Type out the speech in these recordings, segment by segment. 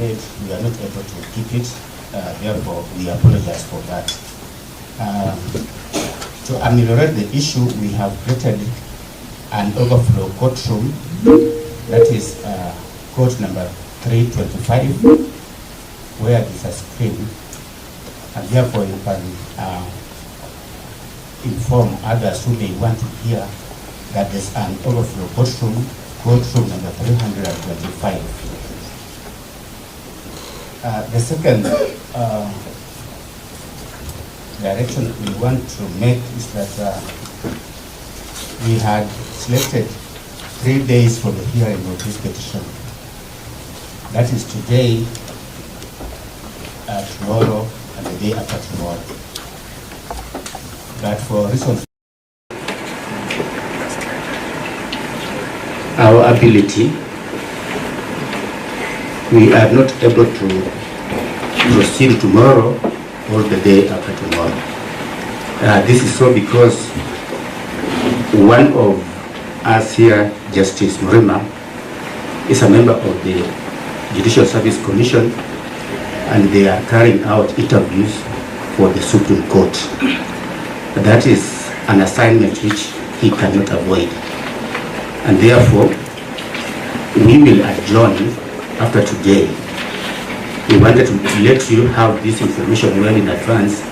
delayed, we are not able to keep it. Therefore, we apologize for that. To ameliorate the issue, we have created an overflow courtroom, that is court number 325, where there's a screen, and therefore you can inform others who may want to hear that there's an overflow courtroom number 325. The second direction we want to make is that we had selected 3 days for the hearing of this petition. That is today, tomorrow, and the day after tomorrow. But for reasons our ability, we are not able to proceed tomorrow or the day after tomorrow. This is so because one of us here, Justice Murima, is a member of the Judicial Service Commission, and they are carrying out interviews for the Supreme Court. That is an assignment which he cannot avoid. And therefore, we will adjourn after today. We wanted to let you have this information well in advance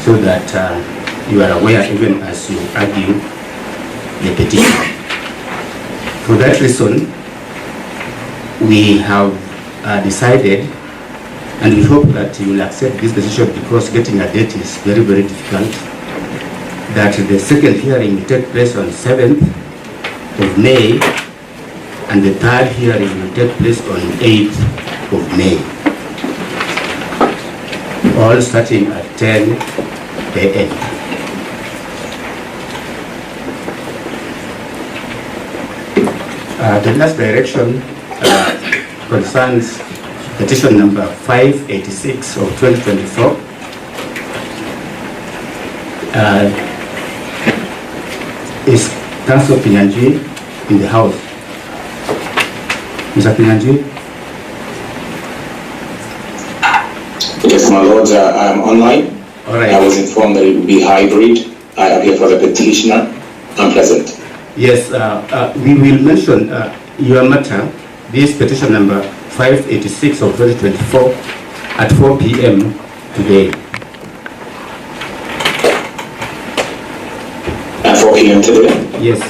so that you are aware even as you argue the petition. For that reason, we have decided, and we hope that you will accept this decision because getting a date is very, very difficult, that the second hearing will take place on 7th of May, and the third hearing will take place on 8th of May, all starting at 10 a.m. The last direction concerns petition number 586 of 2024. Is Councillor Pinyanji in the house? Mr. Pinyanji? Yes, my lord, I am online. All right. I was informed that it would be hybrid. I appear for the petitioner. I'm present. Yes, we will mention your matter, this petition number 586 of 2024 at 4 p.m. today. At 4 p.m. today? Yes.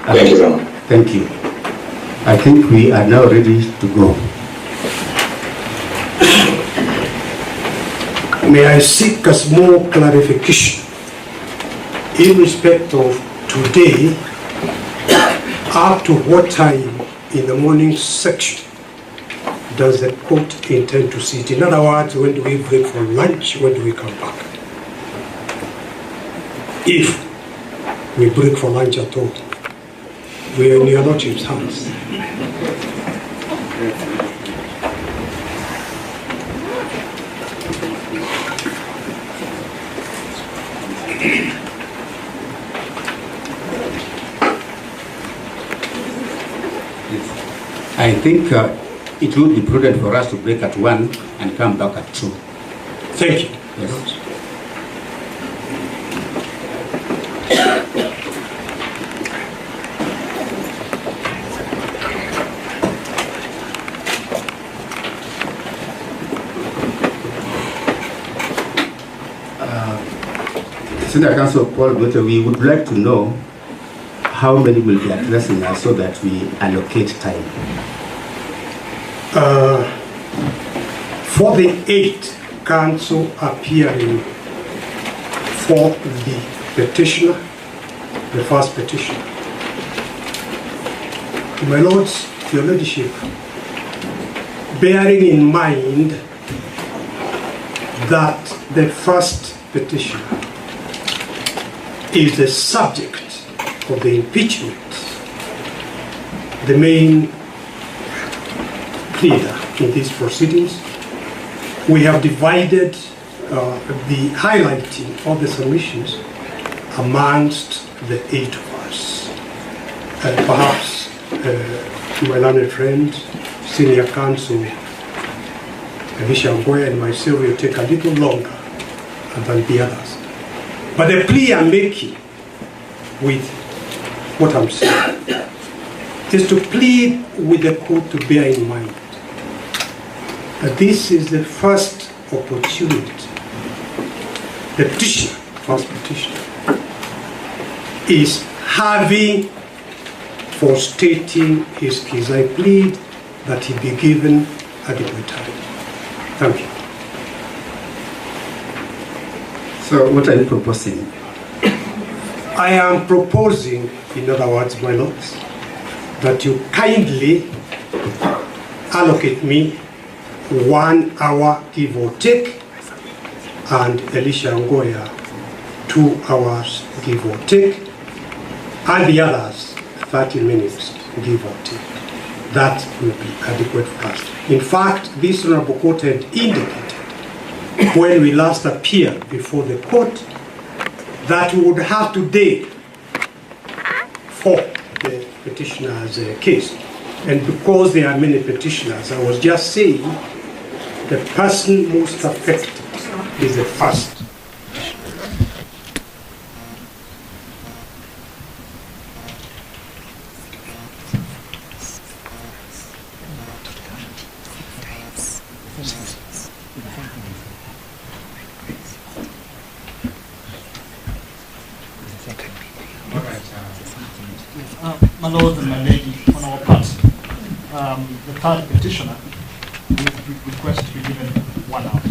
Thank you very much. Thank you. I think we are now ready to go. May I seek a small clarification in respect of today, up to what time in the morning section does the court intend to sit? In other words, when do we break for lunch? When do we come back? If we break for lunch at all, we are in your lordship's hands. I think it would be prudent for us to break at 1 and come back at 2. Thank you. Yes. Senior Counsel Paul Gote, we would like to know how many will be addressing us so that we allocate time. For the 8 counsel appearing for the petitioner, the first petitioner, my lords, your ladyship, bearing in mind that the first petitioner is the subject of the impeachment, the main pleader in these proceedings, we have divided the highlighting of the submissions amongst the 8 of us. perhaps my learned friend, senior counsel Elisha Ngoya and myself will take a little longer than the others. But the plea I'm making with what I'm saying is to plead with the court to bear in mind that this is the first opportunity. The petitioner, first petitioner, is having for stating his case. I plead that he be given adequate time. Thank you. So what are you proposing? I am proposing, in other words, my lords, that you kindly allocate me 1 hour give or take, and Elisha Ngoya 2 hours give or take, and the others 30 minutes give or take. That will be adequate for us. In fact, this honorable court had indicated when we last appeared before the court that we would have to date for the petitioner's case. And because there are many petitioners, I was just saying the person most affected is the first. My lord and my lady, on our part, the third petitioner would request to be given 1 hour.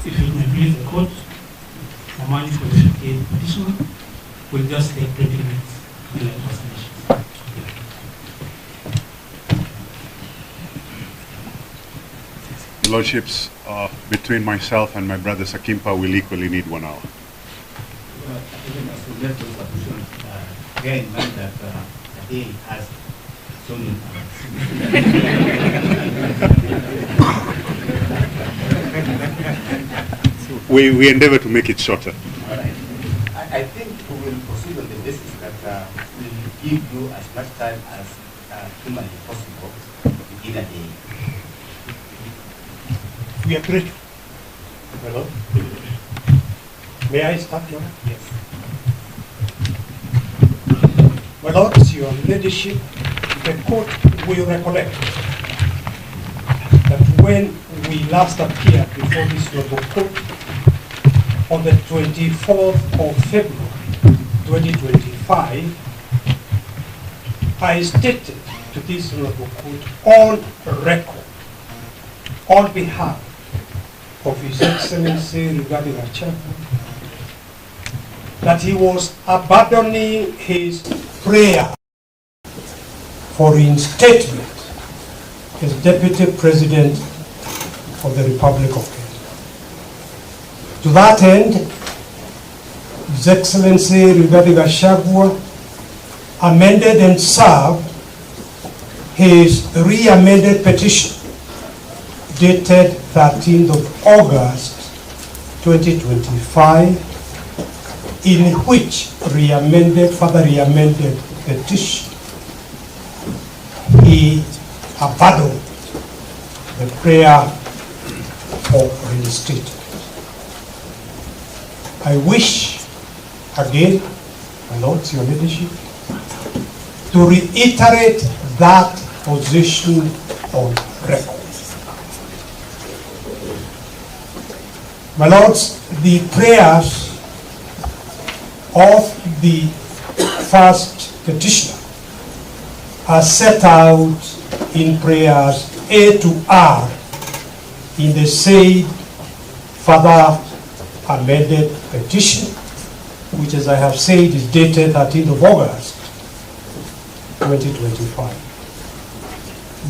If it may please the court, the money for the petitioner will just take 20 minutes to let us finish. Lordships, between myself and my brother Sakimpa, will equally need 1 hour. Even as we left this petition, bear in mind that the day has its own We endeavor to make it shorter. All right. I think we will proceed on the basis that we'll give you as much time as humanly possible within a day. We agree. Hello? May I start, Your Honor? Yes. My lords, your ladyship, the court will recollect that when we last appeared before this noble court on the 24th of February 2025, I stated to this noble court on record, on behalf of His Excellency Rigathi Gachagua, that he was abandoning his prayer for reinstatement as Deputy President of the Republic of Kenya. To that end, His Excellency Rigathi Gachagua amended and served his re-amended petition dated 13th of August 2025, in which further re-amended petition, he abandoned the prayer for reinstatement. I wish, again, my lords, your leadership, to reiterate that position on record. My lords, the prayers of the first petitioner are set out in prayers A to R in the said further amended petition, which, as I have said, is dated 13th of August 2025.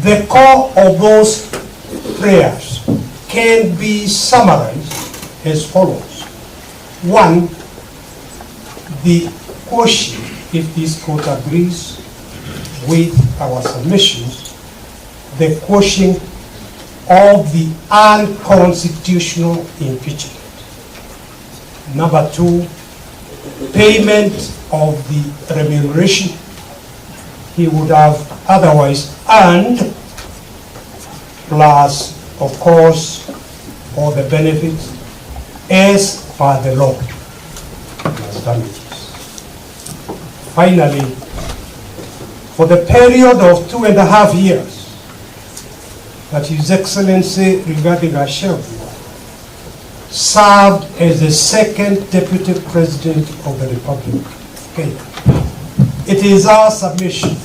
The core of those prayers can be summarized as follows. One, the question, if this court agrees with our submissions, the question of the unconstitutional impeachment. Number 2, payment of the remuneration he would have otherwise earned, plus, of course, all the benefits as per the law, plus damages. Finally, for the period of 2.5 years that His Excellency Rigathi Gachagua served as the second Deputy President of the Republic of Kenya, it is our submission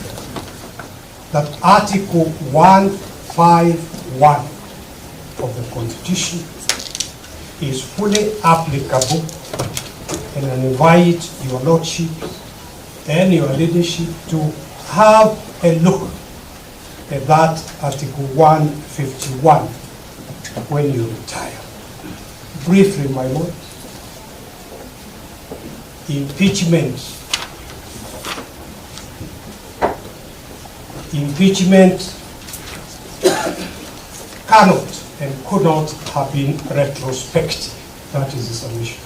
that Article 151 of the Constitution is fully applicable, and I invite your Lordship and your leadership to have a look at that Article 151 when you retire. Briefly, my lord, impeachment cannot and could not have been retrospective. That is the submission.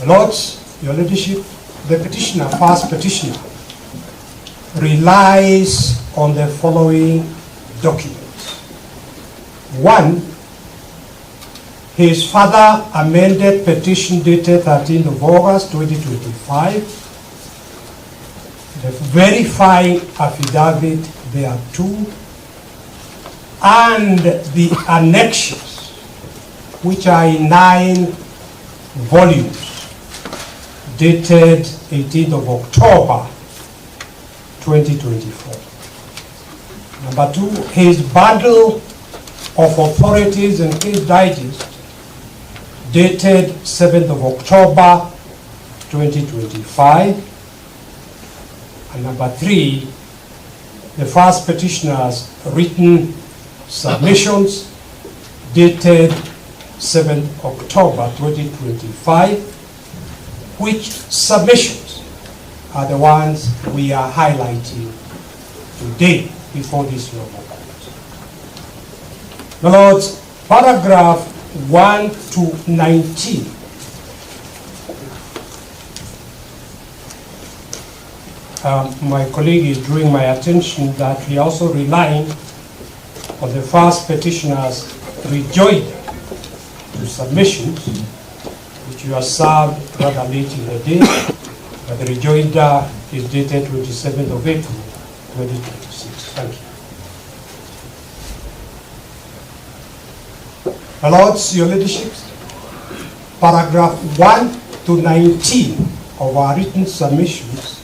Lords, your leadership, the petitioner, first petitioner, relies on the following documents. 1, his father amended petition dated 13th of August 2025, the verifying affidavit thereto, and the annexures, which are in 9 volumes, dated 18th of October 2024. Number 2, his bundle of authorities and case digest, dated 7th of October 2025. And number 3, the first petitioner's written submissions, dated 7th October 2025, which submissions are the ones we are highlighting today before this noble court. My lords, paragraph 1 to 19 my colleague is drawing my attention that we also relying on the first petitioner's rejoinder to submissions, which you are served rather late in the day, but the rejoinder is dated 27th of April 2026. Thank you. My lords, your leadership, paragraph 1 to 19 of our written submissions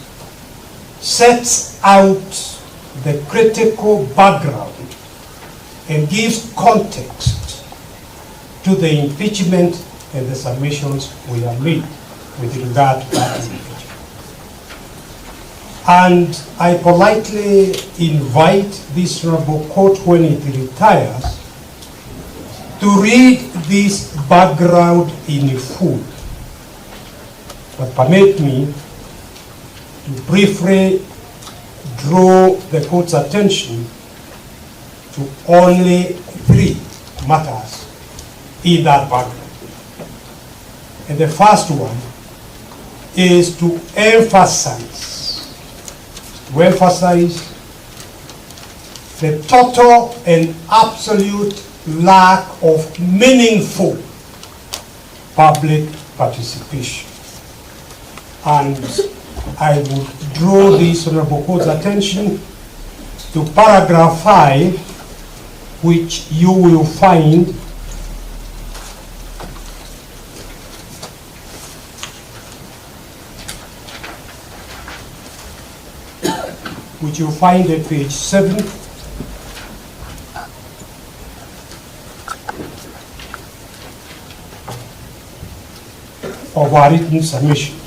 sets out the critical background and gives context to the impeachment and the submissions we have made with regard to that impeachment. And I politely invite this honorable court, when it retires, to read this background in full. But permit me to briefly draw the court's attention to only 3 matters in that background. And the first one is to emphasize the total and absolute lack of meaningful public participation. And I would draw this honorable court's attention to paragraph 5, which you will find at page 7 of our written submissions.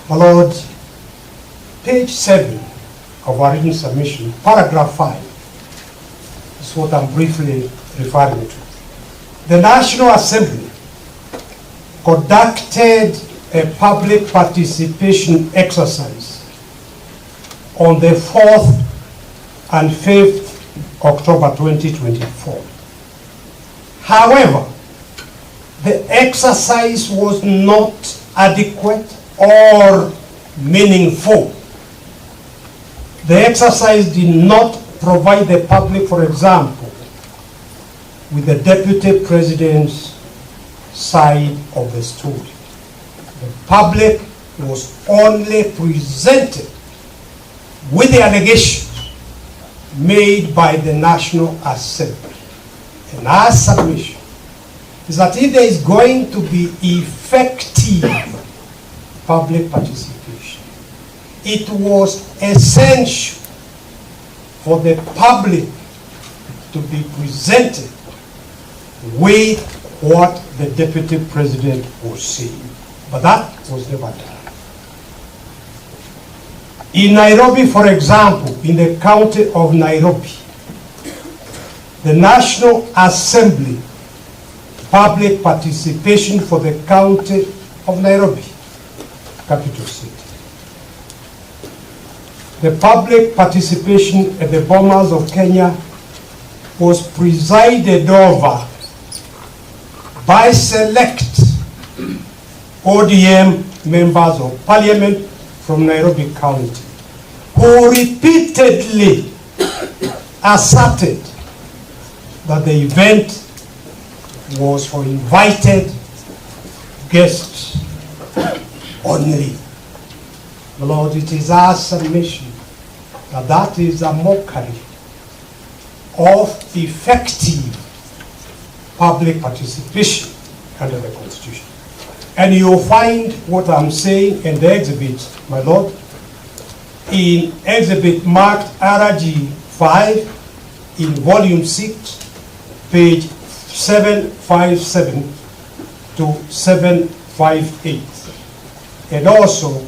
My lord, page 7 of our written submission, paragraph 5, is what I'm briefly referring to. The National Assembly conducted a public participation exercise on the 4th and 5th October 2024. However, the exercise was not adequate or meaningful. The exercise did not provide the public, for example, with the Deputy President's side of the story. The public was only presented with the allegations made by the National Assembly. And our submission is that if there is going to be effective public participation, it was essential for the public to be presented with what the Deputy President was saying. But that was never done. In Nairobi, for example, in the county of Nairobi, the National Assembly public participation for the county of Nairobi, capital city. The public participation at the Bomas of Kenya was presided over by select ODM members of parliament from Nairobi County, who repeatedly asserted that the event was for invited guests only. Lord, it is our submission that that is a mockery of effective public participation under the Constitution. And you'll find what I'm saying in the exhibit, my Lord, in exhibit marked RG 5 in volume 6, page 757 to 758. And also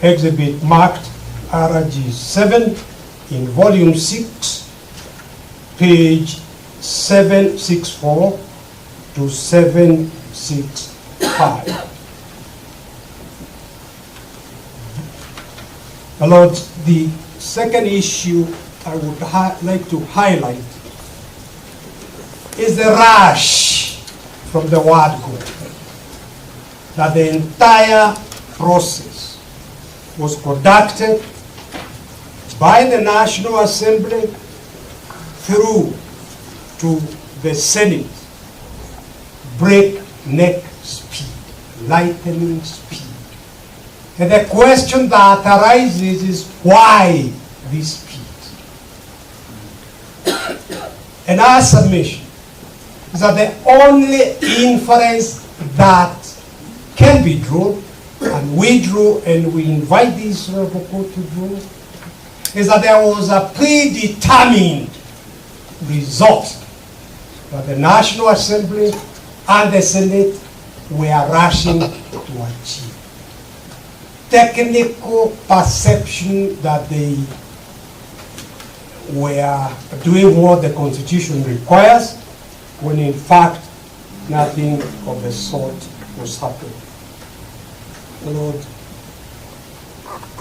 exhibit marked RG 7 in volume 6, page 764 to 765. My Lord, the second issue I would like to highlight is the rush from the word go, that the entire process was conducted by the National Assembly through to the Senate, breakneck speed, lightning speed. And the question that arises is why this speed? And our submission is that the only inference that can be drawn, and we drew, and we invite this report to draw, is that there was a predetermined result that the National Assembly and the Senate were rushing to achieve. Technical perception that they were doing what the Constitution requires, when in fact nothing of the sort was happening. Lord,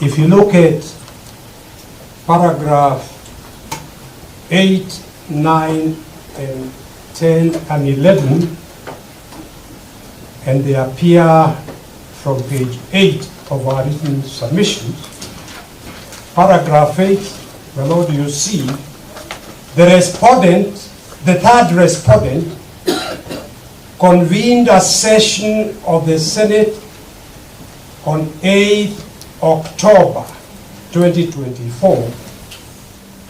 if you look at paragraph 8, 9, and 10 and 11, and they appear from page 8 of our written submissions. Paragraph 8, my Lord, you see, the respondent, the third respondent, convened a session of the Senate on 8th October 2024,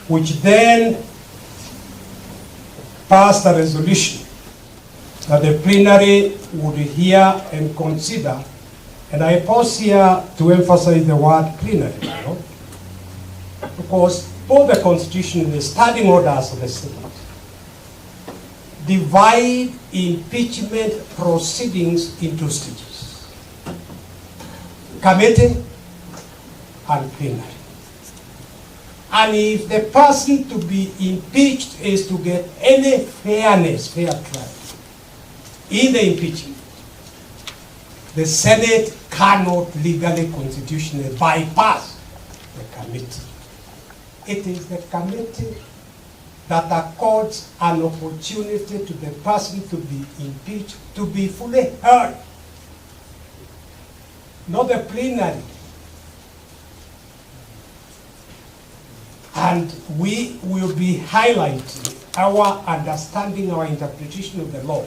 which then passed a resolution that the plenary would hear and consider, and I pause here to emphasize the word plenary, you know, because both the Constitution and the standing orders of the Senate divide impeachment proceedings into stages: committee and plenary. And if the person to be impeached is to get any fair trial in the impeachment, the Senate cannot legally, constitutionally bypass the committee. It is the committee that accords an opportunity to the person to be impeached to be fully heard, not the plenary. And we will be highlighting our understanding, our interpretation of the law,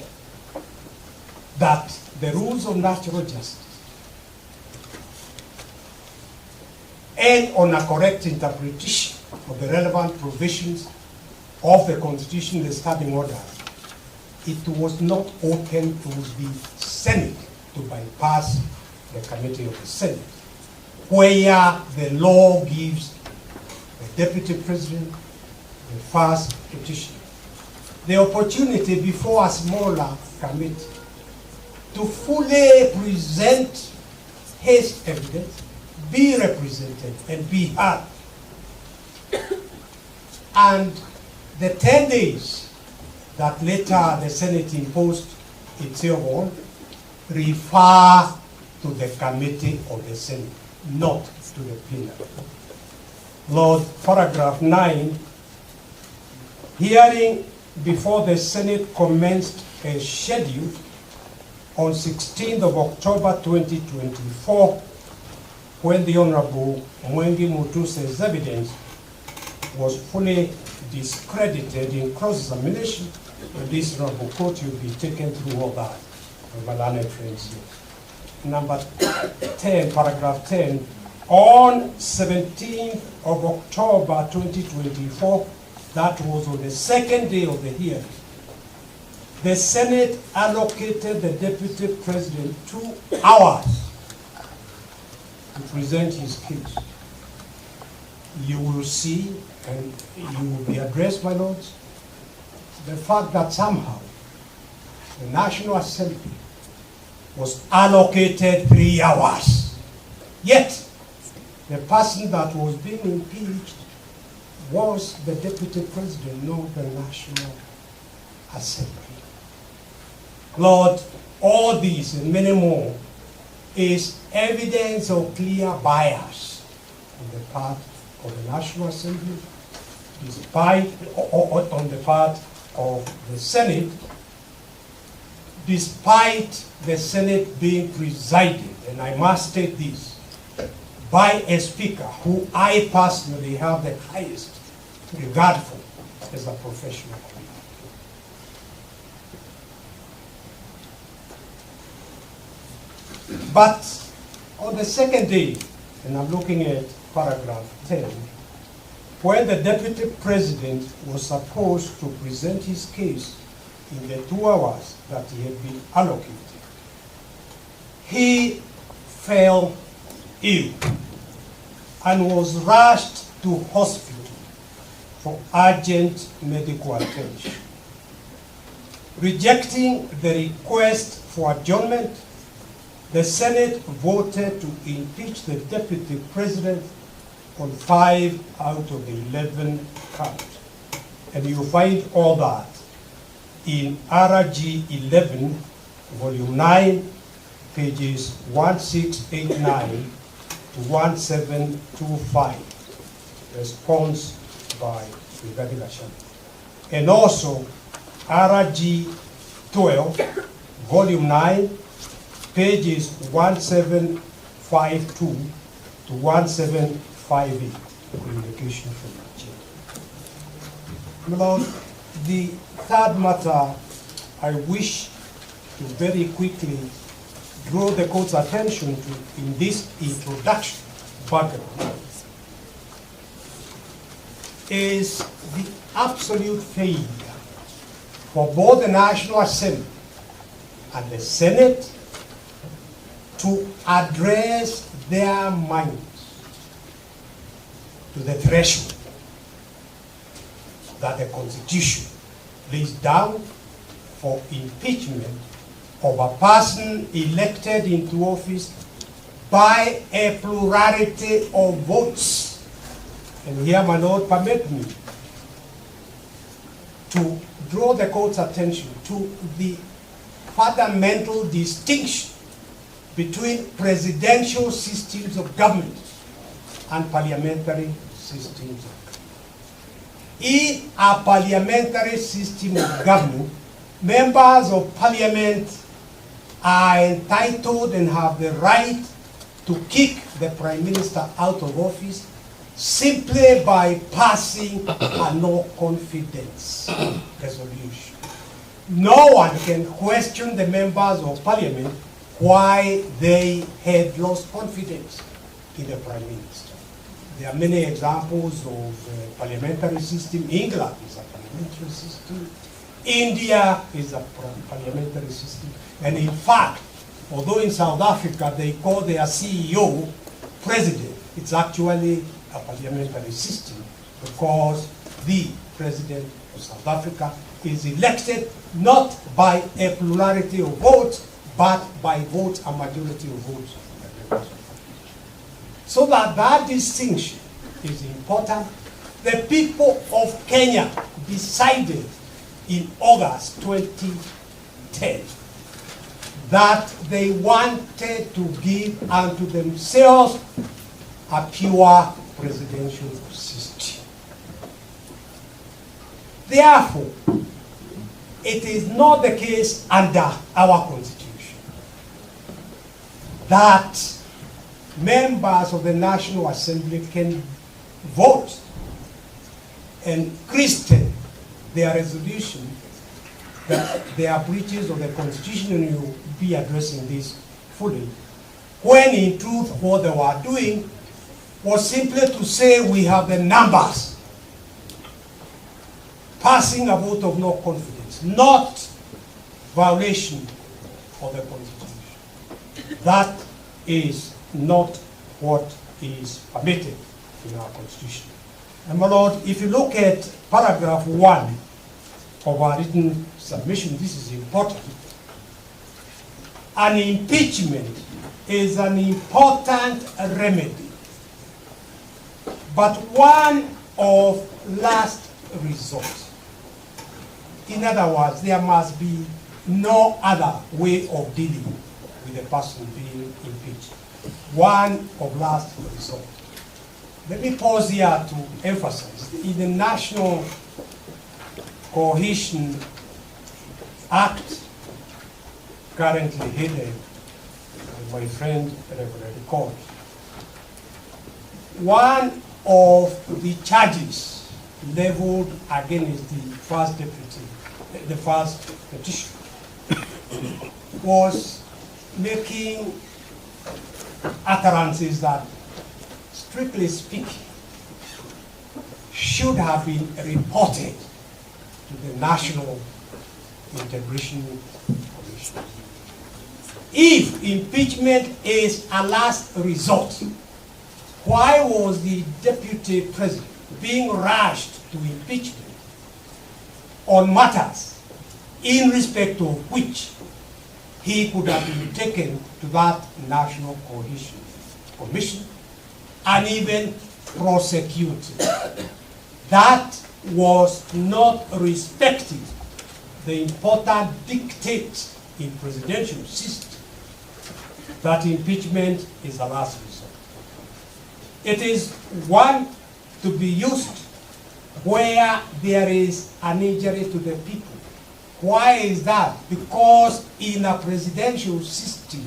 that the rules of natural justice and on a correct interpretation of the relevant provisions of the Constitution and the Standing Order, it was not open to the Senate to bypass the Committee of the Senate, where the law gives the Deputy President, the first petitioner, the opportunity before a smaller committee to fully present his evidence, be represented, and be heard. And the 10 days that later the Senate imposed itself on refer to the committee of the Senate, not to the plenary. Lord, paragraph 9, hearing before the Senate commenced as scheduled on 16th of October 2024, when the Honorable Mwengi Mutuse's evidence was fully discredited in cross-examination. This Honorable Court will be taken through all that. My learned friends here. Number 10, paragraph 10, on 17th of October 2024, that was on the second day of the hearing, the Senate allocated the Deputy President 2 hours to present his case. You will see, and you will be addressed, my lords, the fact that somehow the National Assembly was allocated 3 hours. Yet, the person that was being impeached was the Deputy President, not the National Assembly. Lord, all these and many more is evidence of clear bias on the part of the National Assembly, despite, on the part of the Senate, despite the Senate being presided, and I must state this, by a speaker who I personally have the highest regard for as a professional. But on the second day, and I'm looking at paragraph 10, when the Deputy President was supposed to present his case in the 2 hours that he had been allocated, he fell ill and was rushed to hospital for urgent medical attention. Rejecting the request for adjournment, the Senate voted to impeach the Deputy President on 5 out of the 11 counts. And you'll find all that in RG 11, volume 9, pages 1689 to 1725, response by Rigathi Gachagua. And also RG 12, volume 9, pages 1752 to 1758, communication from the chair. Now, the third matter I wish to very quickly draw the court's attention to in this introduction background is the absolute failure for both the National Assembly and the Senate to address their minds to the threshold that the Constitution lays down for impeachment of a person elected into office by a plurality of votes. And here, my Lord, permit me to draw the court's attention to the fundamental distinction between presidential systems of government and parliamentary systems of government. In a parliamentary system of government, members of parliament are entitled and have the right to kick the prime minister out of office simply by passing a no confidence resolution. No one can question the members of parliament why they had lost confidence in the prime minister. There are many examples of parliamentary system. England is a parliamentary system. India is a parliamentary system. And in fact, although in South Africa they call their CEO president, it's actually a parliamentary system because the president of South Africa is elected not by a plurality of votes, but by votes, a majority of votes. So that distinction is important. The people of Kenya decided in August 2010 that they wanted to give unto themselves a pure presidential system. Therefore, it is not the case under our constitution that members of the National Assembly can vote and christen their resolution that they are breaches of the Constitution, and you will be addressing this fully, when in truth what they were doing was simply to say we have the numbers, passing a vote of no confidence, not violation of the Constitution. That is not what is permitted in our Constitution. And my Lord, if you look at paragraph 1 of our written submission, this is important. An impeachment is an important remedy, but one of last resort. In other words, there must be no other way of dealing with the person being impeached. One of last resort. Let me pause here to emphasize, in the National Cohesion Act, currently headed by my friend Reverend Court, one of the charges leveled against the first deputy, the first petition, was making utterances that, strictly speaking, should have been reported to the National Integration Commission. If impeachment is a last resort, why was the deputy president being rushed to impeachment on matters in respect of which he could have been taken to that National Cohesion Commission and even prosecuted? That was not respecting the important dictate in presidential system that impeachment is the last resort. It is one to be used where there is an injury to the people. Why is that? Because in a presidential system,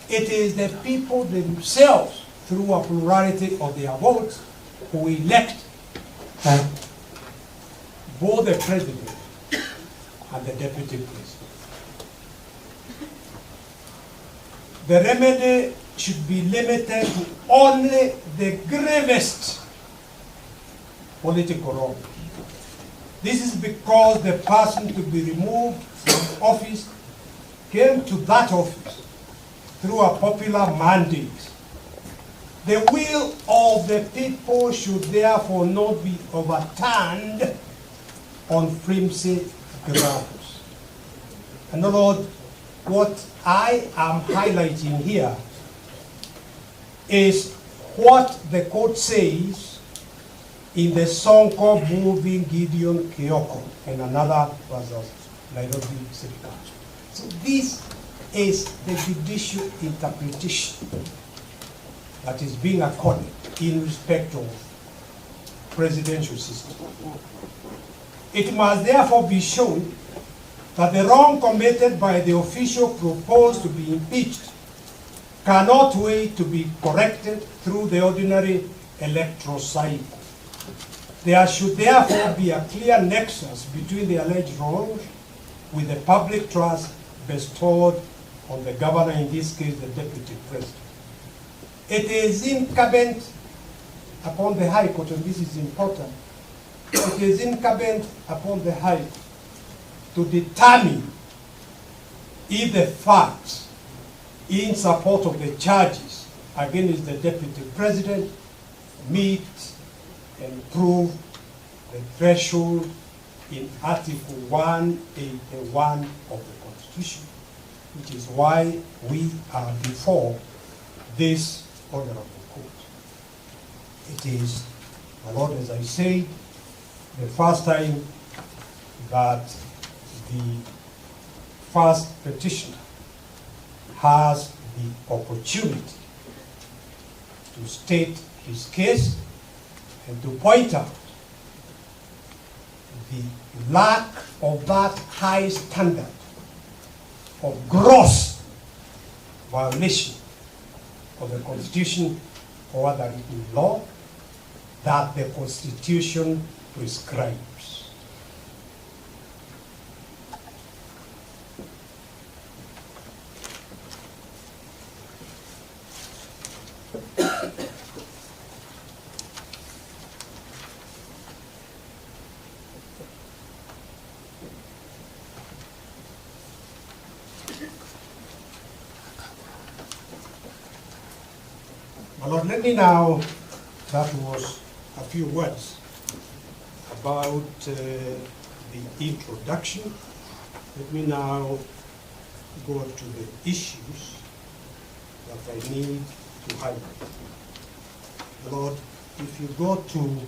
it is the people themselves, through a plurality of their votes, who elect both the president and the deputy president. The remedy should be limited to only the gravest political wrong. This is because the person to be removed from office came to that office through a popular mandate. The will of the people should therefore not be overturned on flimsy grounds. And Lord, what I am highlighting here is what the court says in the song called Moving Gideon Kioko, and another versus Nairobi City Council. So this is the judicial interpretation that is being accorded in respect of presidential system. It must therefore be shown that the wrong committed by the official proposed to be impeached cannot wait to be corrected through the ordinary electoral cycle. There should therefore be a clear nexus between the alleged wrongs with the public trust bestowed on the governor, in this case the deputy president. It is incumbent upon the High Court, and this is important, it is incumbent upon the High Court to determine if the facts in support of the charges against the deputy president meet and prove the threshold in Article 181 of the Constitution, which is why we are before this honorable court. It is, my Lord, as I said, the first time that the first petitioner has the opportunity to state his case and to point out the lack of that high standard of gross violation of the Constitution or other written law that the Constitution prescribes. My Lord, let me now, that was a few words about the introduction. Let me now go to the issues that I need to highlight. My Lord, if you go to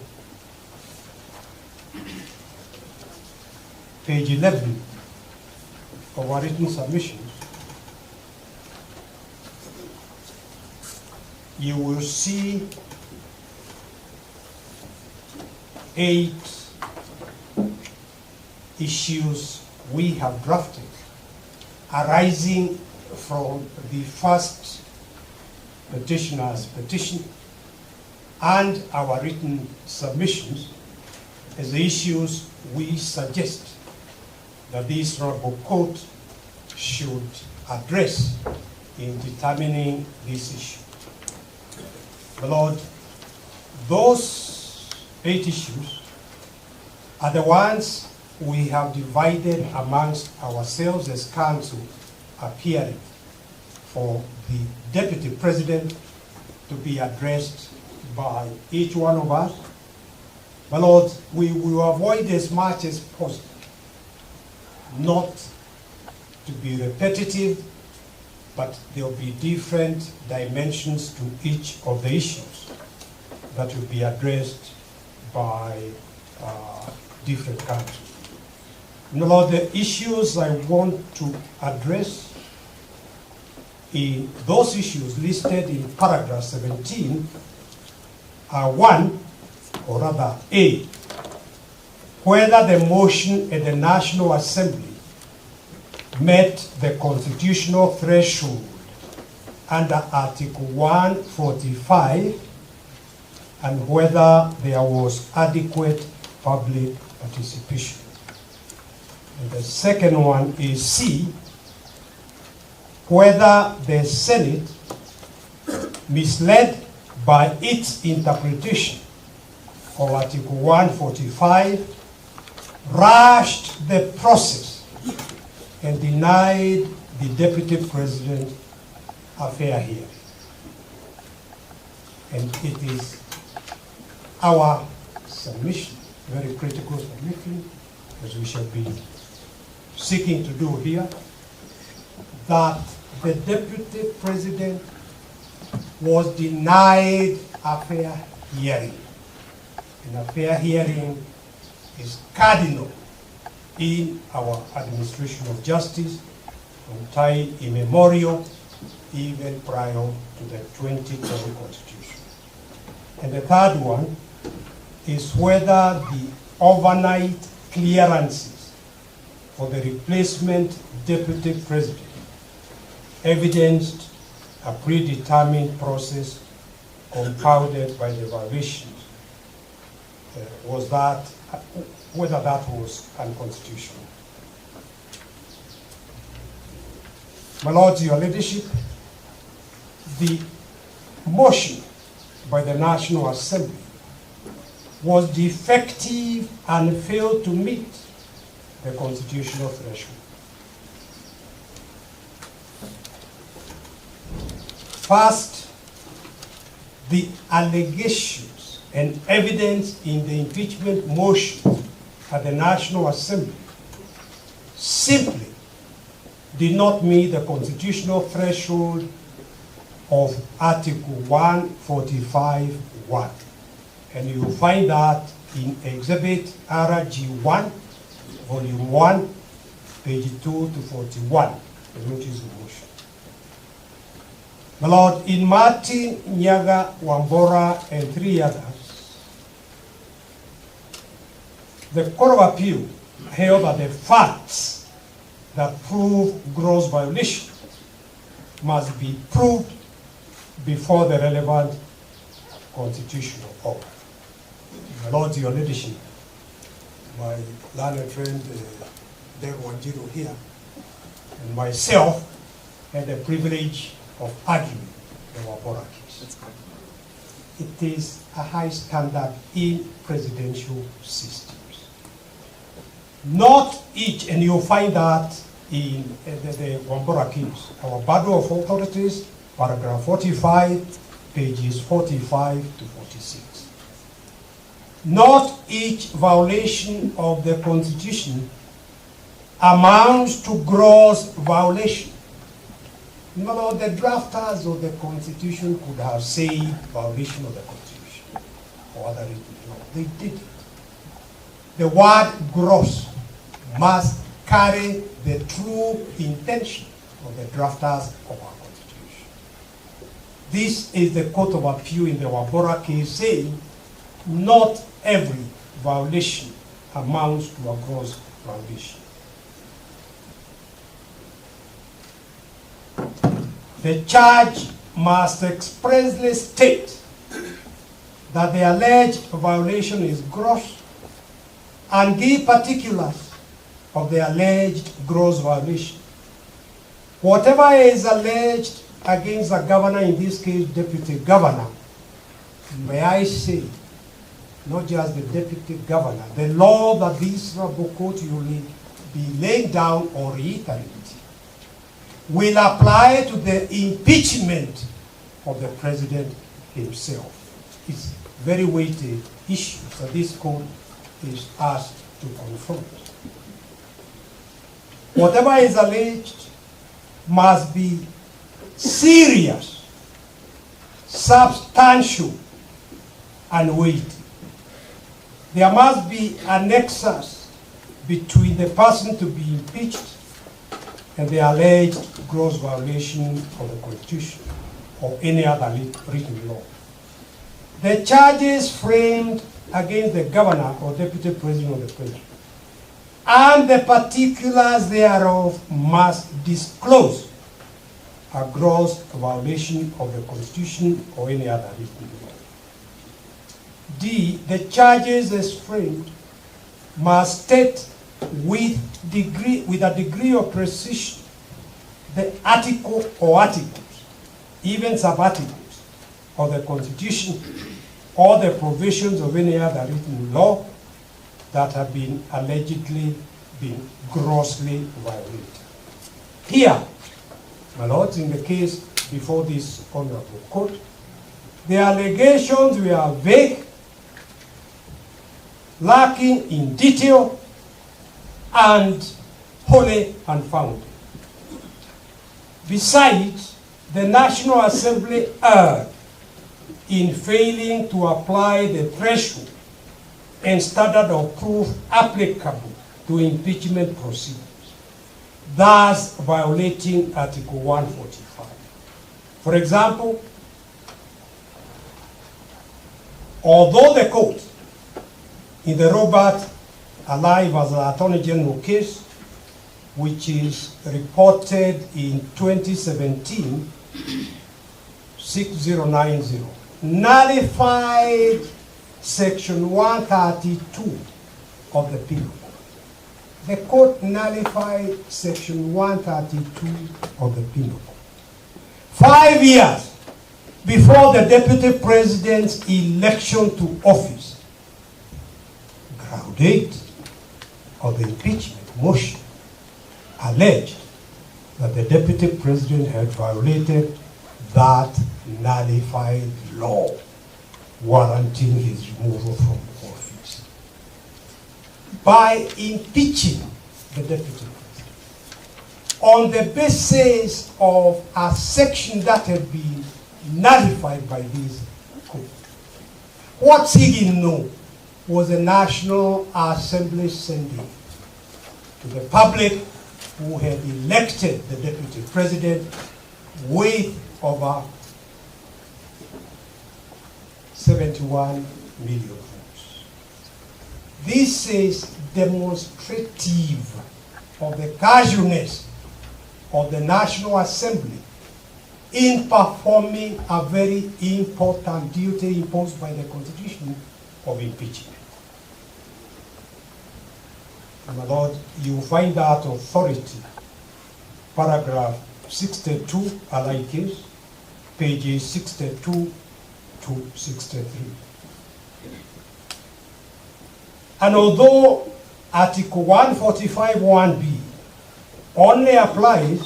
page 11 of our written submissions, you will see 8 issues we have drafted arising from the first petitioner's petition and our written submissions as the issues we suggest that this honorable court should address in determining this issue. My Lord, those 8 issues are the ones we have divided amongst ourselves as council, appearing for the deputy president to be addressed by each one of us. My Lord, we will avoid as much as possible not to be repetitive, but there will be different dimensions to each of the issues that will be addressed by different countries. My Lord, the issues I want to address in those issues listed in paragraph 17 are 1, or rather A, whether the motion at the National Assembly met the constitutional threshold under Article 145 and whether there was adequate public participation. And the second one is C, whether the Senate, misled by its interpretation of Article 145, rushed the process and denied the deputy president a fair hearing. And it is our submission, very critical submission, as we shall be seeking to do here, that the deputy president was denied a fair hearing. And a fair hearing is cardinal in our administration of justice, from time immemorial, even prior to the 2010 Constitution. And the third one is whether the overnight clearances for the replacement deputy president evidenced a predetermined process compounded by the violations, whether that was unconstitutional. My Lord, your leadership, the motion by the National Assembly was defective and failed to meet the constitutional threshold. First, the allegations and evidence in the impeachment motion at the National Assembly simply did not meet the constitutional threshold of Article 145(1). And you will find that in Exhibit RG1, Volume 1, page 2 to 41, the notice of motion. My Lord, in Martin, Nyaga, Wambora, and 3 others, the Court of Appeal held that the facts that prove gross violation must be proved before the relevant constitutional order. My Lord, your leadership, my learned friend Dave Wanjiru here, and myself had the privilege of arguing the Wabora case. It is a high standard in presidential systems. Not each, and you'll find that in the Wambora case, our Battle of Authorities, paragraph 45, pages 45 to 46. Not each violation of the Constitution amounts to gross violation. No, the drafters of the Constitution could have said violation of the Constitution or other written law. They didn't. The word gross must carry the true intention of the drafters of our Constitution. This is the Court of Appeal in the Wabora case saying not every violation amounts to a gross violation. The charge must expressly state that the alleged violation is gross and give particulars of the alleged gross violation. Whatever is alleged against the governor, in this case deputy governor, may I say, not just the deputy governor, the law that this court will be laid down or reiterated will apply to the impeachment of the president himself. It's a very weighty issue that this court is asked to confront. Whatever is alleged must be serious, substantial, and weighty. There must be a nexus between the person to be impeached and the alleged gross violation of the Constitution or any other written law. The charges framed against the governor or deputy president of the country and the particulars thereof must disclose a gross violation of the Constitution or any other written law. D, the charges as framed must state with a degree of precision the article or articles, even sub-articles of the Constitution or the provisions of any other written law that have been allegedly been grossly violated. Here, my lords, in the case before this honorable court, the allegations were vague, lacking in detail, and wholly unfounded. Besides, the National Assembly erred in failing to apply the threshold and standard of proof applicable to impeachment proceedings. thus violating Article 145. For example, although the court in the Robert Alive as an Attorney General case, which is reported in 2017, 6090, nullified Section 132 of the Penal Code. The court nullified Section 132 of the Penal Code. 5 years before the Deputy President's election to office, Ground 8 of the impeachment motion alleged that the Deputy President had violated that nullified law, warranting his removal from office. By impeaching the Deputy President on the basis of a section that had been nullified by this court, what he didn't know was the National Assembly sending to the public who had elected the Deputy President with over 71 million votes. This is demonstrative of the casualness of the National Assembly in performing a very important duty imposed by the Constitution of impeachment. My Lord, you find that authority, paragraph 62, allied case, pages 62 to 63. And although Article 145(1)(b) only applies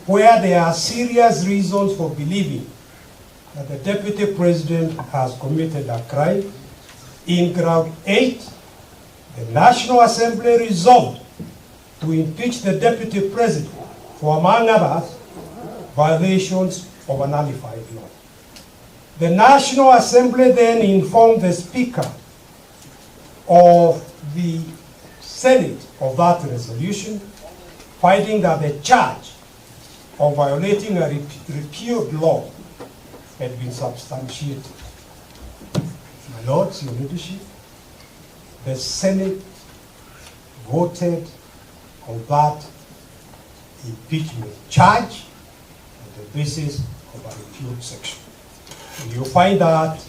where there are serious reasons for believing that the Deputy President has committed a crime, in Ground 8, the National Assembly resolved to impeach the Deputy President for, among others, violations of a nullified law. The National Assembly then informed the Speaker of the Senate of that resolution, finding that the charge of violating a repealed law had been substantiated. My Lords, Your Leadership, the Senate voted on that impeachment charge on the basis of a repealed section. You find that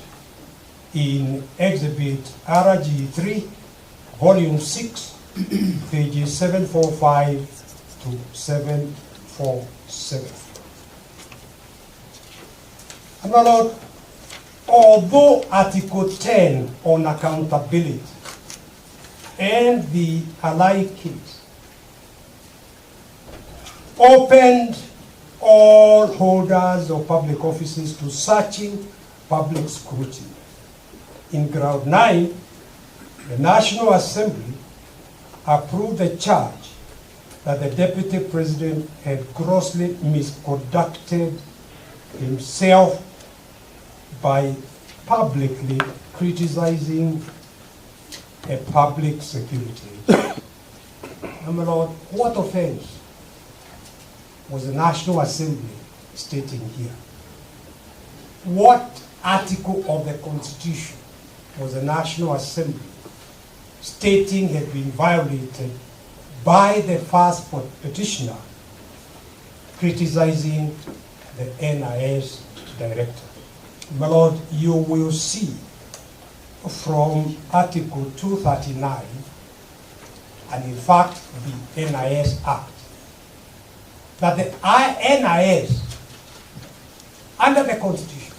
in Exhibit RG3, Volume 6, pages 745 to 747. And my Lord, although Article 10 on accountability and the allied case opened all holders of public offices to searching public scrutiny, in Ground 9, the National Assembly approved the charge that the Deputy President had grossly misconducted himself by publicly criticizing a public security agent. My Lord, what offense was the National Assembly stating here? What article of the Constitution was the National Assembly stating had been violated by the first petitioner criticizing the NIS director? My Lord, you will see from Article 239, and in fact the NIS Act, that the NIS, under the Constitution,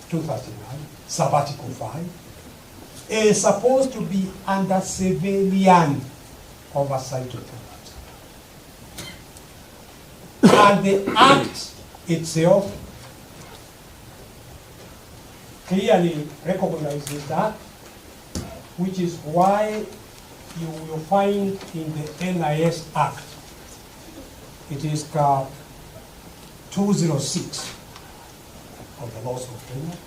239, sub-article 5, is supposed to be under civilian oversight authority. And the Act itself clearly recognizes that, which is why you will find in the NIS Act, it is Cap 206 of the laws of Kenya.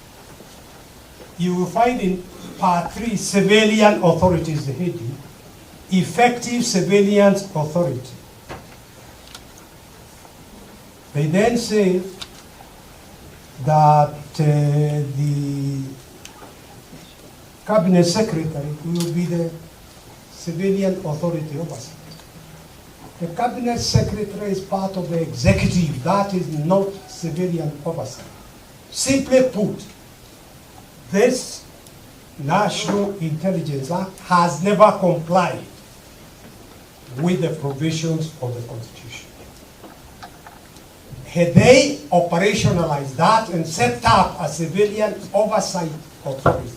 You will find in Part 3, Civilian Authorities, the heading, Effective Civilian Authority, They then say that the cabinet secretary will be the civilian authority oversight. The cabinet secretary is part of the executive. That is not civilian oversight. Simply put, this National Intelligence Act has never complied with the provisions of the Constitution. Had they operationalized that and set up a civilian oversight authority,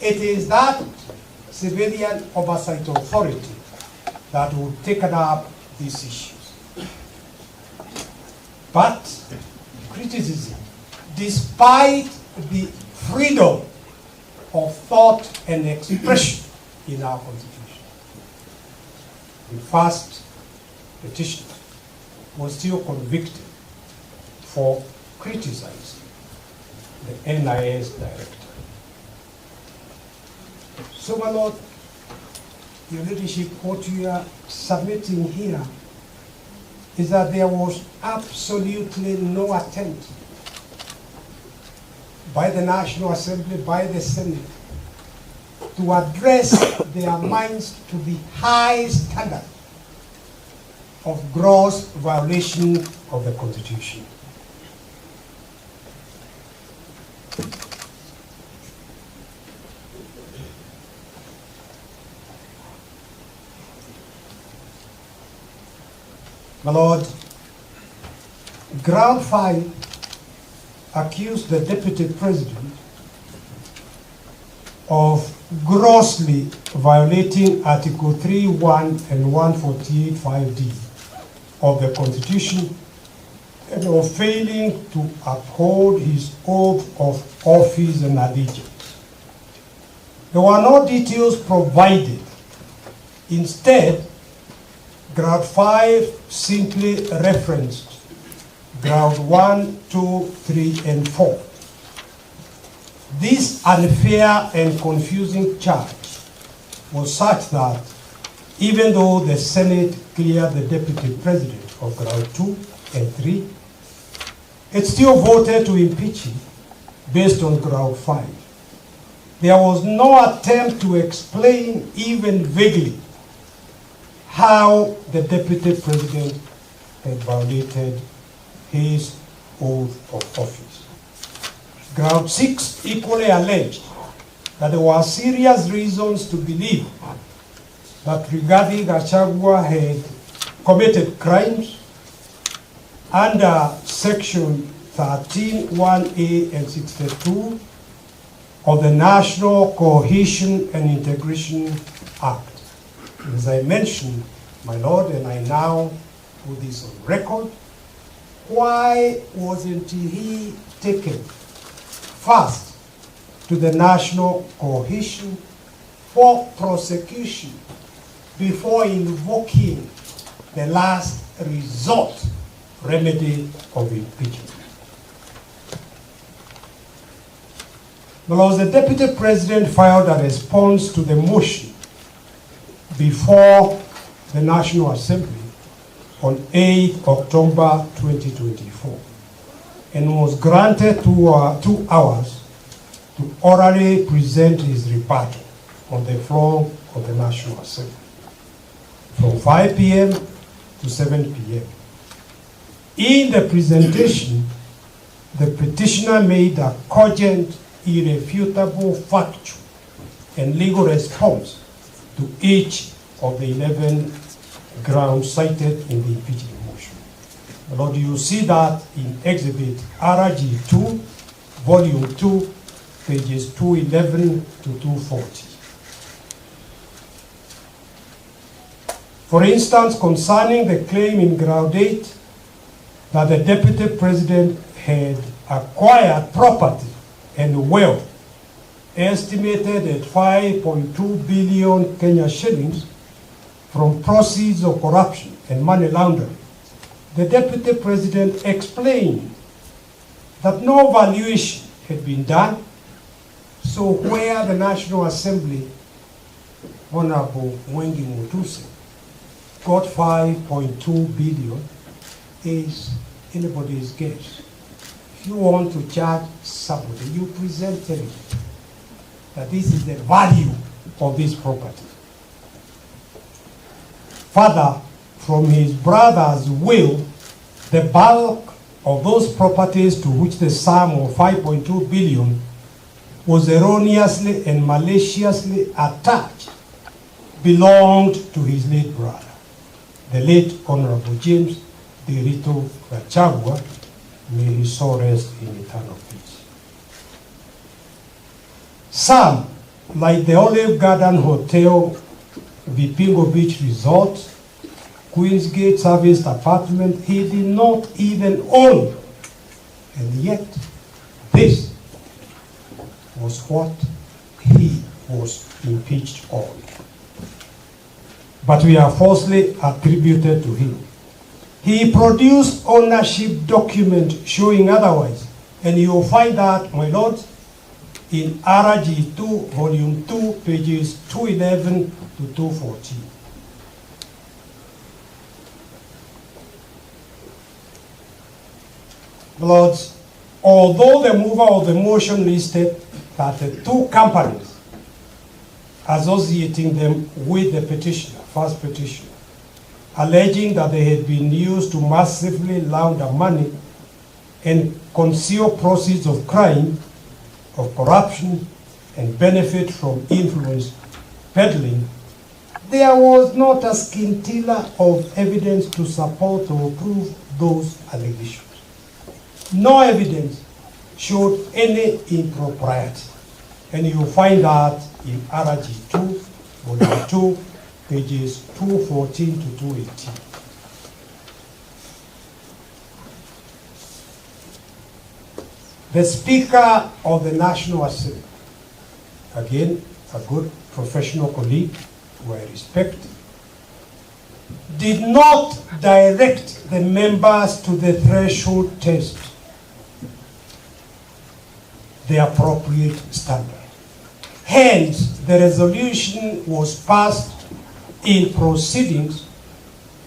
it is that civilian oversight authority that will take up these issues. But criticism, despite the freedom of thought and expression in our Constitution, the first petitioner was still convicted for criticizing the NIS director. So, my Lord, Your Leadership, what you are submitting here is that there was absolutely no attempt by the National Assembly, by the Senate, to address their minds to the high standard of gross violation of the Constitution. My Lord, Ground 5 accused the Deputy President of grossly violating Article 3(1) and 148(5)(d) of the Constitution and of failing to uphold his oath of office and allegiance. There were no details provided. Instead, Ground 5 simply referenced Ground 1, 2, 3, and 4. This unfair and confusing charge was such that even though the Senate cleared the Deputy President of Ground 2 and 3, it still voted to impeach him based on Ground 5. There was no attempt to explain, even vaguely, how the Deputy President had violated his oath of office. Ground 6 equally alleged that there were serious reasons to believe that Rigathi Gachagua had committed crimes under Section 13(1)(a) and 62 of the National Cohesion and Integration Act. As I mentioned, my Lord, and I now put this on record, why wasn't he taken first to the National Cohesion for prosecution before invoking the last resort remedy of impeachment? Because the Deputy President filed a response to the motion before the National Assembly on 8 October 2024 and was granted 2 hours to orally present his rebuttal on the floor of the National Assembly from 5 p.m. to 7 p.m. In the presentation, the petitioner made a cogent, irrefutable, factual, and legal response to each of the 11 grounds cited in the impeachment motion. Lord, you see that in Exhibit RG2, Volume 2, pages 211 to 240. For instance, concerning the claim in Ground 8 that the Deputy President had acquired property and wealth estimated at 5.2 billion Kenya shillings from proceeds of corruption and money laundering, the Deputy President explained that no valuation had been done, so where the National Assembly, Honorable Mwengi Mutuse, got 5.2 billion is anybody's guess. If you want to charge somebody, you present them that this is the value of this property. Further, from his brother's will, the bulk of those properties to which the sum of 5.2 billion was erroneously and maliciously attached belonged to his late brother, the late Honorable James Rigathi Gachagua. May his soul rest in eternal peace. Some, like the Olive Garden Hotel, Vipingo Beach Resort, Queensgate Serviced Apartment, he did not even own. And yet, this was what he was impeached on. But we are falsely attributed to him. He produced ownership document showing otherwise, and you will find that, my lord, in RG2, volume 2, pages 211 to 214. Lords, although the mover of the motion listed that the two companies associating them with the petitioner, first petitioner, alleging that they had been used to massively launder money and conceal proceeds of crime, of corruption, and benefit from influence peddling, there was not a scintilla of evidence to support or prove those allegations. No evidence showed any impropriety, and you'll find that in RG2, volume 2, pages 214 to 218. The Speaker of the National Assembly, again, a good professional colleague who I respect, did not direct the members to the threshold test, the appropriate standard. Hence, the resolution was passed in proceedings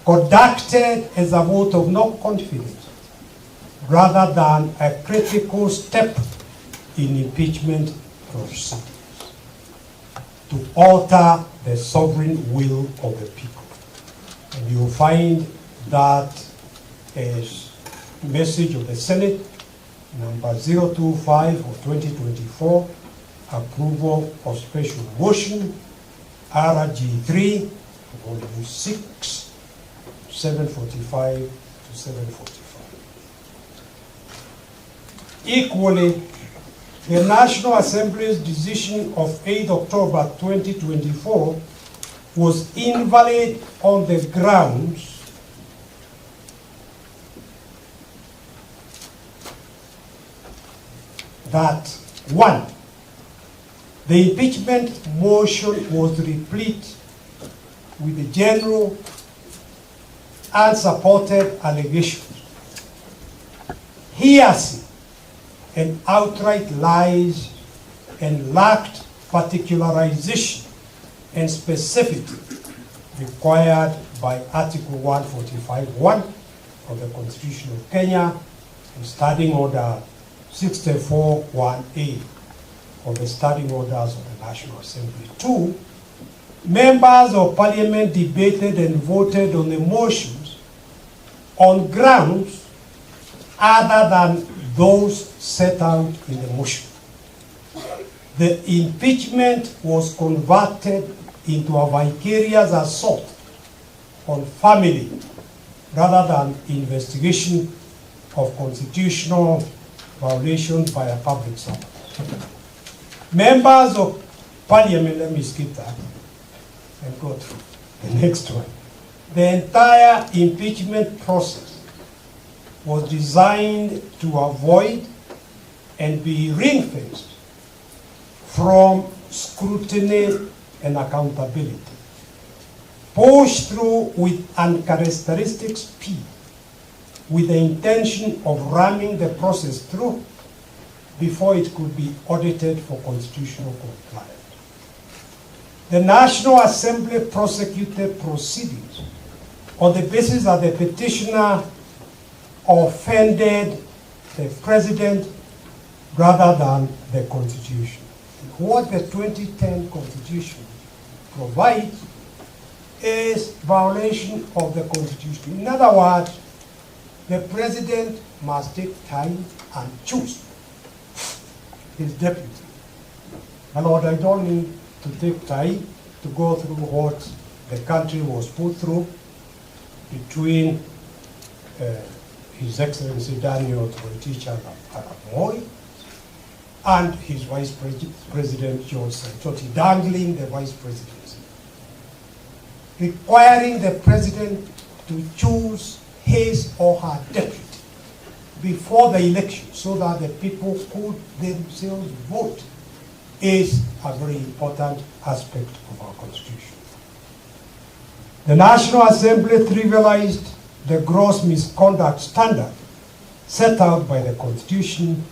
conducted as a vote of no confidence, rather than a critical step in impeachment proceedings to alter the sovereign will of the people. And you'll find that as message of the Senate, number 025 of 2024, approval of special motion, RG3, volume 6, 745 to 745. Equally, the National Assembly's decision of 8 October 2024 was invalid on the grounds that, one, the impeachment motion was replete with the general unsupported allegations, hearsay, and outright lies, and lacked particularization and specificity required by Article 145(1) of the Constitution of Kenya and Standing Order 64(1)(a) of the Standing Orders of the National Assembly. 2, members of Parliament debated and voted on the motions on grounds other than those set out in the motion. The impeachment was converted into a vicarious assault on family rather than investigation of constitutional violations by a public servant. Members of Parliament, let me skip that and go through the next one. The entire impeachment process was designed to avoid and be ring-fenced from scrutiny and accountability, pushed through with uncharacteristic speed, with the intention of ramming the process through before it could be audited for constitutional compliance. The National Assembly prosecuted proceedings on the basis that the petitioner offended the president rather than the Constitution. What the 2010 Constitution provides is violation of the Constitution. In other words, the president must take time and choose his deputy. My Lord, I don't need to take time to go through what the country was put through between His Excellency Daniel Toroitich Arap Moi and his Vice President George Saitoti dangling the Vice Presidency, requiring the President to choose his or her deputy before the election so that the people could themselves vote is a very important aspect of our Constitution. The National Assembly trivialized the gross misconduct standard set out by the Constitution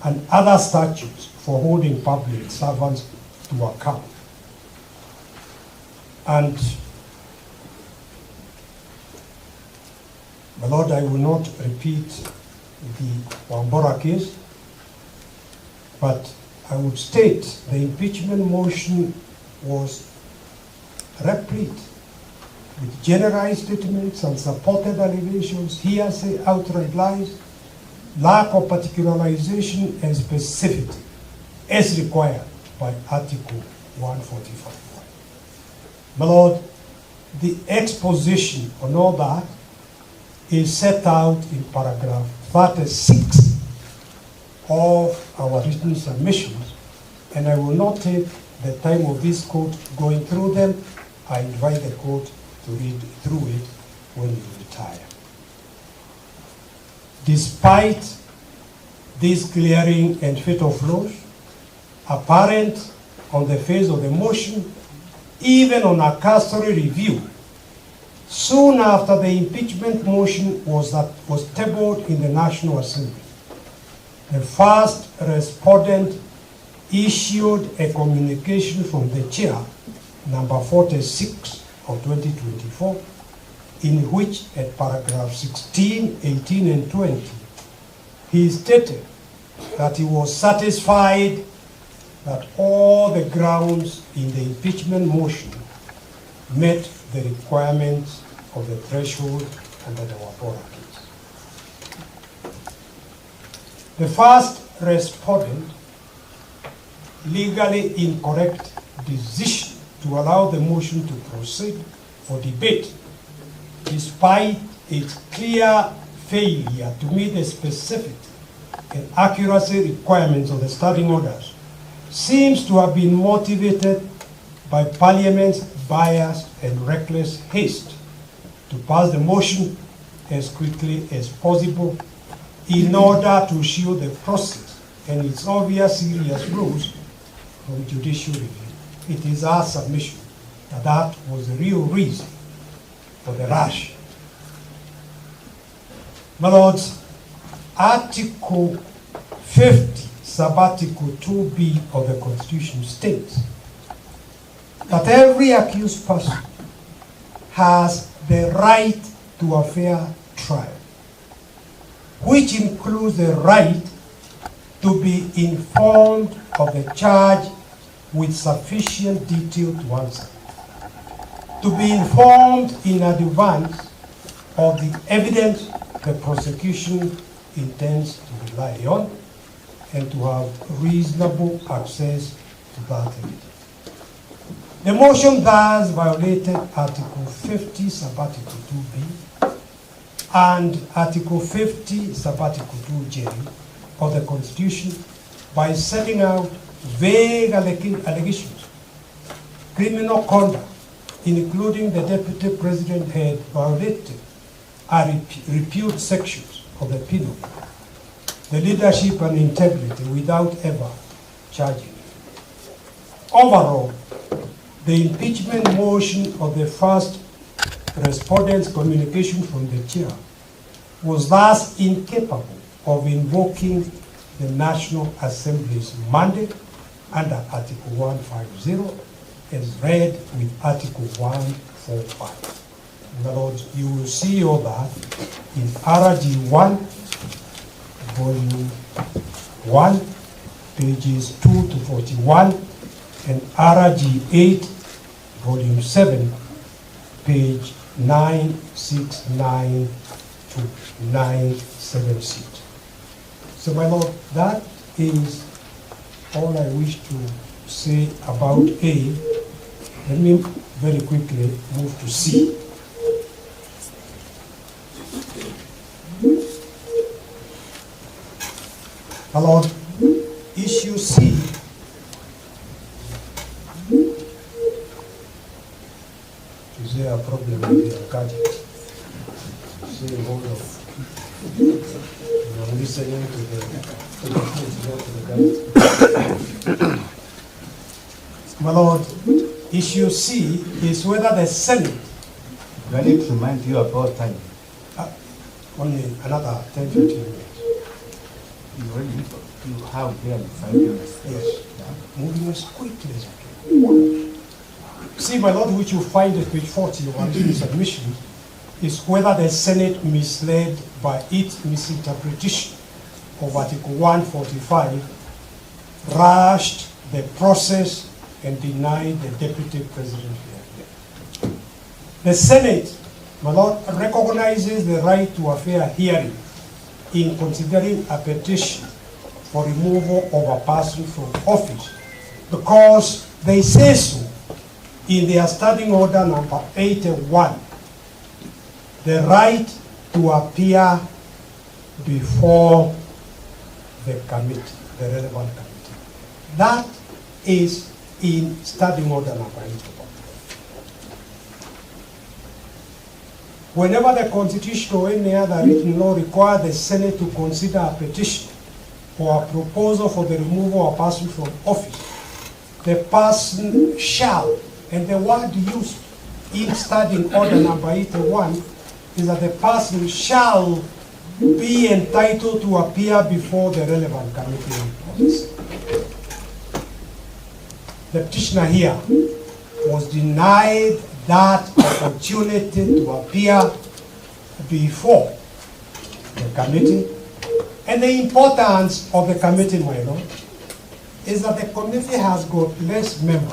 and other statutes for holding public servants to account. And, my Lord, I will not repeat the Wambora case, but I would state the impeachment motion was replete with generalized statements, unsupported allegations, hearsay, outright lies, lack of particularization and specificity as required by Article 145. My Lord, the exposition on all that is set out in paragraph 36 of our written submissions, and I will not take the time of this court going through them. I invite the court to read through it when you retire. Despite this clearing and fatal flaws apparent on the face of the motion, even on a cursory review, soon after the impeachment motion was tabled in the National Assembly, the first respondent issued a communication from the chair, number 46 of 2024, in which at paragraph 16, 18, and 20, he stated that he was satisfied that all the grounds in the impeachment motion met the requirements of the threshold under the Wambora case. The first respondent legally incorrect decision to allow the motion to proceed for debate, despite its clear failure to meet the specificity and accuracy requirements of the standing orders, seems to have been motivated by Parliament's bias and reckless haste to pass the motion as quickly as possible in order to shield the process and its obvious serious rules from judicial review. It is our submission that that was the real reason for the rush. My Lords, Article 50, Sub-Article 2B of the Constitution states that every accused person has the right to a fair trial, which includes the right to be informed of the charge with sufficient detail to answer, to be informed in advance of the evidence the prosecution intends to rely on, and to have reasonable access to that evidence. The motion thus violated Article 50, Sub-Article 2B, and Article 50, Sub-Article 2J of the Constitution by setting out vague allegations, criminal conduct, including the Deputy President had violated repute sections of the penal code, the leadership and integrity without ever charging it. Overall, the impeachment motion of the first respondent's communication from the chair was thus incapable of invoking the National Assembly's mandate under Article 150 as read with Article 145. My Lord, you will see all that in RG 1, volume 1, pages 2 to 41, and RG 8, volume 7, page 969 to 976. So, my Lord, that is all I wish to say about A. Let me very quickly move to C. My Lord, issue C is there a problem with the gadget? Say, hold on. I'm listening to the gadget. My Lord, issue C is whether the Senate, Do I need to remind you about time? only another 10, 15 minutes. You have barely 5 minutes. Yes. Moving as quickly as I can. See, my Lord, which you find at page 40 of our submission, is whether the Senate misled by its misinterpretation of Article 145, rushed the process and denied the Deputy President here. The Senate, my Lord, recognizes the right to a fair hearing in considering a petition for removal of a person from office because they say so in their standing order number 81, the right to appear before the committee, the relevant committee. That is in standing order number 81. Whenever the Constitution or any other written law require the Senate to consider a petition or a proposal for the removal of a person from office, the person shall, and the word used in standing order number 81 is that the person shall be entitled to appear before the relevant committee of the Senate. The petitioner here was denied that opportunity to appear before the committee. And the importance of the committee, my Lord, is that the committee has got less members.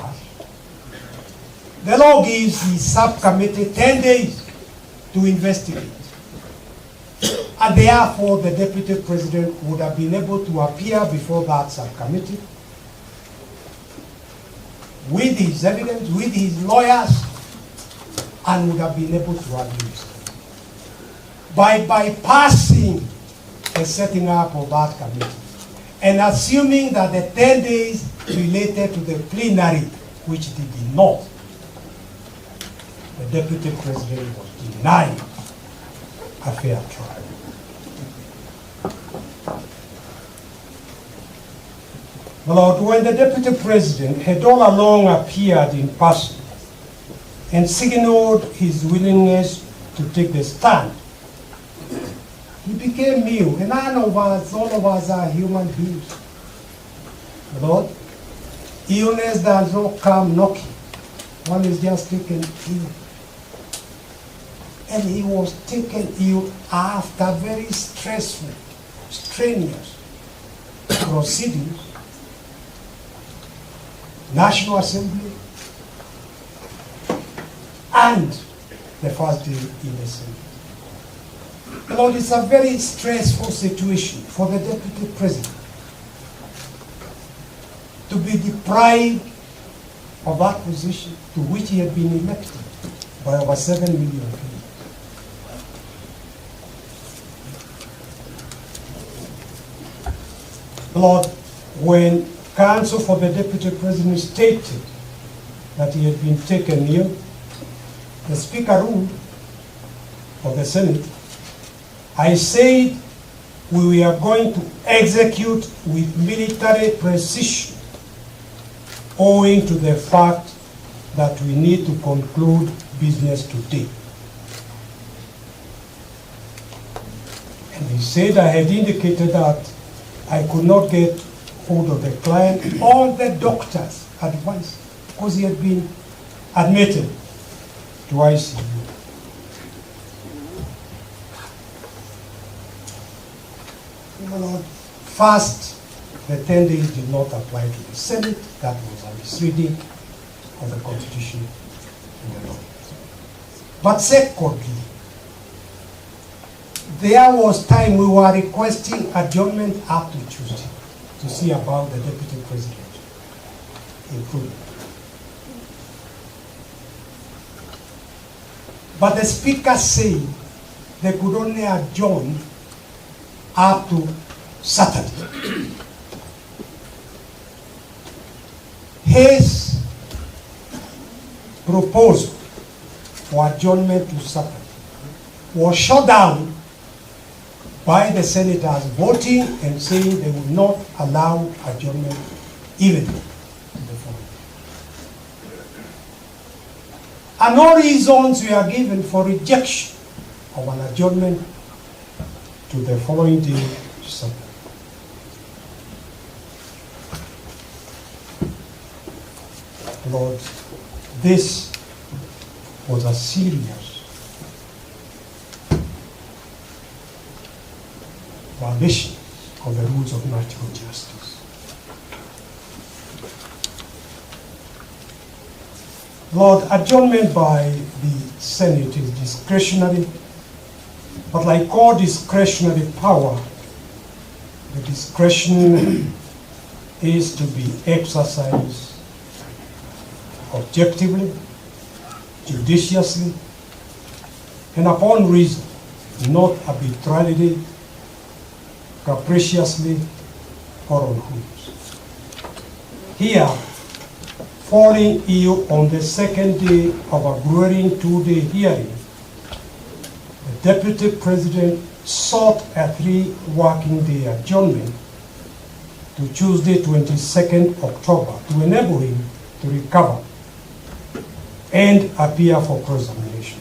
The law gives the subcommittee 10 days to investigate. And therefore, the Deputy President would have been able to appear before that subcommittee with his evidence, with his lawyers, and would have been able to argue his case. By bypassing the setting up of that committee and assuming that the 10 days related to the plenary, which they did not, the Deputy President was denied a fair trial. My Lord, when the Deputy President had all along appeared in person and signaled his willingness to take the stand, he became mute. And none of us, all of us are human beings. My Lord, illness does not come knocking. One is just taken ill. And he was taken ill after very stressful, strenuous proceedings, National Assembly, and the first day in the Senate. Lord, it's a very stressful situation for the Deputy President to be deprived of that position to which he had been elected by over 7 million people. Lord, when counsel for the Deputy President stated that he had been taken ill, the Speaker ruled of the Senate, I said we were going to execute with military precision owing to the fact that we need to conclude business today. And he said I had indicated that I could not get hold of the client or the doctor's advice because he had been admitted to ICU. My Lord, first, the 10 days did not apply to the Senate. That was a misreading of the Constitution in the law. But secondly, there was time we were requesting adjournment up to Tuesday to see about the Deputy President improvement. But the Speaker said they could only adjourn up to Saturday. His proposal for adjournment to Saturday was shut down by the senators voting and saying they would not allow adjournment even to the following. And no reasons were given for rejection of an adjournment to the following day, Saturday. Lord, this was a serious violation of the rules of natural justice. Lord, adjournment by the Senate is discretionary, but like all discretionary power, the discretion is to be exercised objectively, judiciously, and upon reason, not arbitrarily, capriciously, or on whims. Here, falling ill on the second day of a grueling 2-day hearing, the Deputy President sought a 3-working-day adjournment to Tuesday, 22nd October, to enable him to recover and appear for cross-examination.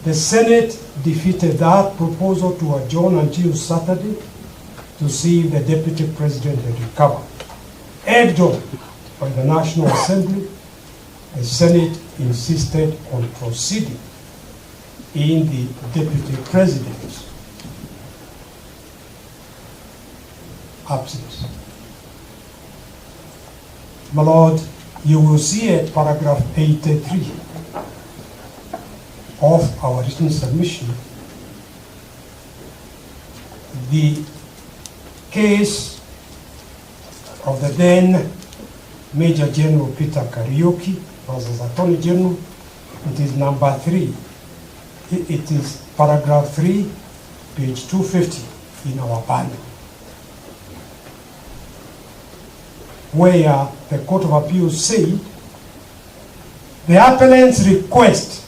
The Senate defeated that proposal to adjourn until Saturday to see if the Deputy President had recovered. Egged on by the National Assembly, the Senate insisted on proceeding in the Deputy President's absence. My Lord, you will see at paragraph 83 of our written submission the case of the then Major General Peter Kariuki versus Attorney General. It is number 3. It is paragraph 3, page 250 in our bundle, where the Court of Appeals said the appellant's request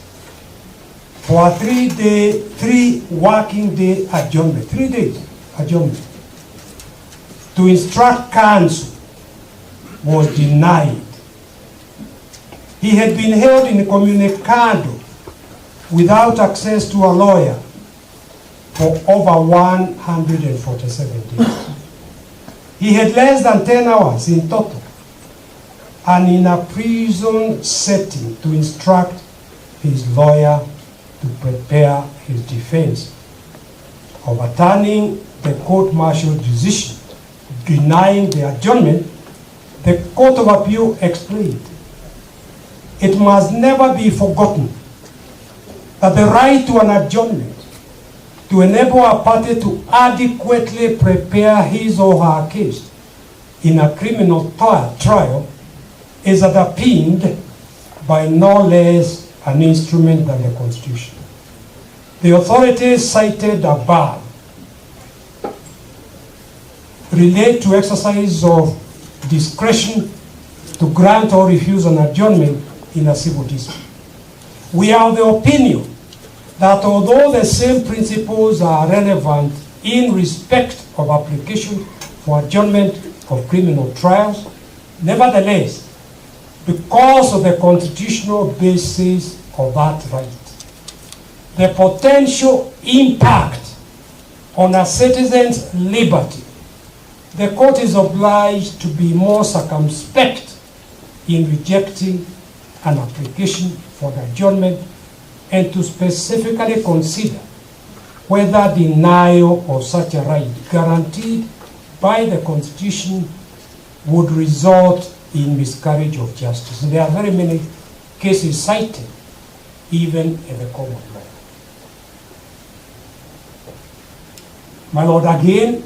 for a 3-working-day adjournment, 3 days adjournment, to instruct counsel was denied. He had been held incommunicado without access to a lawyer for over 147 days. He had less than 10 hours in total, and in a prison setting to instruct his lawyer to prepare his defense. Overturning the court-martial decision denying the adjournment, the Court of Appeal explained, it must never be forgotten that the right to an adjournment to enable a party to adequately prepare his or her case in a criminal trial is underpinned by no less an instrument than the Constitution. The authorities cited above relate to exercise of discretion to grant or refuse an adjournment in a civil dispute. We are of the opinion that although the same principles are relevant in respect of application for adjournment of criminal trials, nevertheless, because of the constitutional basis of that right, the potential impact on a citizen's liberty, the court is obliged to be more circumspect in rejecting an application for the adjournment and to specifically consider whether denial of such a right guaranteed by the Constitution would result in miscarriage of justice. And there are very many cases cited, even in the common law. My Lord, again,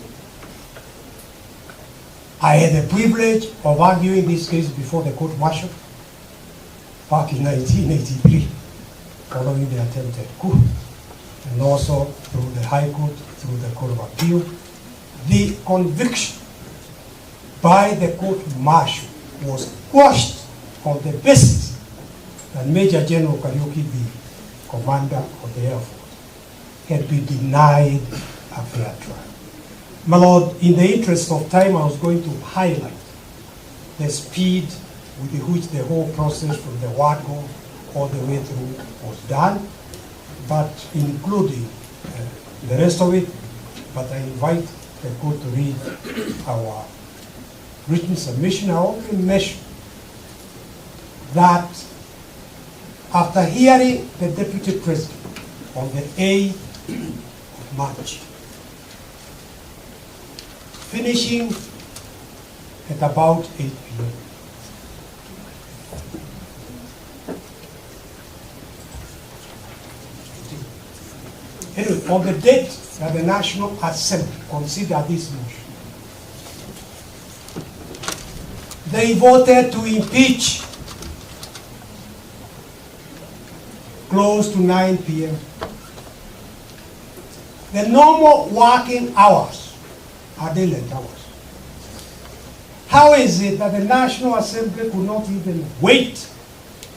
I had the privilege of arguing this case before the court martial back in 1983, following the attempted coup, and also through the High Court, through the Court of Appeal. The conviction by the court martial was quashed on the basis that Major General Kariuki, the commander of the Air Force, had been denied a fair trial. My Lord, in the interest of time, I was going to highlight the speed with which the whole process from the word go all the way through was done, but including the rest of it. But I invite the court to read our written submission. I only mention that after hearing the Deputy President on the 8th of March, finishing at about 8 p.m. Anyway, on the date that the National Assembly considered this motion, they voted to impeach close to 9 p.m. The normal working hours are daylight hours. How is it that the National Assembly could not even wait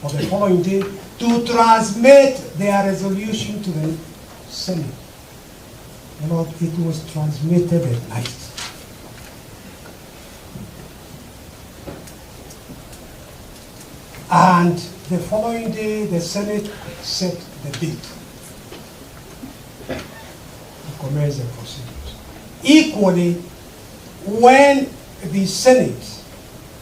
for the following day to transmit their resolution to the Senate? You know, it was transmitted at night. And the following day, the Senate set the date to commence the proceedings. Equally, when the Senate,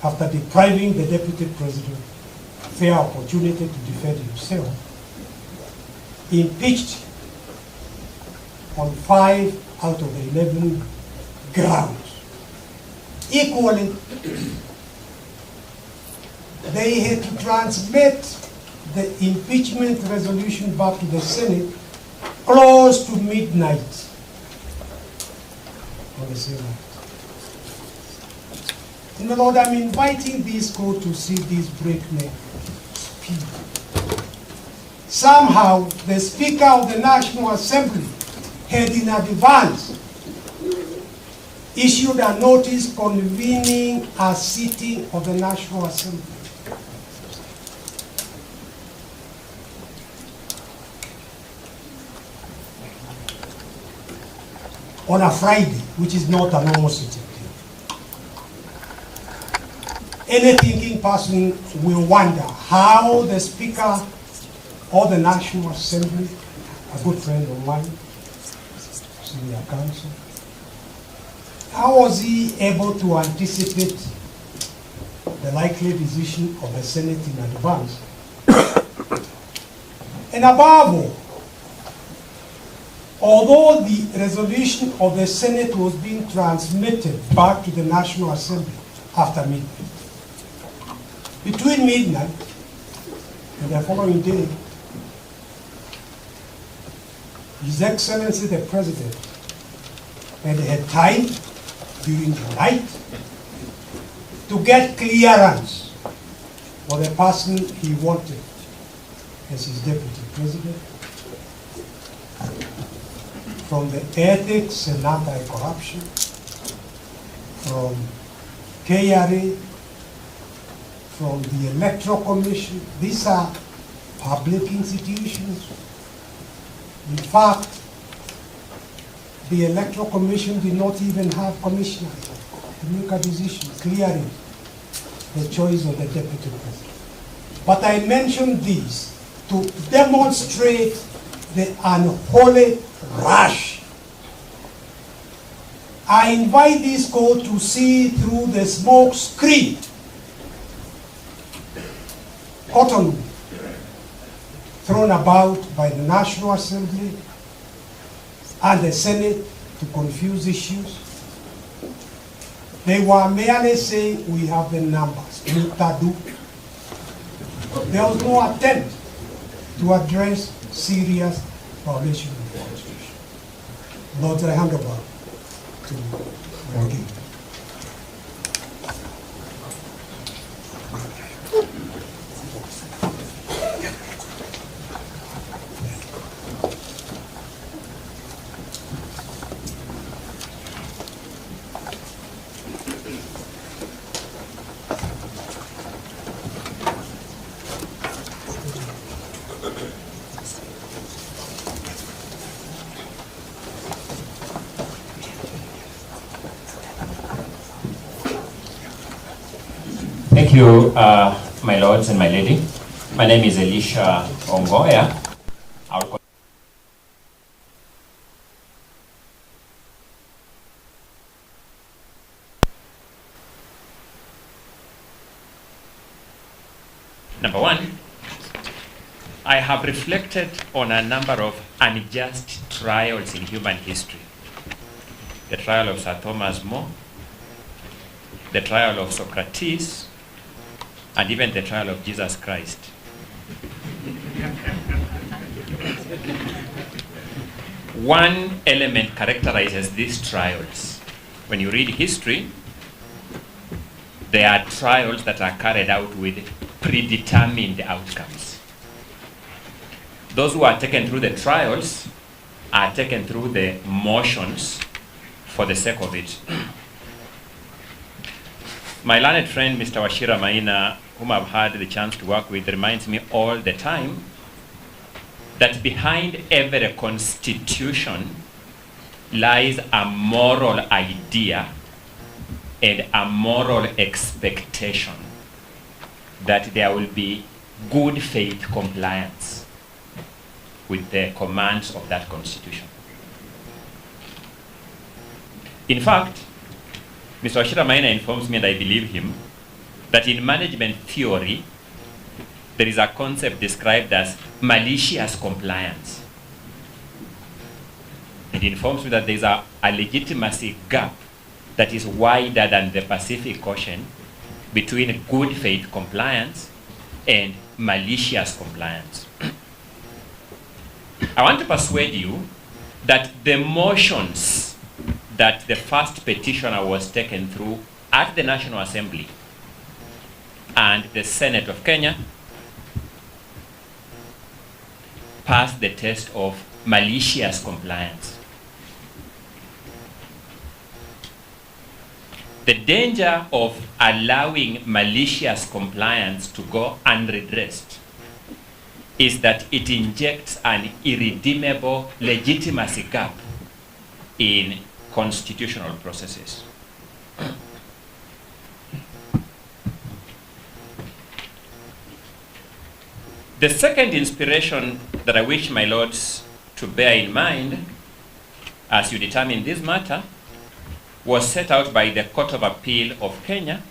after depriving the Deputy President a fair opportunity to defend himself, impeached on 5 out of the 11 grounds. Equally, they had to transmit the impeachment resolution back to the Senate close to midnight on the same night. In other words, I'm inviting this court to see this breakneck speed. Somehow, the Speaker of the National Assembly had in advance issued a notice convening a sitting of the National Assembly. On a Friday, which is not a normal sitting day. Any thinking person will wonder how the Speaker of the National Assembly, a good friend of mine, senior counsel, how was he able to anticipate the likely decision of the Senate in advance? And above all, although the resolution of the Senate was being transmitted back to the National Assembly after midnight, between midnight and the following day, His Excellency the President had time during the night to get clearance for the person he wanted as his Deputy President from the Ethics and Anti-Corruption, from KRA, from the Electoral Commission. These are public institutions. In fact, the Electoral Commission did not even have commissioners to make a decision clearing the choice of the Deputy President. But I mention this to demonstrate the unholy rush. I invite this court to see through the smoke screen cotton thrown about by the National Assembly and the Senate to confuse issues. They were merely saying we have the numbers. There was no attempt to address serious violation of the Constitution. Lord, I hand over to Rigathi. Thank you, my lords and my lady. My name is Elisha Ongoya. Number one, I have reflected on a number of unjust trials in human history. The trial of Sir Thomas More, the trial of Socrates, and even the trial of Jesus Christ. One element characterizes these trials. When you read history, there are trials that are carried out with predetermined outcomes. Those who are taken through the trials are taken through the motions for the sake of it. My learned friend, Mr. Wachira Maina, whom I've had the chance to work with, reminds me all the time that behind every constitution lies a moral idea and a moral expectation that there will be good faith compliance with the commands of that constitution. In fact, Mr. Wachira Maina informs me, and I believe him, that in management theory, there is a concept described as malicious compliance. It informs me that there is a legitimacy gap that is wider than the Pacific Ocean between good faith compliance and malicious compliance. I want to persuade you that the motions that the first petitioner was taken through at the National Assembly and the Senate of Kenya passed the test of malicious compliance. The danger of allowing malicious compliance to go unredressed is that it injects an irredeemable legitimacy gap in constitutional processes. The second inspiration that I wish my lords to bear in mind as you determine this matter was set out by the Court of Appeal of Kenya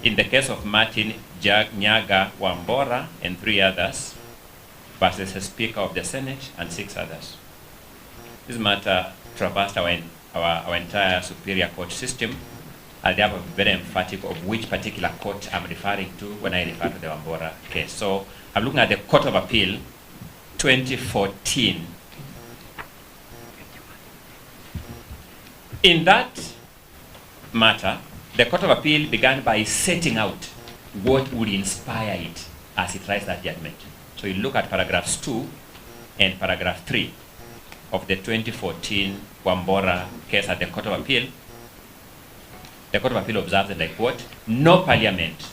in the case of Martin Nyaga Wambora and 3 others versus the Speaker of the Senate and 6 others. This matter traversed our entire superior court system. I'll be very emphatic of which particular court I'm referring to when I refer to the Wambora case. So I'm looking at the Court of Appeal 2014. In that matter, the Court of Appeal began by setting out what would inspire it as it writes that judgment. So you look at paragraphs 2 and paragraph 3 of the 2014 Wambora case at the Court of Appeal. The Court of Appeal observes, and I quote, "No parliament,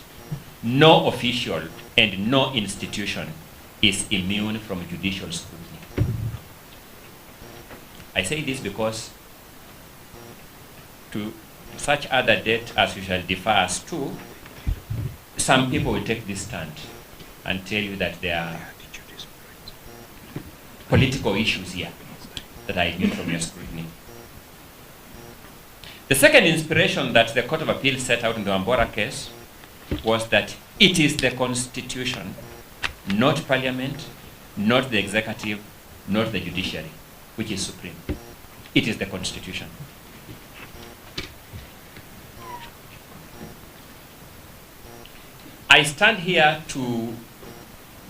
no official, and no institution is immune from judicial scrutiny." I say this because to such other debt as you shall defer us to, some people will take this stand and tell you that there are political issues here that are immune from your scrutiny. The second inspiration that the Court of Appeal set out in the Wambora case was that it is the Constitution, not Parliament, not the executive, not the judiciary, which is supreme. It is the Constitution. I stand here to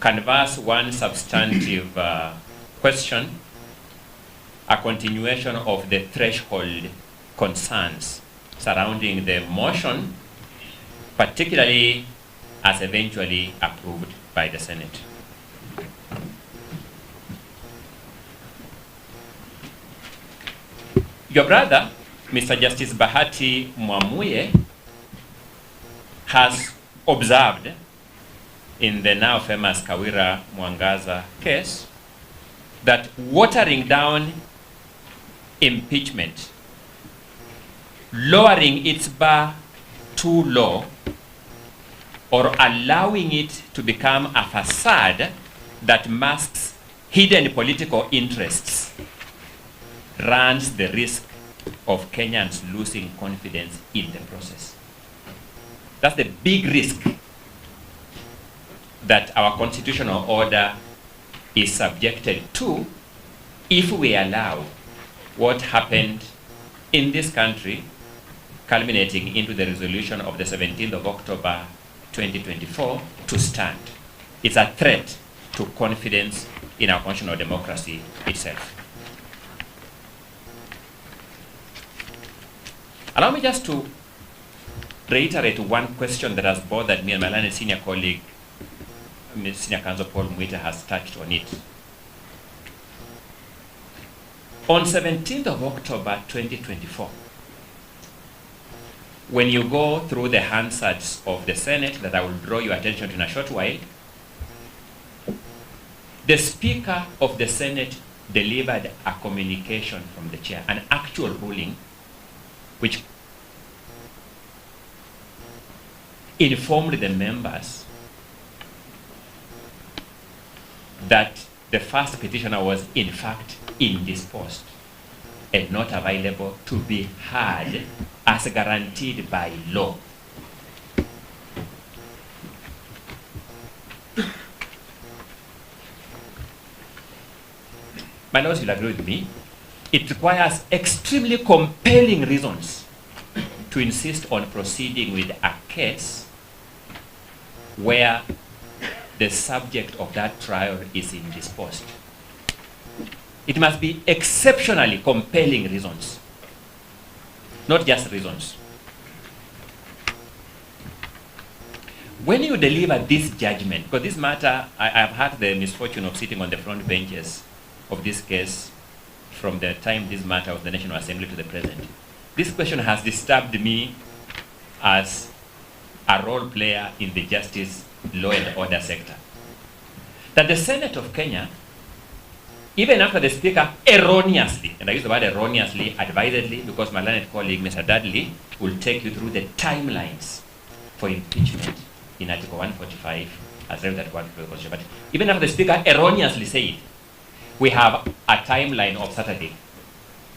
canvass one substantive question, a continuation of the threshold concerns surrounding the motion, particularly as eventually approved by the Senate. Your brother, Mr. Justice Bahati Mwamuye, has observed in the now famous Kawira Mwangaza case that watering down impeachment, lowering its bar too low, or allowing it to become a facade that masks hidden political interests runs the risk of Kenyans losing confidence in the process. That's the big risk that our constitutional order is subjected to if we allow what happened in this country, culminating into the resolution of the 17th of October 2024, to stand. It's a threat to confidence in our constitutional democracy itself. Allow me just to reiterate one question that has bothered me, and my learned senior colleague, Senior Counsel Paul Mwita, has touched on it. On 17th of October 2024, when you go through the Hansards of the Senate that I will draw your attention to in a short while, the Speaker of the Senate delivered a communication from the chair, an actual ruling, which informed the members that the first petitioner was in fact indisposed and not available to be heard as guaranteed by law. My lords will agree with me, it requires extremely compelling reasons to insist on proceeding with a case where the subject of that trial is indisposed. It must be exceptionally compelling reasons, not just reasons. When you deliver this judgment, because this matter, I've had the misfortune of sitting on the front benches of this case from the time this matter of the National Assembly to the present. This question has disturbed me as a role player in the justice, law and order sector. That the Senate of Kenya, even after the Speaker erroneously, and I use the word erroneously, advisedly, because my learned colleague, Mr. Dudley, will take you through the timelines for impeachment in Article 145, as read that one. But even after the Speaker erroneously said, we have a timeline of Saturday.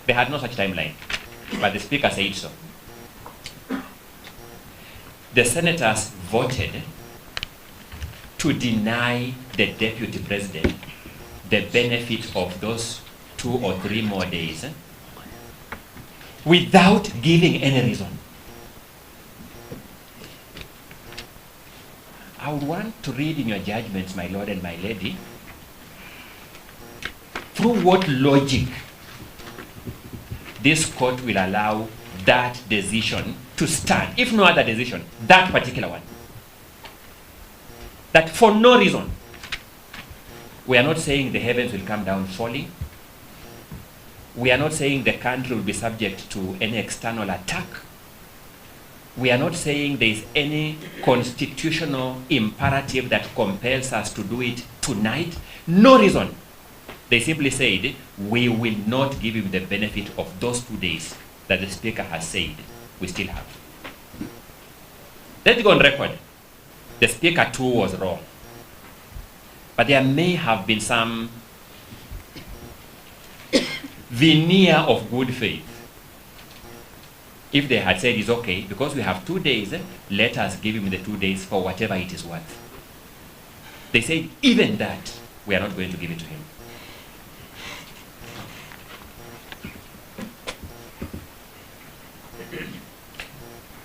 They had no such timeline, but the Speaker said so. The senators voted to deny the Deputy President the benefit of those 2 or 3 more days without giving any reason. I would want to read in your judgments, my lord and my lady, through what logic this court will allow that decision to stand, if no other decision, that particular one. That for no reason, we are not saying the heavens will come down falling. We are not saying the country will be subject to any external attack. We are not saying there is any constitutional imperative that compels us to do it tonight. No reason. They simply said, we will not give him the benefit of those 2 days that the Speaker has said we still have. Let's go on record. The Speaker too was wrong. But there may have been some veneer of good faith. If they had said it's okay, because we have 2 days, let us give him the 2 days for whatever it is worth. They said, even that, we are not going to give it to him.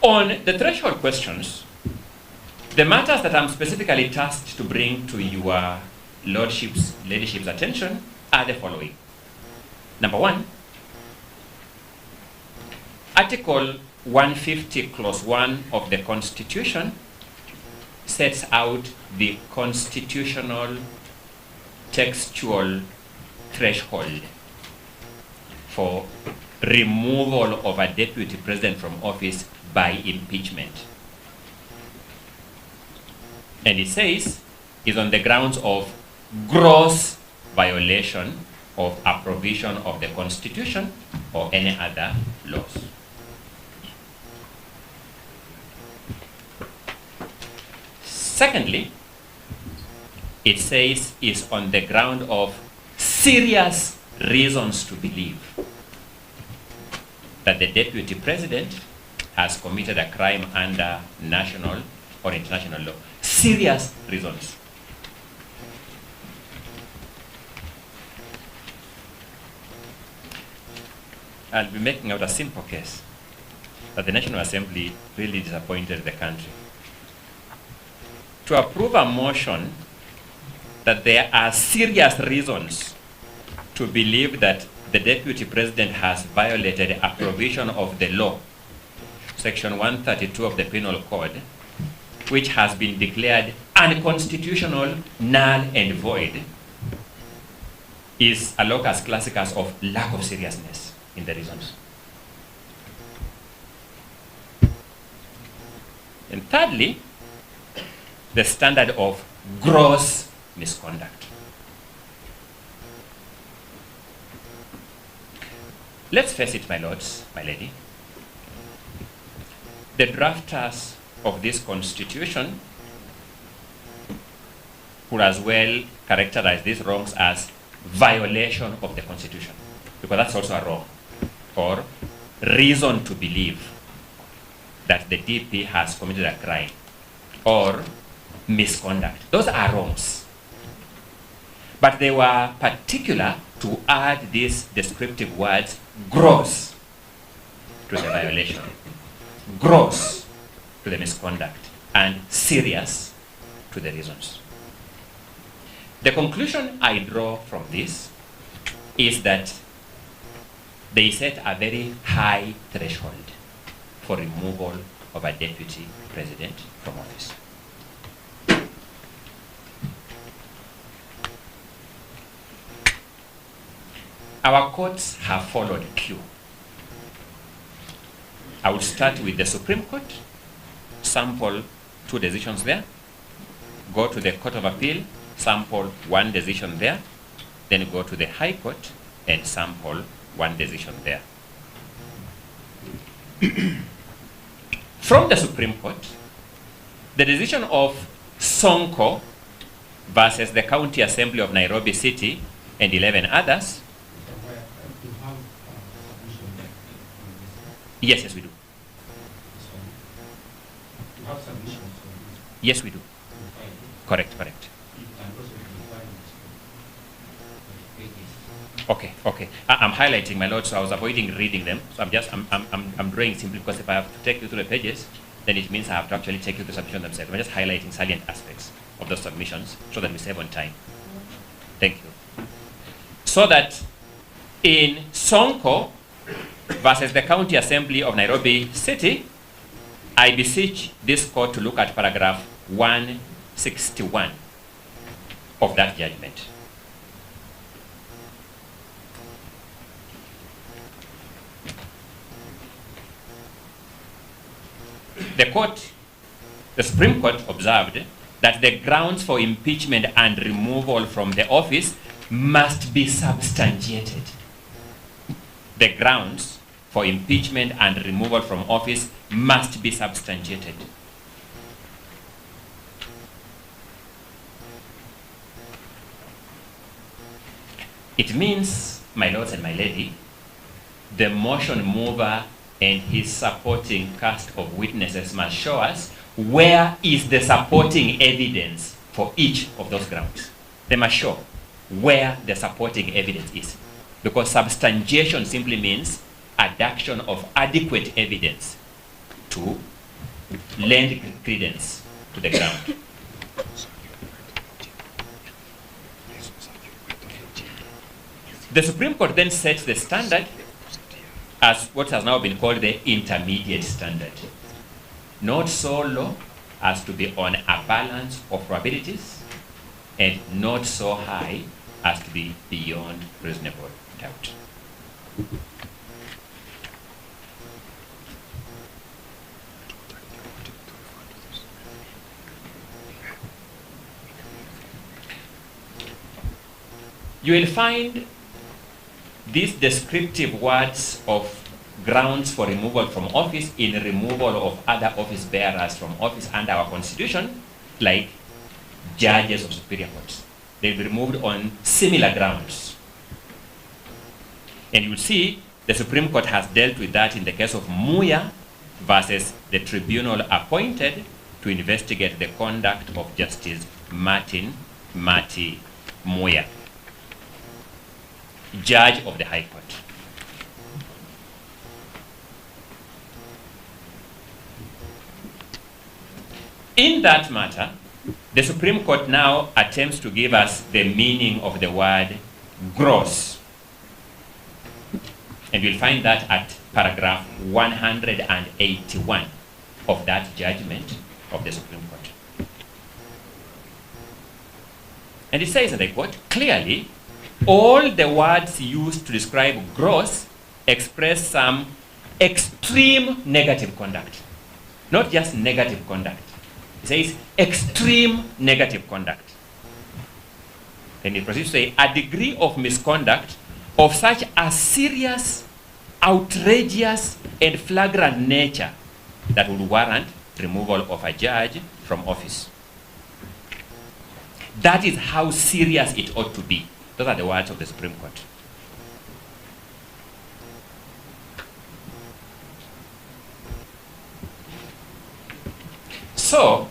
On the threshold questions, the matters that I'm specifically tasked to bring to your ladyship's attention are the following. Number one, Article 150, Clause 1 of the Constitution sets out the constitutional textual threshold for removal of a deputy president from office by impeachment. And it says is on the grounds of gross violation of a provision of the Constitution or any other laws. Secondly, it says is on the ground of serious reasons to believe that the deputy president has committed a crime under national or international law. Serious reasons. I'll be making out a simple case that the National Assembly really disappointed the country. To approve a motion that there are serious reasons to believe that the deputy president has violated a provision of the law, Section 132 of the Penal Code, which has been declared unconstitutional, null and void, is a locus classicus of lack of seriousness in the reasons. And thirdly, the standard of gross misconduct. Let's face it, my lords, my lady. The drafters of this constitution would as well characterize these wrongs as violation of the constitution, because that's also a wrong, or reason to believe that the DP has committed a crime, or misconduct. Those are wrongs. But they were particular to add these descriptive words, gross, to the violation, gross to the misconduct, and serious to the reasons. The conclusion I draw from this is that they set a very high threshold for removal of a deputy president from office. Our courts have followed cue. I will start with the Supreme Court, sample 2 decisions there, go to the Court of Appeal, sample 1 decision there, then go to the High Court and sample 1 decision there. From the Supreme Court, the decision of Sonko versus the County Assembly of Nairobi City and 11 others. Yes, we do. Yes, we do. Correct. Okay. I'm highlighting, my lord, so I was avoiding reading them. So I'm drawing simply because if I have to take you through the pages, then it means I have to actually take you through the submission themselves. I'm just highlighting salient aspects of those submissions so that we save on time. Thank you. So that in Sonko versus the County Assembly of Nairobi City, I beseech this court to look at paragraph 161 of that judgment. The Supreme Court observed that the grounds for impeachment and removal from the office must be substantiated. The grounds for impeachment and removal from office must be substantiated. It means, my lords and my lady, the motion mover and his supporting cast of witnesses must show us where is the supporting evidence for each of those grounds. They must show where the supporting evidence is. Because substantiation simply means adduction of adequate evidence to lend credence to the ground. The Supreme Court then sets the standard as what has now been called the intermediate standard. Not so low as to be on a balance of probabilities, and not so high as to be beyond reasonable doubt. You will find these descriptive words of grounds for removal from office in removal of other office bearers from office under our Constitution, like judges of superior courts. They'll be removed on similar grounds. And you'll see the Supreme Court has dealt with that in the case of Muya versus the tribunal appointed to investigate the conduct of Justice Martin Marty Muya, Judge of the High Court. In that matter, the Supreme Court now attempts to give us the meaning of the word gross. And you'll find that at paragraph 181 of that judgment of the Supreme Court. And it says, and I quote, clearly, all the words used to describe gross express some extreme negative conduct. Not just negative conduct. It says extreme negative conduct. And it proceeds to say a degree of misconduct of such a serious, outrageous, and flagrant nature that would warrant removal of a judge from office. That is how serious it ought to be. Those are the words of the Supreme Court. So,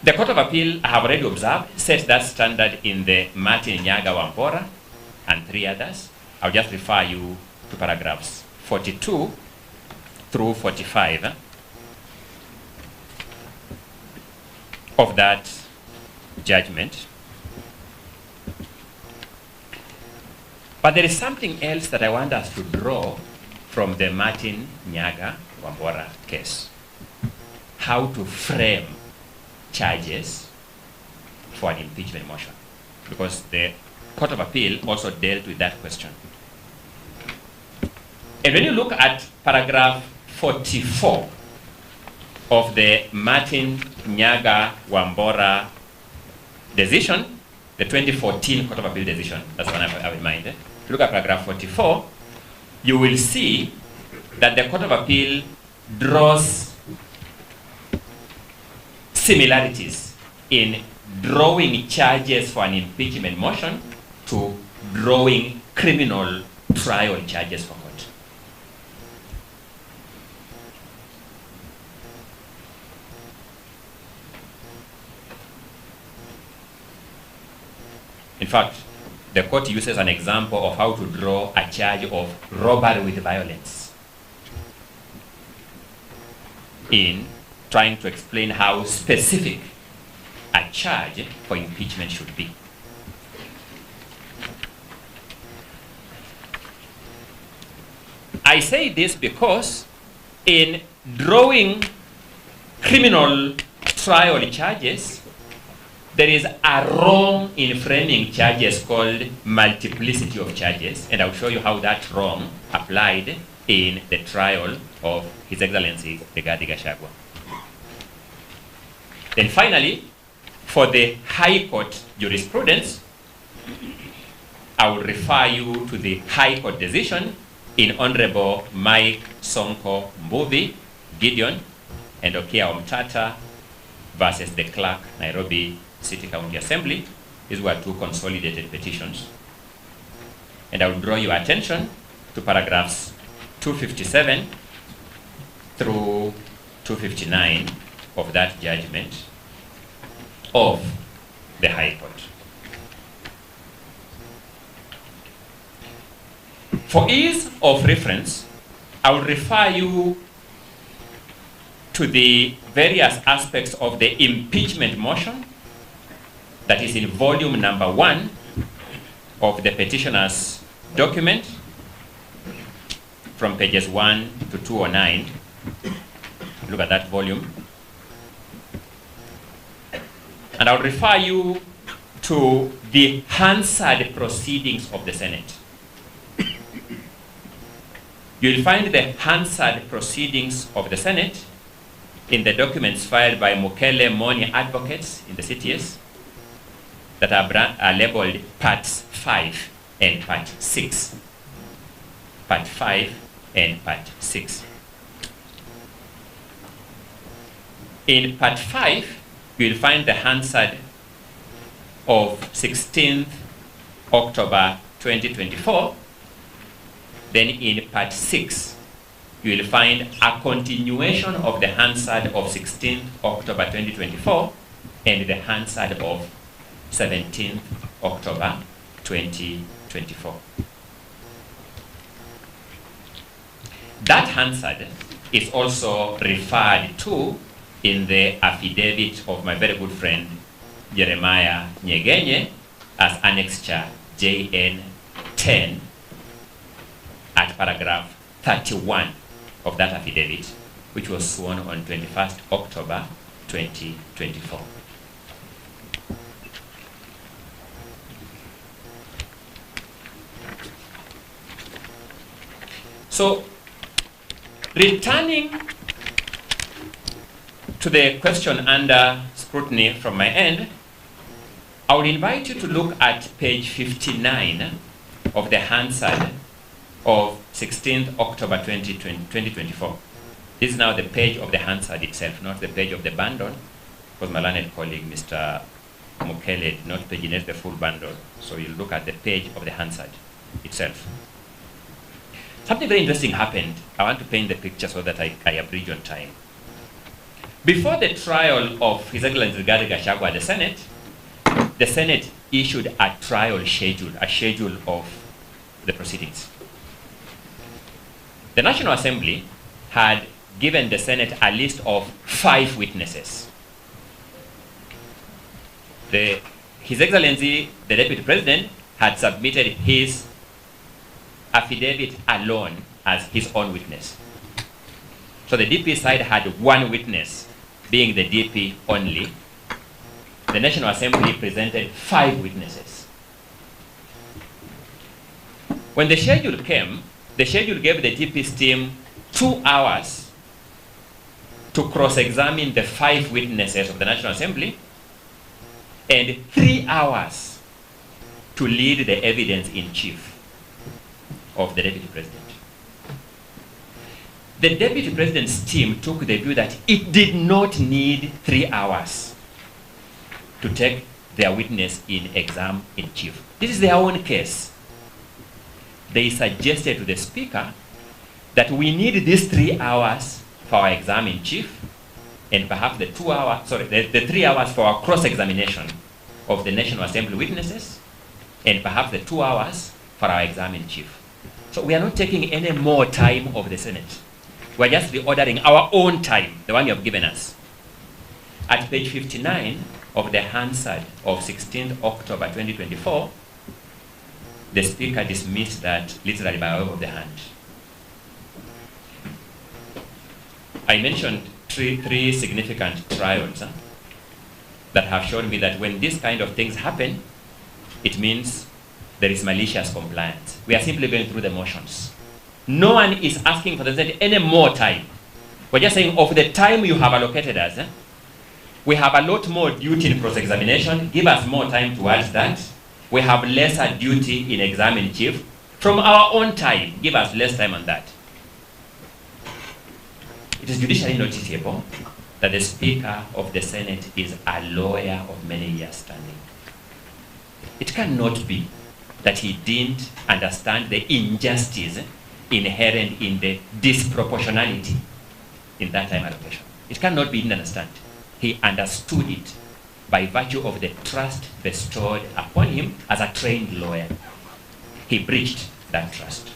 the Court of Appeal, I have already observed, set that standard in the Martin Nyaga Wambora and 3 others. I'll just refer you to paragraphs 42 through 45 of that judgment. But there is something else that I want us to draw from the Martin Nyaga Wambora case. How to frame charges for an impeachment motion. Because the Court of Appeal also dealt with that question. And when you look at paragraph 44 of the Martin Nyaga Wambora decision, the 2014 Court of Appeal decision, that's what I have in mind. If you look at paragraph 44, you will see that the Court of Appeal draws similarities in drawing charges for an impeachment motion to drawing criminal trial charges for court. In fact, the court uses an example of how to draw a charge of robbery with violence in trying to explain how specific a charge for impeachment should be. I say this because in drawing criminal trial charges, there is a wrong in framing charges called multiplicity of charges, and I'll show you how that wrong applied in the trial of His Excellency Rigathi Gachagua. Then finally, for the High Court jurisprudence, I will refer you to the High Court decision in Honorable Mike Sonko Mbuvi, Gideon, and Okia Omtata versus the Clerk, Nairobi City County Assembly. These were 2 consolidated petitions. And I will draw your attention to paragraphs 257 through 259 of that judgment of the High Court. For ease of reference, I will refer you to the various aspects of the impeachment motion that is in volume number 1 of the petitioner's document from pages 1 to 209. Look at that volume. And I'll refer you to the Hansard proceedings of the Senate. You'll find the Hansard proceedings of the Senate in the documents filed by Mukele Moni advocates in the CTS that are labeled Parts 5 and Part 6. Part 5 and Part 6. In Part 5, you'll find the Hansard of 16th October 2024. Then in Part 6, you will find a continuation of the Hansard of 16th October 2024 and the Hansard of 17th October 2024. That Hansard is also referred to in the affidavit of my very good friend Jeremiah Nyegenye as Annexure JN 10 at paragraph 31 of that affidavit, which was sworn on 21st October 2024. So, returning to the question under scrutiny from my end, I would invite you to look at page 59 of the Hansard of 16th October 2024. This is now the page of the Hansard itself, not the page of the bundle, because my learned colleague, Mr. Mukele, did not paginate the full bundle. So you look at the page of the Hansard itself. Something very interesting happened. I want to paint the picture so that I abridge on time. Before the trial of His Excellency Rigathi Gachagua, the Senate issued a trial schedule, a schedule of the proceedings. The National Assembly had given the Senate a list of 5 witnesses. His Excellency, the Deputy President, had submitted his affidavit alone as his own witness. So the DP side had 1 witness, being the DP only. The National Assembly presented 5 witnesses. When the schedule came, the schedule gave the DP's team 2 hours to cross-examine the 5 witnesses of the National Assembly and 3 hours to lead the evidence in chief of the Deputy President. The Deputy President's team took the view that it did not need 3 hours to take their witness in exam in chief. This is their own case. They suggested to the Speaker that we need these 3 hours for our exam in chief and perhaps the 3 hours for our cross-examination of the National Assembly witnesses and perhaps the 2 hours for our exam in chief. So we are not taking any more time of the Senate. We are just reordering our own time, the one you have given us. At page 59 of the Hansard of 16th October 2024, the Speaker dismissed that literally by way of the hand. I mentioned three significant trials that have shown me that when these kind of things happen, it means there is malicious compliance. We are simply going through the motions. No one is asking for the Senate any more time. We're just saying of the time you have allocated us, we have a lot more duty in cross-examination. Give us more time towards that. We have lesser duty in exam in chief. From our own time, give us less time on that. It is judicially noticeable that the Speaker of the Senate is a lawyer of many years standing. It cannot be that he didn't understand the injustice inherent in the disproportionality in that time allocation. It cannot be, he didn't understand. He understood it by virtue of the trust bestowed upon him as a trained lawyer. He breached that trust.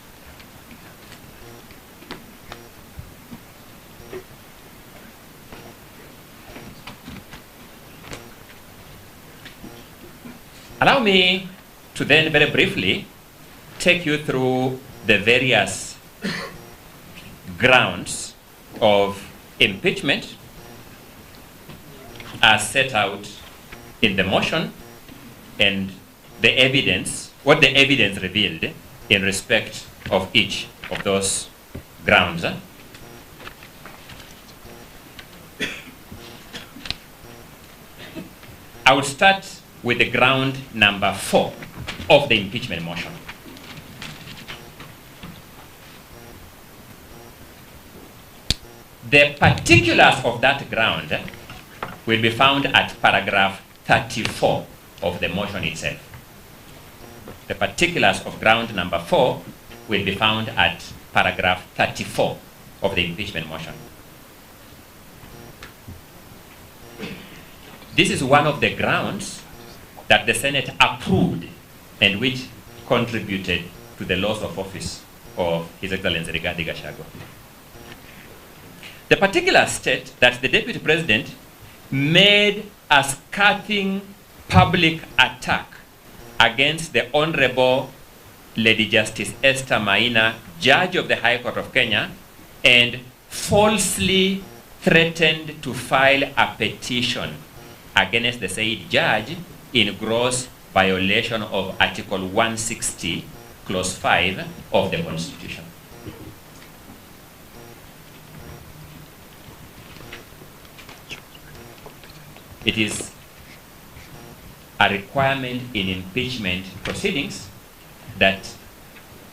Allow me to then very briefly take you through the various grounds of impeachment as set out in the motion and the evidence, what the evidence revealed in respect of each of those grounds. I will start with the ground number 4 of the impeachment motion. The particulars of that ground will be found at paragraph 34 of the motion itself. The particulars of ground number 4 will be found at paragraph 34 of the impeachment motion. This is one of the grounds that the Senate approved and which contributed to the loss of office of His Excellency Rigathi Gachagua. The particulars state that the Deputy President made a scathing public attack against the Honorable Lady Justice Esther Maina, Judge of the High Court of Kenya, and falsely threatened to file a petition against the said judge in gross violation of Article 160, Clause 5 of the Constitution. It is a requirement in impeachment proceedings that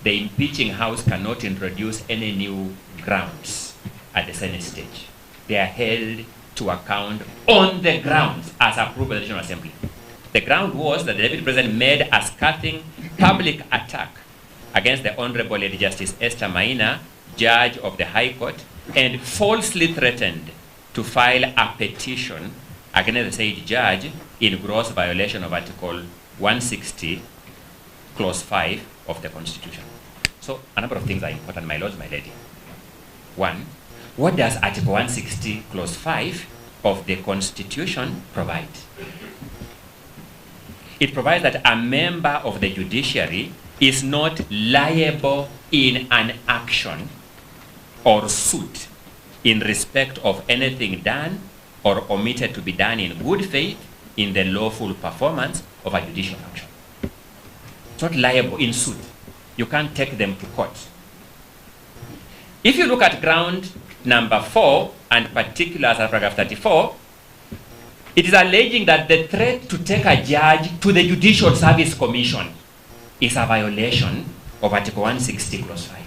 the impeaching house cannot introduce any new grounds at the Senate stage. They are held to account on the grounds as approved by the National Assembly. The ground was that the Deputy President made a scathing public attack against the Honorable Lady Justice Esther Maina, Judge of the High Court, and falsely threatened to file a petition against the said judge in gross violation of Article 160, Clause 5 of the Constitution. So a number of things are important, my lords, my lady. One, what does Article 160, Clause 5 of the Constitution provide? It provides that a member of the judiciary is not liable in an action or suit in respect of anything done or omitted to be done in good faith in the lawful performance of a judicial function. It's not liable in suit. You can't take them to court. If you look at ground number 4 and particulars at paragraph 34, it is alleging that the threat to take a judge to the Judicial Service Commission is a violation of Article 160, Clause 5.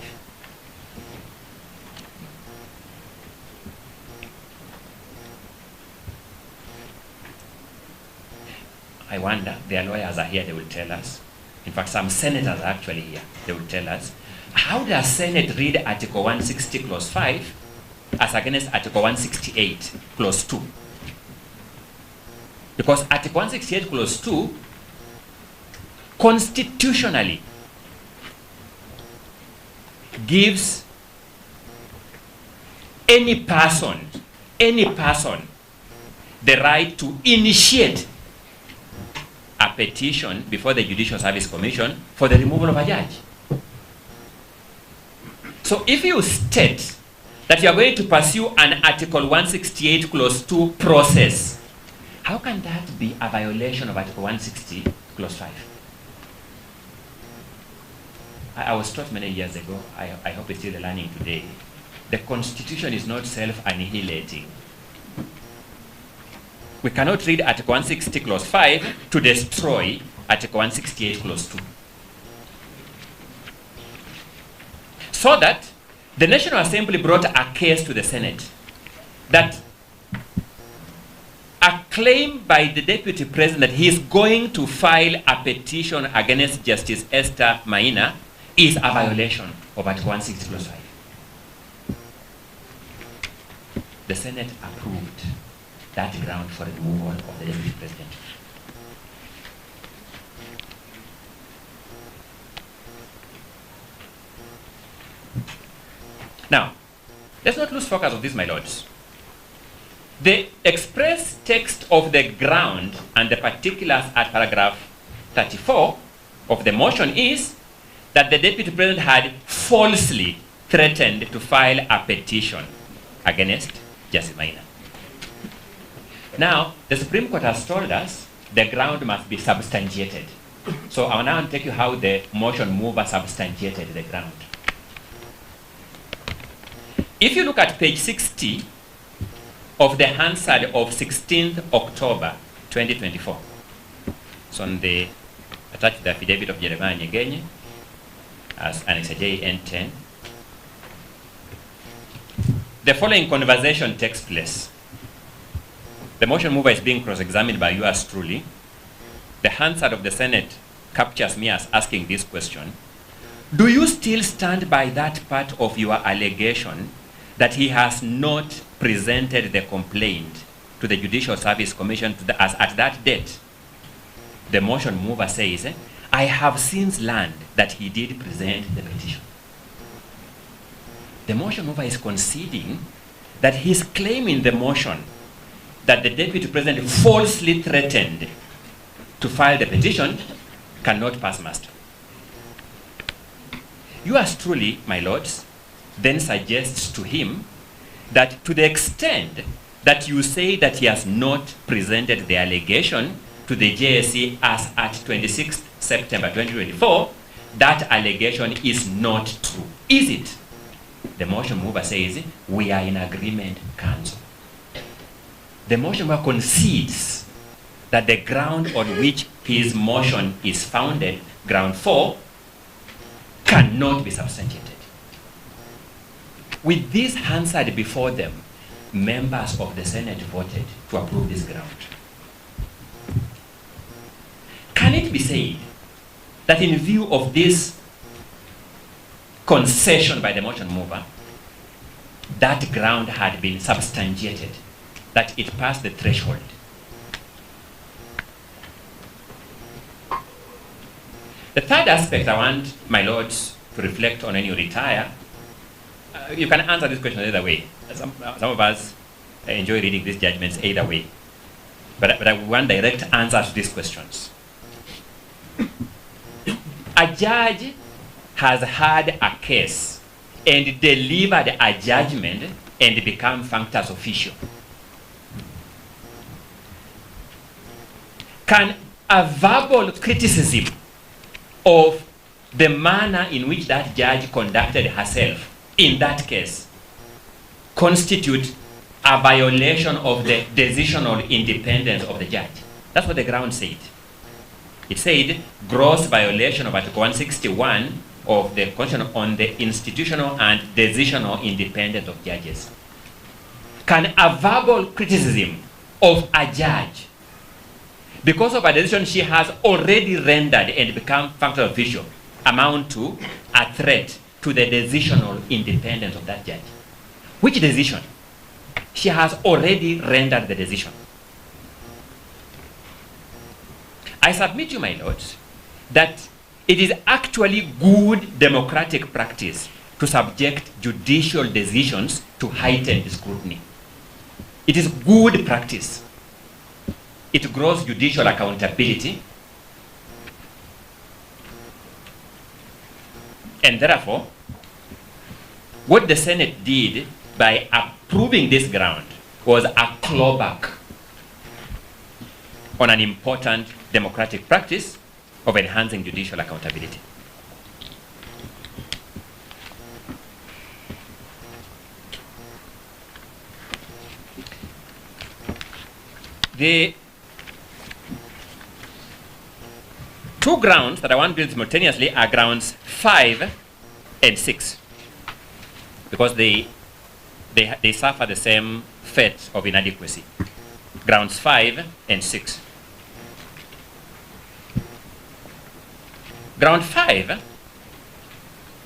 I wonder, their lawyers are here, they will tell us. In fact, some senators are actually here, they will tell us. How does Senate read Article 160, Clause 5 as against Article 168, Clause 2? Because Article 168, Clause 2 constitutionally gives any person the right to initiate a petition before the Judicial Service Commission for the removal of a judge. So if you state that you are going to pursue an Article 168, Clause 2 process, how can that be a violation of Article 160, Clause 5? I was taught many years ago, I hope it's still learning today, the Constitution is not self-annihilating. We cannot read Article 160, Clause 5 to destroy Article 168, Clause 2. So that the National Assembly brought a case to the Senate that a claim by the Deputy President that he is going to file a petition against Justice Esther Maina is a violation of Article 160, Clause 5. The Senate approved that ground for removal of the Deputy President. Now, let's not lose focus of this, my lords. The express text of the ground and the particulars at paragraph 34 of the motion is that the Deputy President had falsely threatened to file a petition against Justice Maina. Now, the Supreme Court has told us the ground must be substantiated. So I will now take you how the motion mover substantiated the ground. If you look at page 60 of the Hansard of 16th October 2024, so on the attached the affidavit of Jeremiah Nyegenye as Annex J N10, the following conversation takes place. The motion mover is being cross-examined by yours truly. The Hansard of the Senate captures me as asking this question: do you still stand by that part of your allegation that he has not presented the complaint to the Judicial Service Commission as at that date? The motion mover says, I have since learned that he did present the petition. The motion mover is conceding that his claim in the motion that the Deputy President falsely threatened to file the petition cannot pass muster. Yours truly, my lords, then suggests to him that to the extent that you say that he has not presented the allegation to the JSC as at 26th September 2024, that allegation is not true. Is it? The motion mover says, we are in agreement, counsel. The motion mover concedes that the ground on which his motion is founded, ground 4, cannot be substantiated. With this Hansard before them, members of the Senate voted to approve this ground. Can it be said that in view of this concession by the motion mover, that ground had been substantiated, that it passed the threshold? The third aspect I want my lords to reflect on when you retire, you can answer this question either way. Some of us enjoy reading these judgments either way. But I want direct answers to these questions. A judge has had a case and delivered a judgment and become functus officio. Can a verbal criticism of the manner in which that judge conducted herself in that case constitute a violation of the decisional independence of the judge? That's what the ground said. It said gross violation of Article 161 of the Constitution on the institutional and decisional independence of judges. Can a verbal criticism of a judge, because of a decision she has already rendered and become functional official, amount to a threat to the decisional independence of that judge? Which decision? She has already rendered the decision. I submit to you, my lords, that it is actually good democratic practice to subject judicial decisions to heightened scrutiny. It is good practice. It grows judicial accountability. And therefore, what the Senate did by approving this ground was a clawback on an important democratic practice of enhancing judicial accountability. The two grounds that I want to build simultaneously are grounds 5 and 6, because they suffer the same fate of inadequacy. Grounds 5 and 6. Ground 5,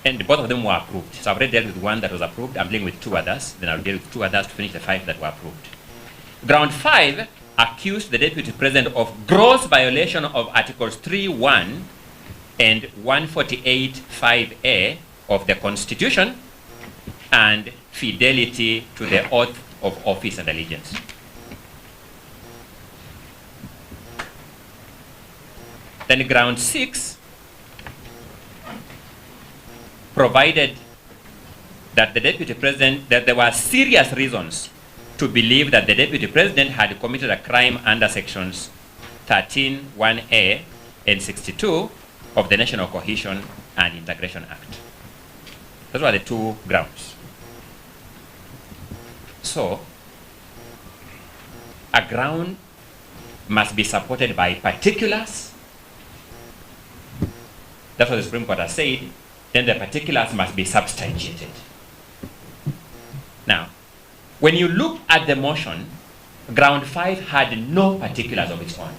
and both of them were approved. So I've already dealt with one that was approved. I'm dealing with two others. Then I'll deal with two others to finish the 5 that were approved. Ground 5 accused the Deputy President of gross violation of Articles 3.1 and 148.5a of the Constitution and fidelity to the oath of office and allegiance. Then ground 6 provided that the deputy president, that there were serious reasons to believe that the deputy president had committed a crime under sections 13(1)(a) and 62 of the National Cohesion and Integration Act. Those were the two grounds. So, a ground must be supported by particulars. That's what the Supreme Court has said. Then the particulars must be substantiated. Now, when you look at the motion, ground 5 had no particulars of its own.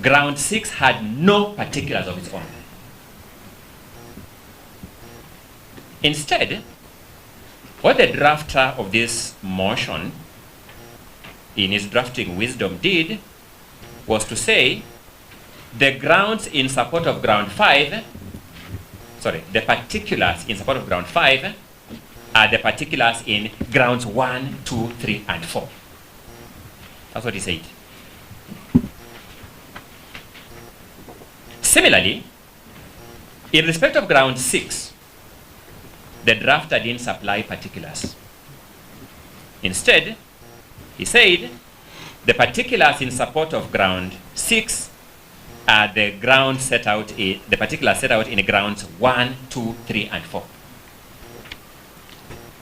Ground 6 had no particulars of its own. Instead, what the drafter of this motion, in his drafting wisdom, did was to say the grounds in support of ground 5, the particulars in support of ground 5 are the particulars in grounds 1, 2, 3, and 4. That's what he said. Similarly, in respect of ground 6, the drafter didn't supply particulars. Instead, he said the particulars in support of ground 6 are the grounds set out in the particulars set out in grounds 1, 2, 3, and 4.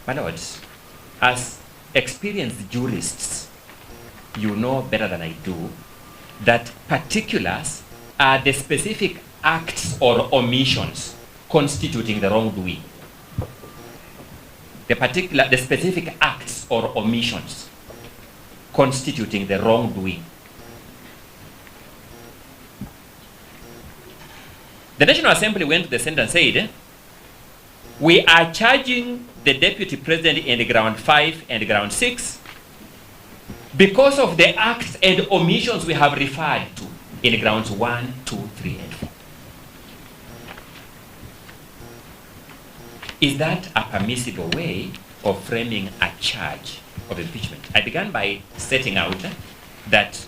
My lords, as experienced jurists, you know better than I do that particulars are the specific acts or omissions constituting the wrongdoing. The specific acts or omissions constituting the wrongdoing. The National Assembly went to the Senate and said, we are charging the Deputy President in ground 5 and ground 6 because of the acts and omissions we have referred to in grounds 1, 2, 3, and 4. Is that a permissible way of framing a charge of impeachment? I began by setting out that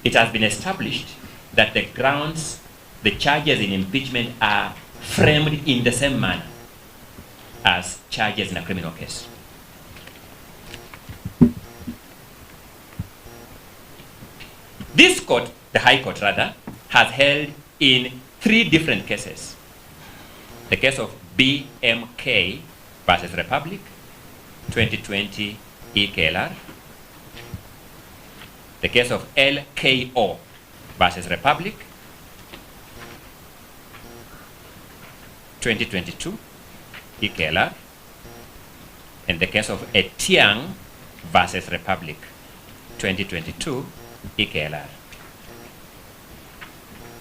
it has been established that the grounds, the charges in impeachment are framed in the same manner as charges in a criminal case. This court, the High Court rather, has held in 3 different cases. The case of BMK versus Republic, 2020 EKLR. The case of LKO versus Republic, 2022 EKLR. And the case of Etiang versus Republic, 2022 EKLR.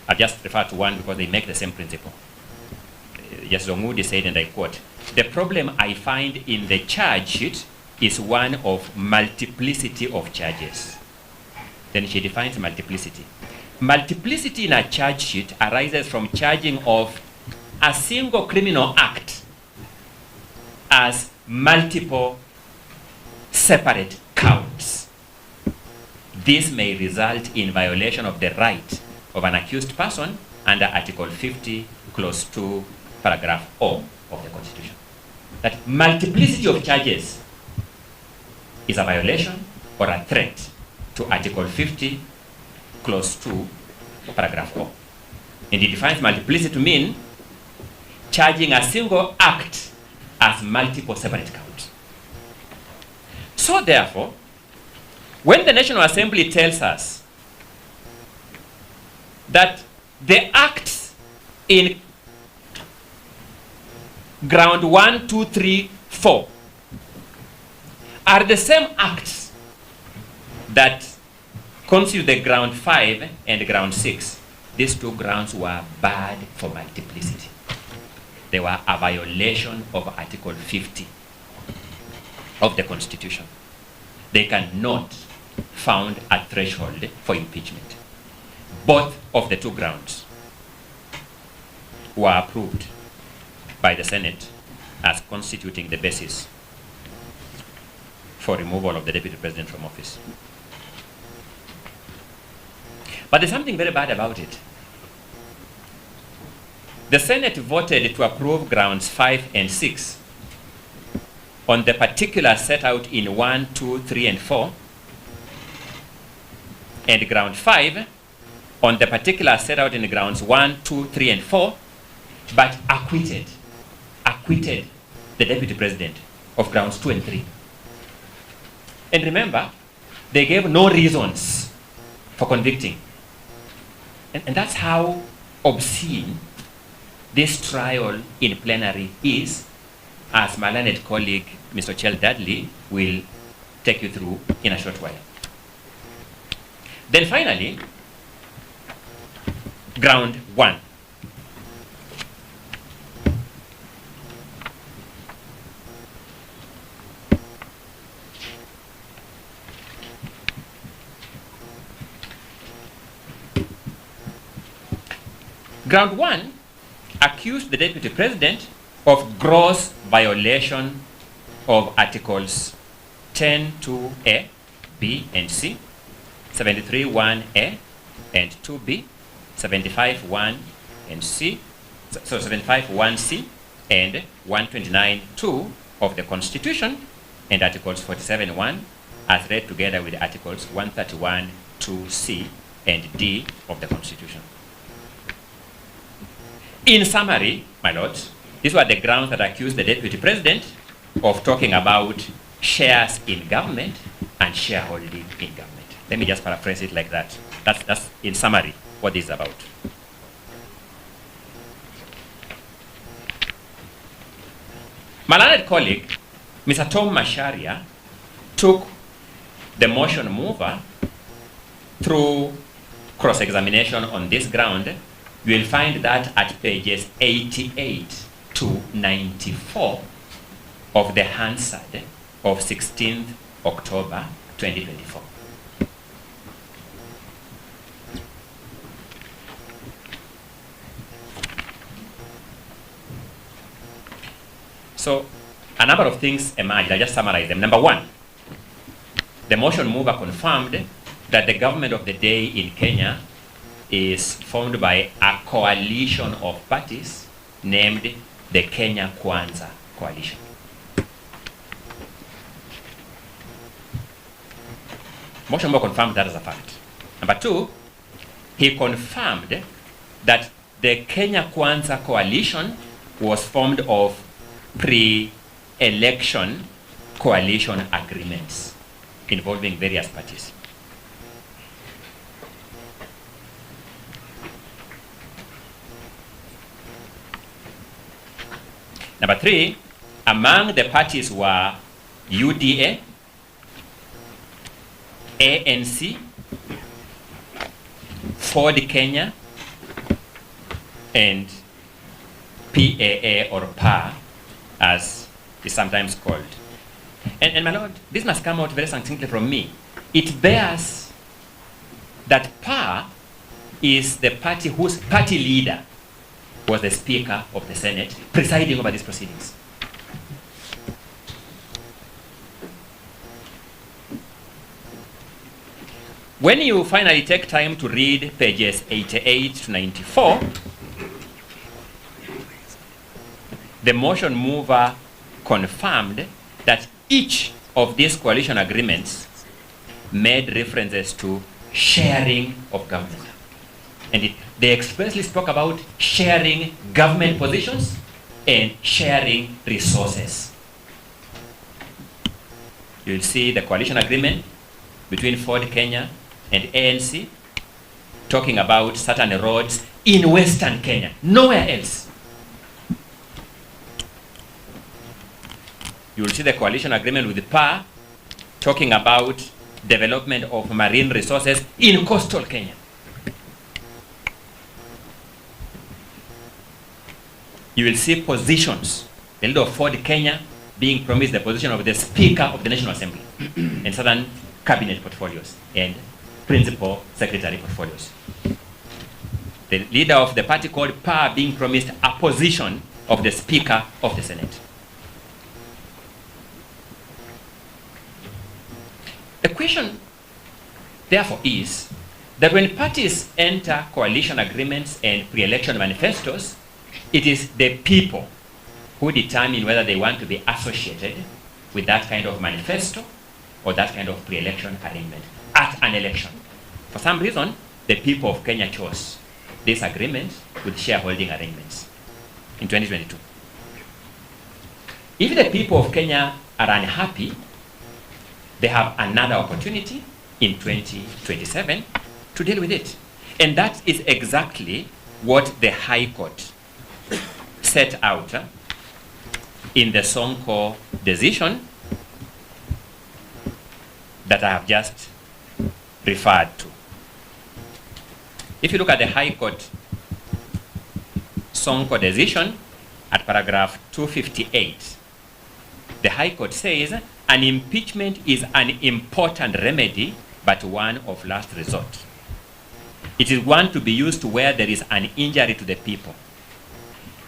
I've just referred to one because they make the same principle. Yes, Zongudi said, and I quote, the problem I find in the charge sheet is one of multiplicity of charges. Then she defines multiplicity. Multiplicity in a charge sheet arises from charging of a single criminal act as multiple separate counts. This may result in violation of the right of an accused person under Article 50, Clause 2, Paragraph O of the Constitution. That multiplicity of charges is a violation or a threat to Article 50, Clause 2, Paragraph O. And it defines multiplicity to mean charging a single act as multiple separate counts. So therefore, when the National Assembly tells us that the acts in ground 1, 2, 3, 4 are the same acts that constitute the ground 5 and ground 6, these 2 grounds were bad for multiplicity. They were a violation of Article 50 of the Constitution. They cannot found a threshold for impeachment. Both of the 2 grounds were approved by the Senate as constituting the basis for removal of the deputy president from office. But there's something very bad about it. The Senate voted to approve grounds 5 and 6 on the particulars set out in 1, 2, 3, and 4, and ground 5 on the particulars set out in grounds 1, 2, 3, and 4, but acquitted the deputy president of grounds 2 and 3. And remember, they gave no reasons for convicting. And that's how obscene this trial in plenary is, as my learned colleague, Mr. Chell Dudley, will take you through in a short while. Then finally, ground 1. Ground 1 accused the deputy president of gross violation of Articles 10(2)(a), B, and C, 73(1)(a) and 2B, 75(1) and C, so 75(1)(c) and 129(2) of the Constitution, and Articles 47(1) as read together with Articles 131(2)(c) and D of the Constitution. In summary, my lords, these were the grounds that accused the deputy president of talking about shares in government and shareholding in government. Let me just paraphrase it like that. That's in summary what this is about. My learned colleague, Mr. Tom Masharia, took the motion mover through cross-examination on this ground. You will find that at pages 88 to 94 of the Hansard of 16th October 2024. So a number of things emerged. I'll just summarize them. Number 1, the motion mover confirmed that the government of the day in Kenya is formed by a coalition of parties named the Kenya Kwanza Coalition. Motion mover confirmed that as a fact. Number 2, he confirmed that the Kenya Kwanza Coalition was formed of pre-election coalition agreements involving various parties. Number 3, among the parties were UDA, ANC, Ford Kenya, and PAA or PA, as is sometimes called. And my lord, this must come out very succinctly from me. It bears that PA is the party whose party leader was the Speaker of the Senate presiding over these proceedings. When you finally take time to read pages 88 to 94, the motion mover confirmed that each of these coalition agreements made references to sharing of government. And they expressly spoke about sharing government positions and sharing resources. You'll see the coalition agreement between Ford Kenya and ANC talking about certain roads in Western Kenya, nowhere else. You will see the coalition agreement with the PA talking about development of marine resources in coastal Kenya. You will see positions, the leader of Ford Kenya being promised the position of the Speaker of the National Assembly and certain cabinet portfolios and principal secretary portfolios. The leader of the party called PA being promised a position of the Speaker of the Senate. The question, therefore, is that when parties enter coalition agreements and pre-election manifestos, it is the people who determine whether they want to be associated with that kind of manifesto or that kind of pre-election arrangement at an election. For some reason, the people of Kenya chose this agreement with shareholding arrangements in 2022. If the people of Kenya are unhappy, they have another opportunity in 2027 to deal with it. And that is exactly what the High Court set out in the Sonko decision that I have just referred to. If you look at the High Court Sonko decision at paragraph 258, the High Court says an impeachment is an important remedy, but one of last resort. It is one to be used where there is an injury to the people.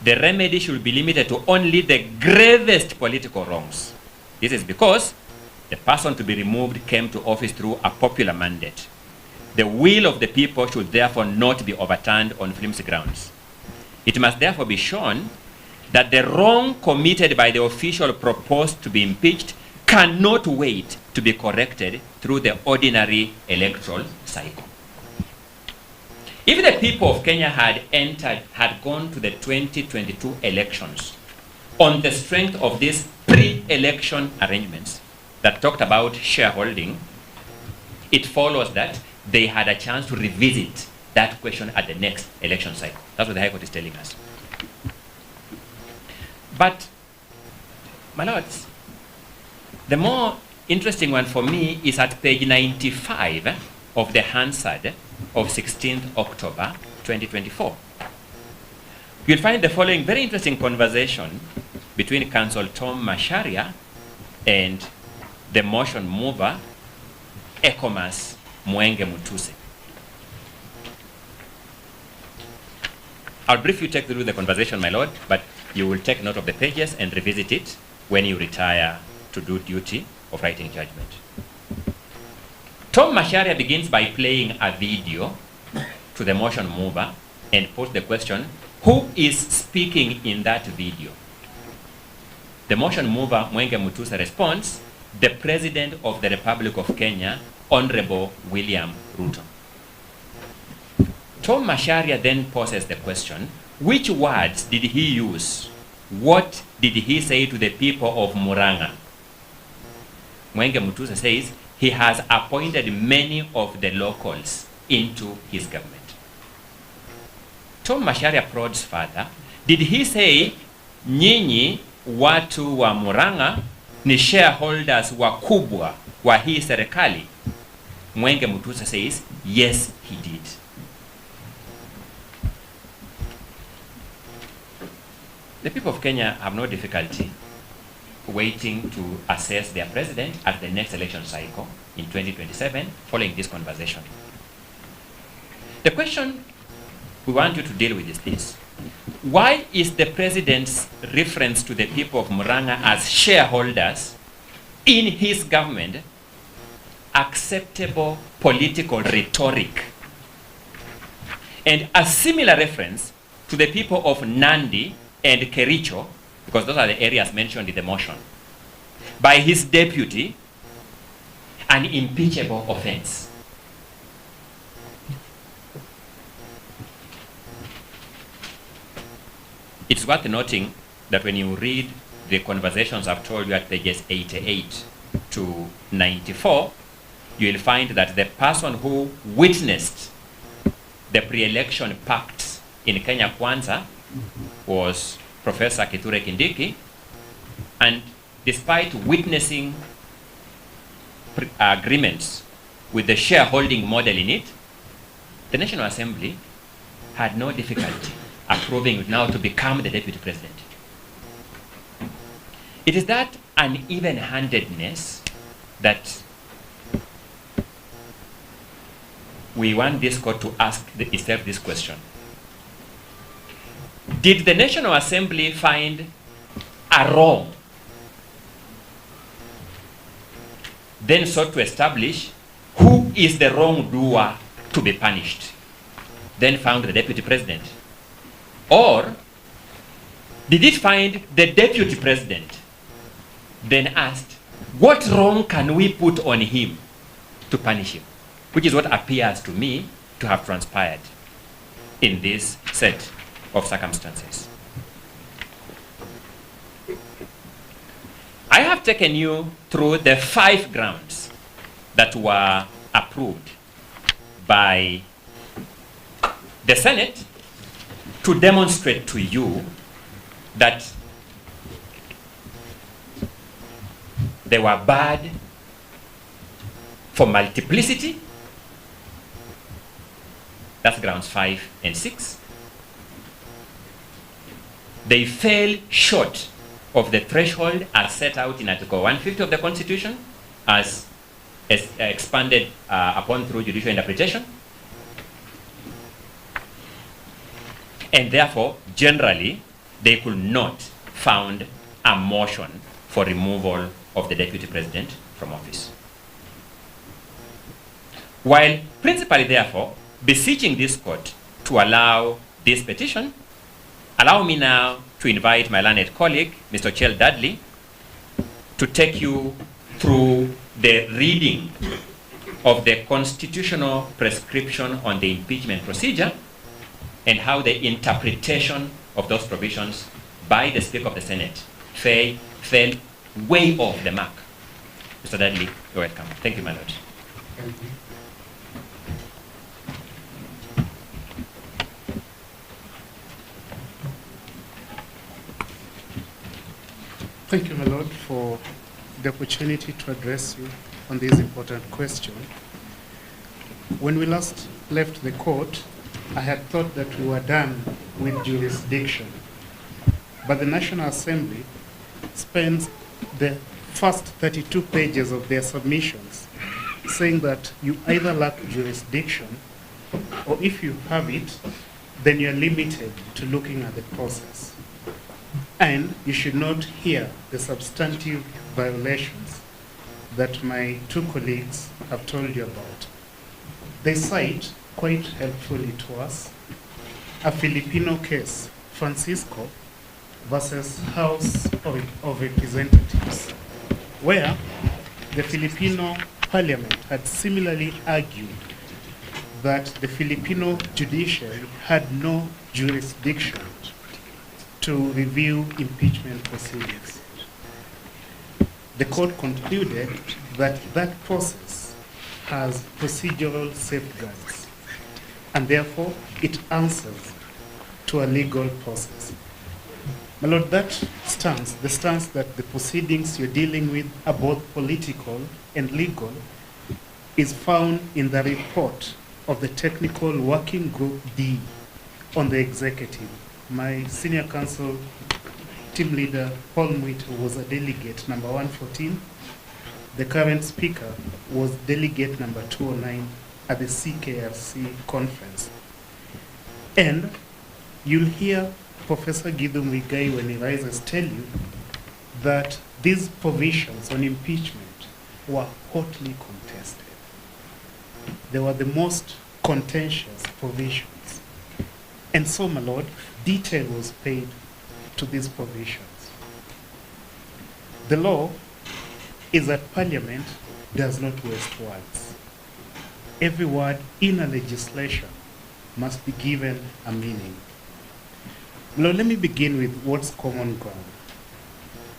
The remedy should be limited to only the gravest political wrongs. This is because the person to be removed came to office through a popular mandate. The will of the people should therefore not be overturned on flimsy grounds. It must therefore be shown that the wrong committed by the official proposed to be impeached cannot wait to be corrected through the ordinary electoral cycle. If the people of Kenya had gone to the 2022 elections on the strength of these pre-election arrangements that talked about shareholding, it follows that they had a chance to revisit that question at the next election cycle. That's what the High Court is telling us. But, my lords, the more interesting one for me is at page 95 of the Hansard of 16th October 2024. You'll find the following very interesting conversation between Counsel Tom Macharia and the motion mover, Ecomas Mwenge Mutuse. I'll briefly take through the conversation, my lord, but you will take note of the pages and revisit it when you retire to do duty of writing judgment. Tom Macharia begins by playing a video to the motion mover and poses the question, who is speaking in that video? The motion mover, Mwenge Mutuse, responds, the President of the Republic of Kenya, Honorable William Ruto. Tom Macharia then poses the question, which words did he use? What did he say to the people of Murang'a? Mwenge Mutuse says he has appointed many of the locals into his government. Tom Macharia prods further, did he say, nyinyi watu wa Murang'a ni shareholders wakubwa wa hii serikali? Mwenge Mutuse says, yes, he did. The people of Kenya have no difficulty waiting to assess their president at the next election cycle in 2027 following this conversation. The question we want you to deal with is this. Why is the president's reference to the people of Murang'a as shareholders in his government acceptable political rhetoric? And a similar reference to the people of Nandi and Kericho, because those are the areas mentioned in the motion, by his deputy, an impeachable offense. It's worth noting that when you read the conversations I've told you at pages 88 to 94, you will find that the person who witnessed the pre-election pacts in Kenya Kwanza was Professor Kithure Kindiki, and despite witnessing agreements with the shareholding model in it, the National Assembly had no difficulty approving it now to become the deputy president. It is that uneven-handedness that we want this court to ask itself this question. Did the National Assembly find a wrong then sought to establish who is the wrongdoer to be punished, then found the deputy president? Or did it find the deputy president, then asked, what wrong can we put on him to punish him? Which is what appears to me to have transpired in this set of circumstances. I have taken you through the 5 grounds that were approved by the Senate to demonstrate to you that they were bad for multiplicity. That's grounds 5 and 6. They fell short of the threshold as set out in Article 150 of the Constitution, as expanded upon through judicial interpretation. And therefore, generally, they could not found a motion for removal of the deputy president from office. While principally, therefore, beseeching this court to allow this petition, allow me now to invite my learned colleague, Mr. Chell Dudley, to take you through the reading of the constitutional prescription on the impeachment procedure and how the interpretation of those provisions by the Speaker of the Senate fell way off the mark. Mr. Dudley, you're welcome. Thank you, my lord. Thank you. Thank you, my lord, for the opportunity to address you on this important question. When we last left the court, I had thought that we were done with jurisdiction, but the National Assembly spends the first 32 pages of their submissions saying that you either lack jurisdiction, or if you have it, then you're limited to looking at the process. And you should not hear the substantive violations that my 2 colleagues have told you about. They cite, quite helpfully to us, a Filipino case, Francisco versus House of Representatives, where the Filipino Parliament had similarly argued that the Filipino judiciary had no jurisdiction to review impeachment proceedings. The court concluded that that process has procedural safeguards, and therefore it answers to a legal process. My lord, that stance, the stance that the proceedings you're dealing with are both political and legal, is found in the report of the Technical Working Group D on the executive. My senior counsel, team leader, Paul Mwito, was a delegate number 114. The current speaker was delegate number 209 at the CKRC conference. And you'll hear Professor Githu Muigai, when he rises, tell you that these provisions on impeachment were hotly contested. They were the most contentious provisions. And so, my lord, detail was paid to these provisions. The law is that Parliament does not waste words. Every word in a legislation must be given a meaning. Now, let me begin with what's common ground.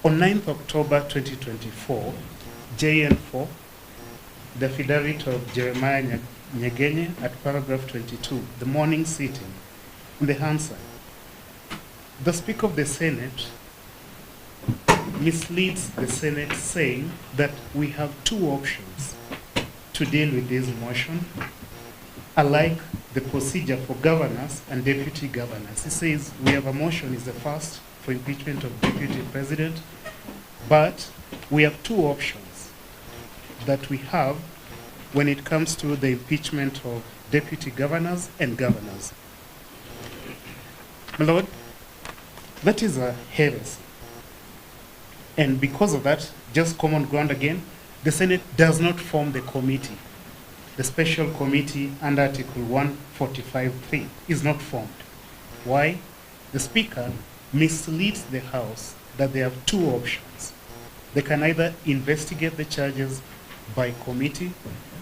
On 9th October 2024, JN4, the affidavit of Jeremiah Nyegenye at paragraph 22, the morning sitting, in the Hansard, the Speaker of the Senate misleads the Senate, saying that we have 2 options to deal with this motion, alike the procedure for governors and deputy governors. He says we have a motion, is the first, for impeachment of deputy president, but we have 2 options that we have when it comes to the impeachment of deputy governors and governors. My lord, that is a heresy. And because of that, just common ground again, the Senate does not form the committee. The special committee under Article 145(3) is not formed. Why? The Speaker misleads the House that they have two options. They can either investigate the charges by committee,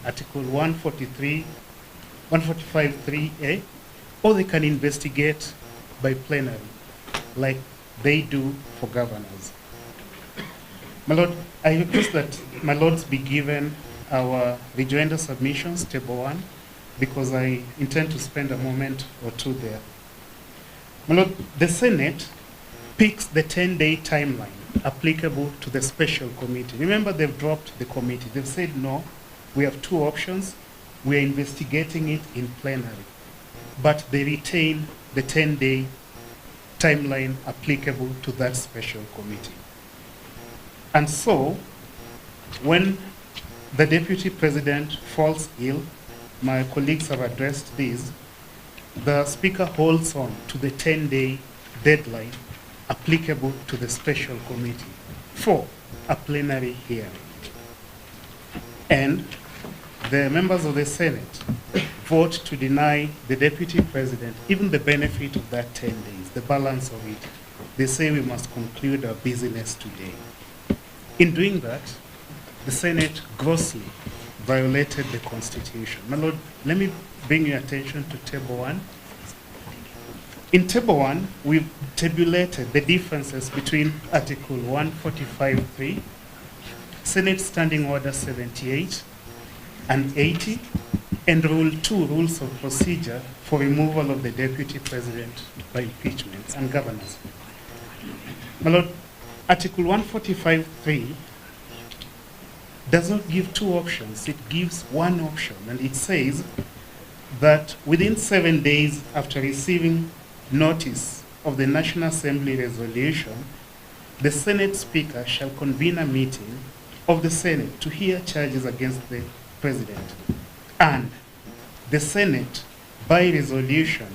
Article 145(3)(a, or they can investigate by plenary, like they do for governors. My Lord, I request that my Lords be given our rejoinder submissions, table 1, because I intend to spend a moment or two there. My Lord, the Senate picks the 10-day timeline applicable to the special committee. Remember, they've dropped the committee. They've said, no, we have two options. We are investigating it in plenary. But they retain the 10-day timeline applicable to that special committee. And so, when the Deputy President falls ill, my colleagues have addressed this, the Speaker holds on to the 10-day deadline applicable to the special committee for a plenary hearing. And the members of the Senate vote to deny the Deputy President even the benefit of that 10 days, the balance of it. They say we must conclude our business today. In doing that, the Senate grossly violated the Constitution. My Lord, let me bring your attention to Table 1. In Table 1, we've tabulated the differences between Article 145(3), Senate Standing Order 78 and 80, and Rule 2, Rules of Procedure for removal of the Deputy President by impeachment and governors. My Lord, Article 145(3) does not give two options. It gives one option, and it says that within 7 days after receiving notice of the National Assembly resolution, the Senate Speaker shall convene a meeting of the Senate to hear charges against the President. And the Senate, by resolution,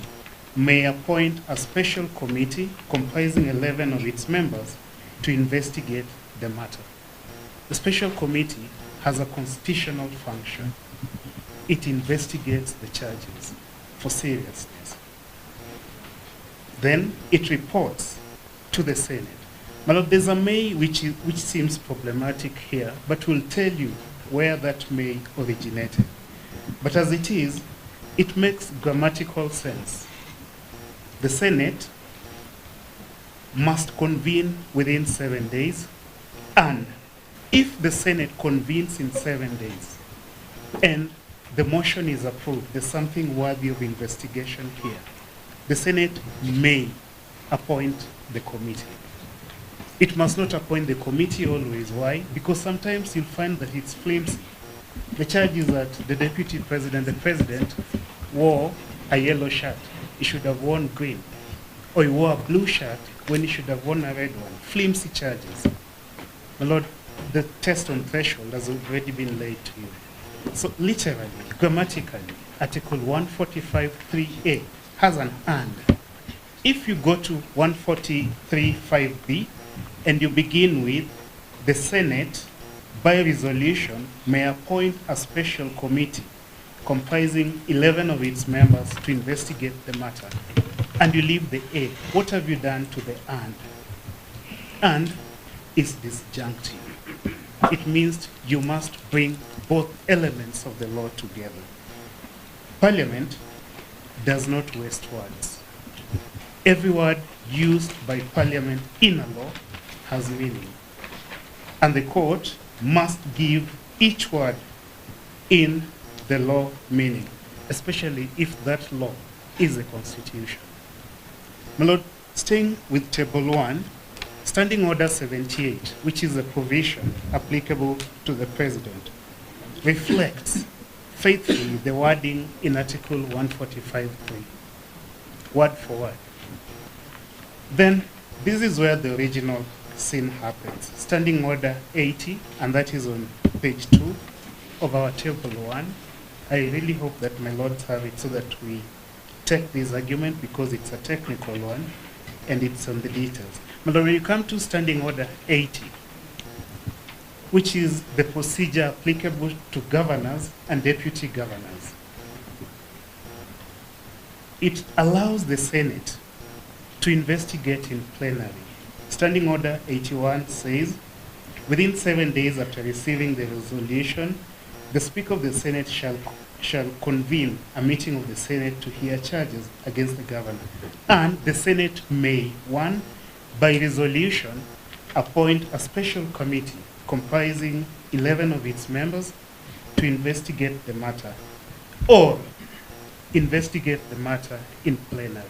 may appoint a special committee comprising 11 of its members to investigate the matter. The special committee has a constitutional function. It investigates the charges for seriousness. Then it reports to the Senate. My Lord, there's a may which seems problematic here, but we'll tell you where that may originated. But as it is, it makes grammatical sense. The Senate must convene within 7 days, and if the Senate convenes in 7 days and the motion is approved, there's something worthy of investigation here, the Senate may appoint the committee. It must not appoint the committee always. Why? Because sometimes you'll find that it's flimsy. The charge is that the Deputy President, the President, wore a yellow shirt. He should have worn green. Or he wore a blue shirt when he should have worn a red one. Flimsy charges. My Lord, the test on threshold has already been laid to you. So literally, grammatically, Article 145(3)(a has an and. If you go to 143(5)(b) and you begin with the Senate, by resolution, may appoint a special committee comprising 11 of its members to investigate the matter, and you leave the A, what have you done to the and? And is disjunctive. It means you must bring both elements of the law together. Parliament does not waste words. Every word used by Parliament in a law has meaning. And the court must give each word in the law meaning, especially if that law is a constitution. My Lord, staying with Table 1, Standing Order 78, which is a provision applicable to the President, reflects faithfully the wording in Article 145(3), word for word. Then, this is where the original sin happens. Standing Order 80, and that is on page 2 of our Table 1. I really hope that my Lords have it so that we take this argument, because it's a technical one and it's on the details. But when you come to Standing Order 80, which is the procedure applicable to governors and deputy governors. It allows the Senate to investigate in plenary. Standing Order 81 says, within 7 days after receiving the resolution, the Speaker of the Senate shall convene a meeting of the Senate to hear charges against the governor. And the Senate may, 1, by resolution, appoint a special committee comprising 11 of its members to investigate the matter, or investigate the matter in plenary.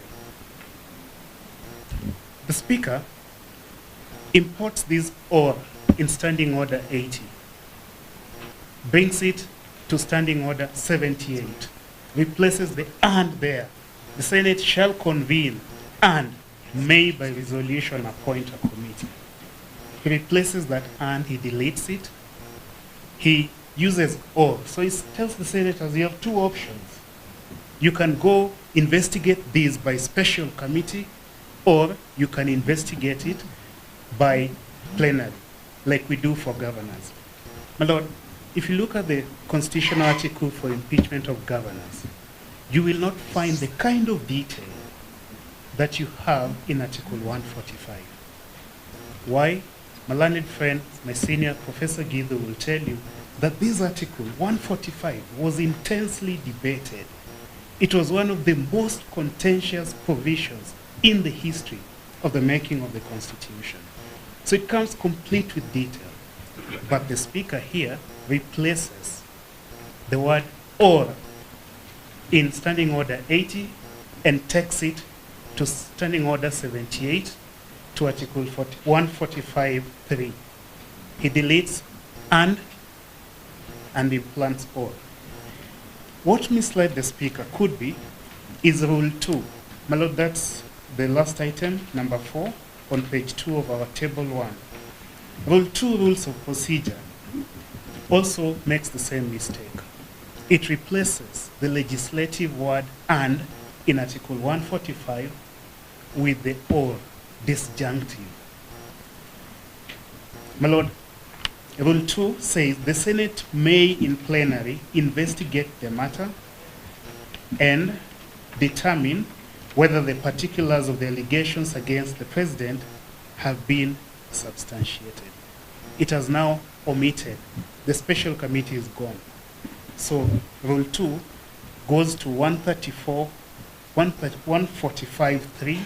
The Speaker imports this "or" in Standing Order 80, brings it to Standing Order 78, replaces the "and" there. The Senate shall convene and may by resolution appoint a committee. He replaces that "and," he deletes it. He uses "or." So he tells the senators, you have two options. You can go investigate this by special committee, or you can investigate it by plenary, like we do for governors. My Lord, if you look at the constitutional article for impeachment of governors, you will not find the kind of detail that you have in Article 145. Why? My learned friend, my senior Professor Githu will tell you that this Article 145 was intensely debated. It was one of the most contentious provisions in the history of the making of the Constitution. So it comes complete with detail. But the Speaker here replaces the word "or" in Standing Order 80 and takes it to Standing Order 78 to Article 145(3). He deletes "and" implants "or." What misled the Speaker could be is Rule 2. My Lord, that's the last item, number 4, on page 2 of our Table 1. Rule 2, Rules of Procedure, also makes the same mistake. It replaces the legislative word "and" in Article 145 with the "or," disjunctive. My Lord, Rule 2 says the Senate may in plenary investigate the matter and determine whether the particulars of the allegations against the President have been substantiated. It has now omitted. The special committee is gone. So Rule 2 goes to 145(3)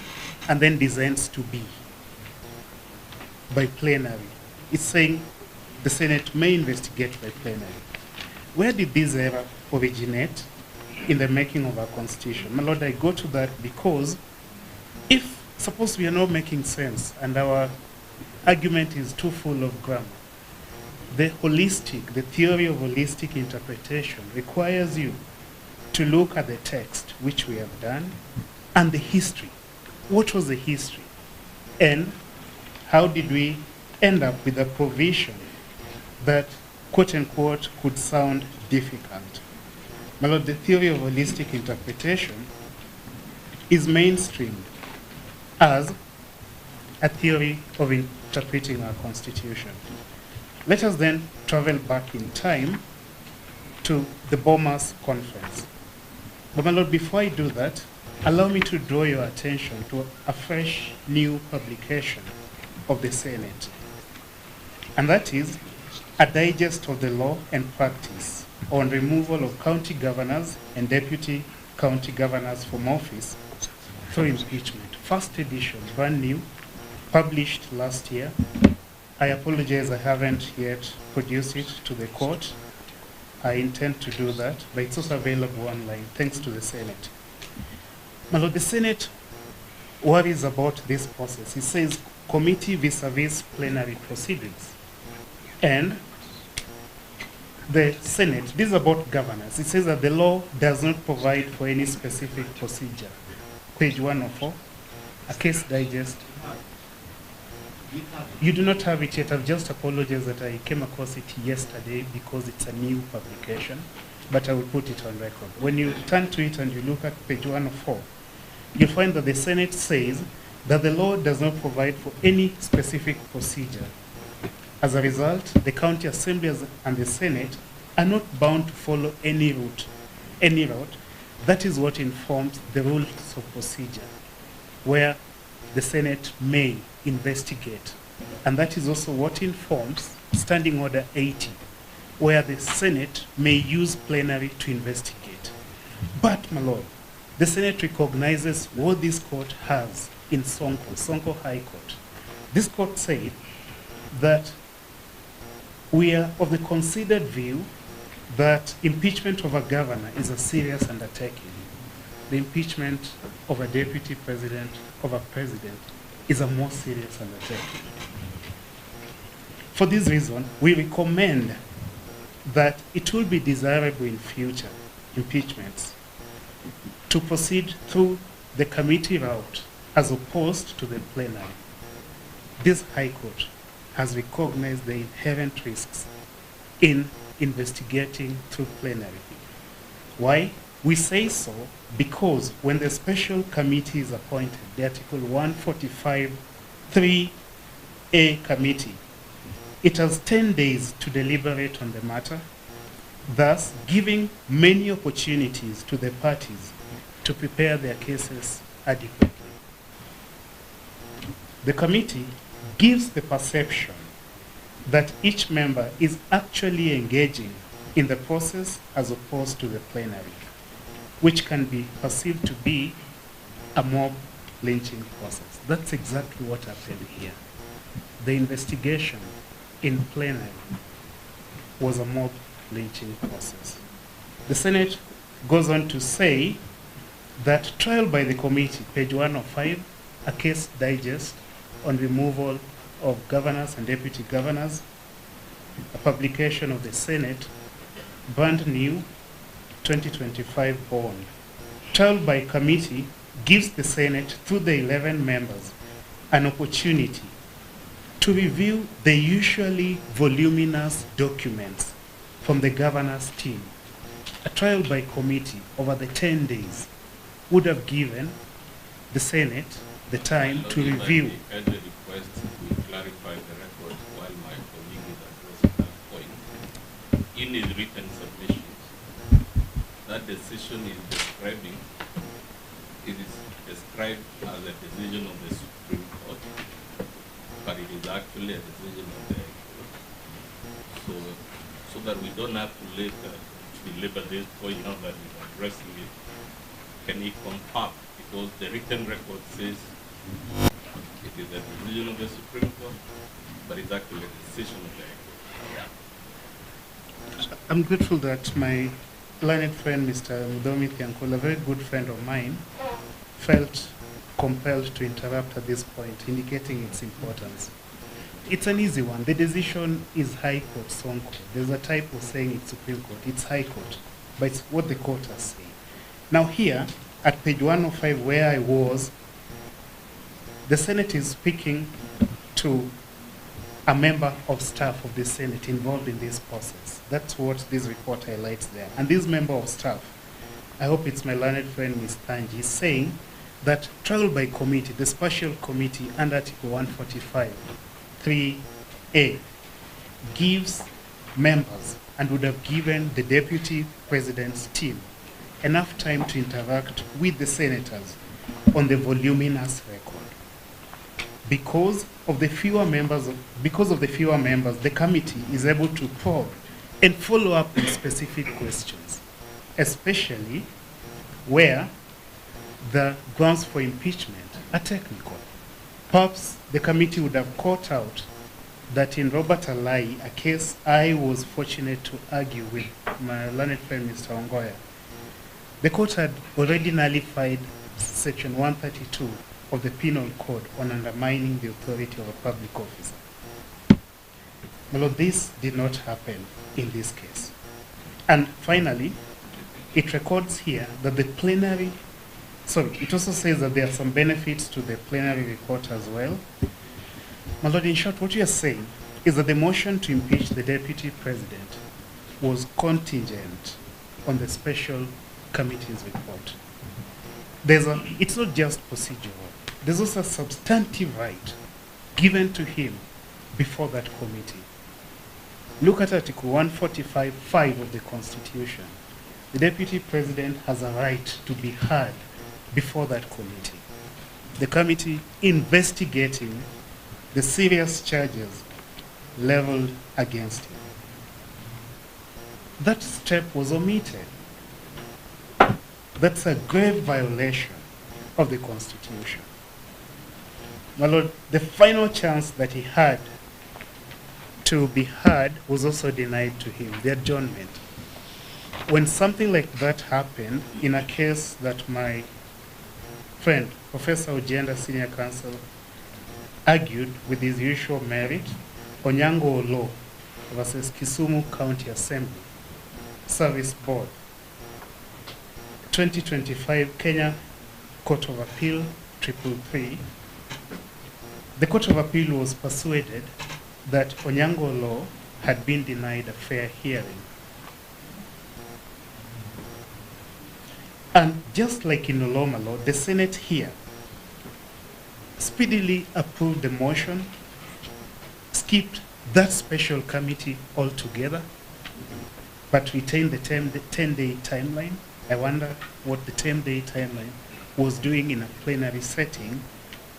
and then descends to B by plenary. It's saying the Senate may investigate by plenary. Where did this error originate in the making of our Constitution? My Lord, I go to that because if, suppose we are not making sense and our argument is too full of grammar, the theory of holistic interpretation requires you to look at the text, which we have done, and the history. What was the history? And how did we end up with a provision that, quote unquote, could sound difficult? My Lord, the theory of holistic interpretation is mainstreamed as a theory of interpreting our Constitution. Let us then travel back in time to the Bomas Conference. But my Lord, before I do that, allow me to draw your attention to a fresh new publication of the Senate. And that is a digest of the law and practice on removal of county governors and deputy county governors from office through impeachment. First edition, brand new, published last year. I apologize, I haven't yet produced it to the court. I intend to do that, but it's also available online, thanks to the Senate. My Lord, the Senate worries about this process. It says committee vis-a-vis plenary proceedings. And the Senate, this is about governance. It says that the law does not provide for any specific procedure. Page 104, a case digest. You do not have it yet. I've just apologized that I came across it yesterday because it's a new publication, but I will put it on record. When you turn to it and you look at page 104, you'll find that the Senate says that the law does not provide for any specific procedure As a result, the county assemblies and the Senate are not bound to follow any route. That is what informs the rules of procedure, where the Senate may investigate. And that is also what informs Standing Order 80, where the Senate may use plenary to investigate. But, my lord, the Senate recognizes what this court has in Sonko High Court. This court said that we are of the considered view that impeachment of a governor is a serious undertaking. The impeachment of a deputy president, of a president, is a more serious undertaking. For this reason, we recommend that it will be desirable in future impeachments to proceed through the committee route as opposed to the plenary. This High Court has recognized the inherent risks in investigating through plenary. Why? We say so because when the special committee is appointed, the Article 145(3)(a) committee, it has 10 days to deliberate on the matter, thus giving many opportunities to the parties to prepare their cases adequately. The committee gives the perception that each member is actually engaging in the process as opposed to the plenary, which can be perceived to be a mob lynching process. That's exactly what happened here. The investigation in plenary was a mob lynching process. The Senate goes on to say that trial by the committee, page 105, a case digest on removal of governors and deputy governors, a publication of the Senate, brand new 2025 bond. Trial by committee gives the Senate, through the 11 members, an opportunity to review the usually voluminous documents from the governor's team. A trial by committee over the 10 days would have given the Senate the time to review. As a request, we clarify the record while my colleague is addressing that point. In his written submissions, that decision is describing, it is described as a decision of the Supreme Court, but it is actually a decision of the High Court. So that we don't have to later deliver this point now that we're addressing it, can he confirm? Because the written record says it is a decision of the Supreme Court, but it's actually a decision of the High Court. I'm grateful that my learned friend, Mr. Mudomi Thiankol, a very good friend of mine, felt compelled to interrupt at this point, indicating its importance. It's an easy one. The decision is High Court Sonko. There's a typo saying it's Supreme Court. It's High Court, but it's what the court has said. Now here, at page 105 where I was, the Senate is speaking to a member of staff of the Senate involved in this process. That's what this report highlights there. And this member of staff, I hope it's my learned friend, Ms. Tanji, is saying that trial by committee, the special committee under Article 145(3)(a), gives members and would have given the deputy president's team enough time to interact with the senators on the voluminous record. Because of the fewer members, the committee is able to probe and follow up with specific questions, especially where the grounds for impeachment are technical. Perhaps the committee would have caught out that in Robert Alai, a case I was fortunate to argue with my learned friend, Mr. Ongoya, the court had already nullified Section 132 of the Penal Code on undermining the authority of a public officer. Well, this did not happen in this case. And finally, it records here that the plenary, it also says that there are some benefits to the plenary report as well. My lord, in short, what you are saying is that the motion to impeach the deputy president was contingent on the special committee's report. It's not just procedural. There's also a substantive right given to him before that committee. Look at Article 145(5) of the Constitution. The Deputy President has a right to be heard before that committee. The committee investigating the serious charges leveled against him. That step was omitted. That's a grave violation of the Constitution. My Lord, the final chance that he had to be heard was also denied to him, the adjournment. When something like that happened, in a case that my friend, Professor Ojenda, Senior Counsel, argued with his usual merit, Onyango Law versus Kisumu County Assembly, Service Board, 2025 Kenya Court of Appeal, 333. The Court of Appeal was persuaded that Onyango Law had been denied a fair hearing. And just like in Oloma Law, the Senate here speedily approved the motion, skipped that special committee altogether, but retained the 10-day timeline. I wonder what the 10-day timeline was doing in a plenary setting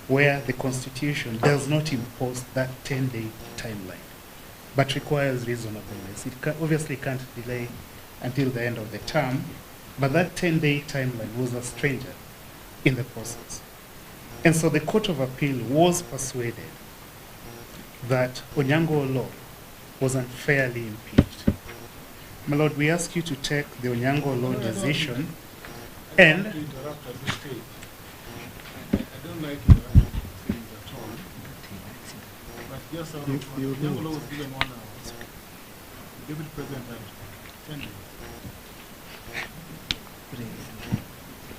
where the Constitution does not impose that 10-day timeline, but requires reasonableness. It obviously can't delay until the end of the term, but that 10-day timeline was a stranger in the process. And so the Court of Appeal was persuaded that Onyango Law was unfairly impeached. My Lord, we ask you to take the Onyango Law decision and... I don't like interrupting things at all. But just Onyango Law was given 1 hour. The Deputy President had 10 days.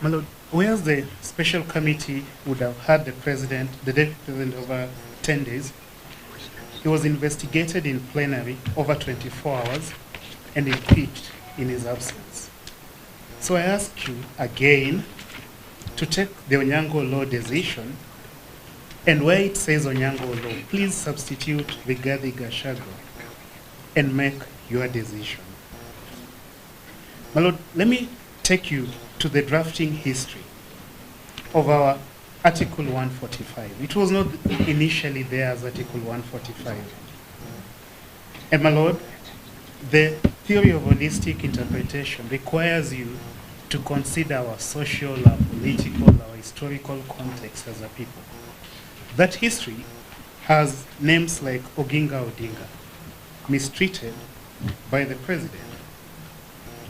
My Lord, whereas the special committee would have had the President, the Deputy President, over 10 days, he was investigated in plenary over 24 hours and impeached in his absence. So I ask you again to take the Onyango Law decision, and where it says Onyango Law, please substitute Rigathi Gachagua and make your decision. My Lord, let me take you to the drafting history of our Article 145. It was not initially there as Article 145. And my Lord, the theory of holistic interpretation requires you to consider our social, our political, our historical context as a people. That history has names like Oginga Odinga, mistreated by the president,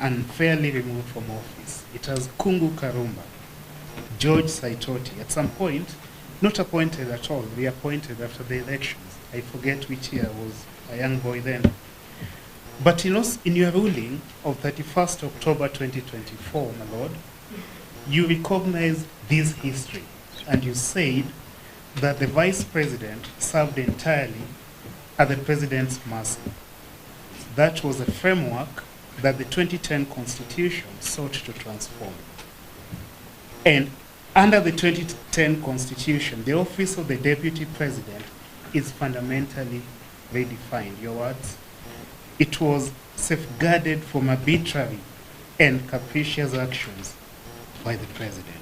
unfairly removed from office. It has Kungu Karumba, George Saitoti, at some point, not appointed at all, reappointed after the elections. I forget which year, I was a young boy then. But in your ruling of 31st October 2024, my Lord, you recognize this history, and you said that the Vice President served entirely at the President's mercy. That was a framework that the 2010 Constitution sought to transform. And under the 2010 Constitution, the office of the Deputy President is fundamentally redefined. Your words? It was safeguarded from arbitrary and capricious actions by the President.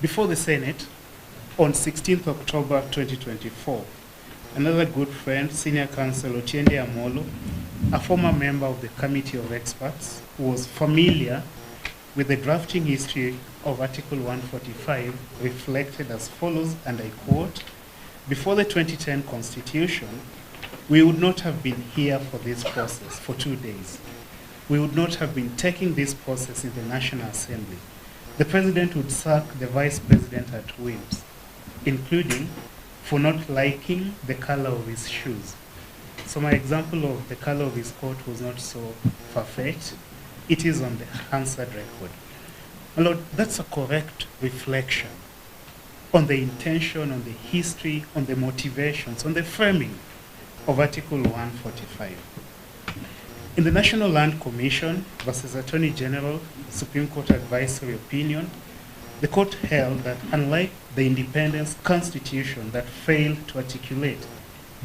Before the Senate, on 16th October 2024, another good friend, Senior Counsel Otiende Amolo, a former member of the Committee of Experts, who was familiar with the drafting history of Article 145, reflected as follows, and I quote, "Before the 2010 Constitution, we would not have been here for this process for 2 days. We would not have been taking this process in the National Assembly. The President would sack the Vice President at whims, including for not liking the color of his shoes." So my example of the color of his coat was not so far-fetched. It is on the Hansard record. My Lord, that's a correct reflection on the intention, on the history, on the motivations, on the framing of Article 145. In the National Land Commission versus Attorney General Supreme Court advisory opinion, the court held that unlike the independence constitution that failed to articulate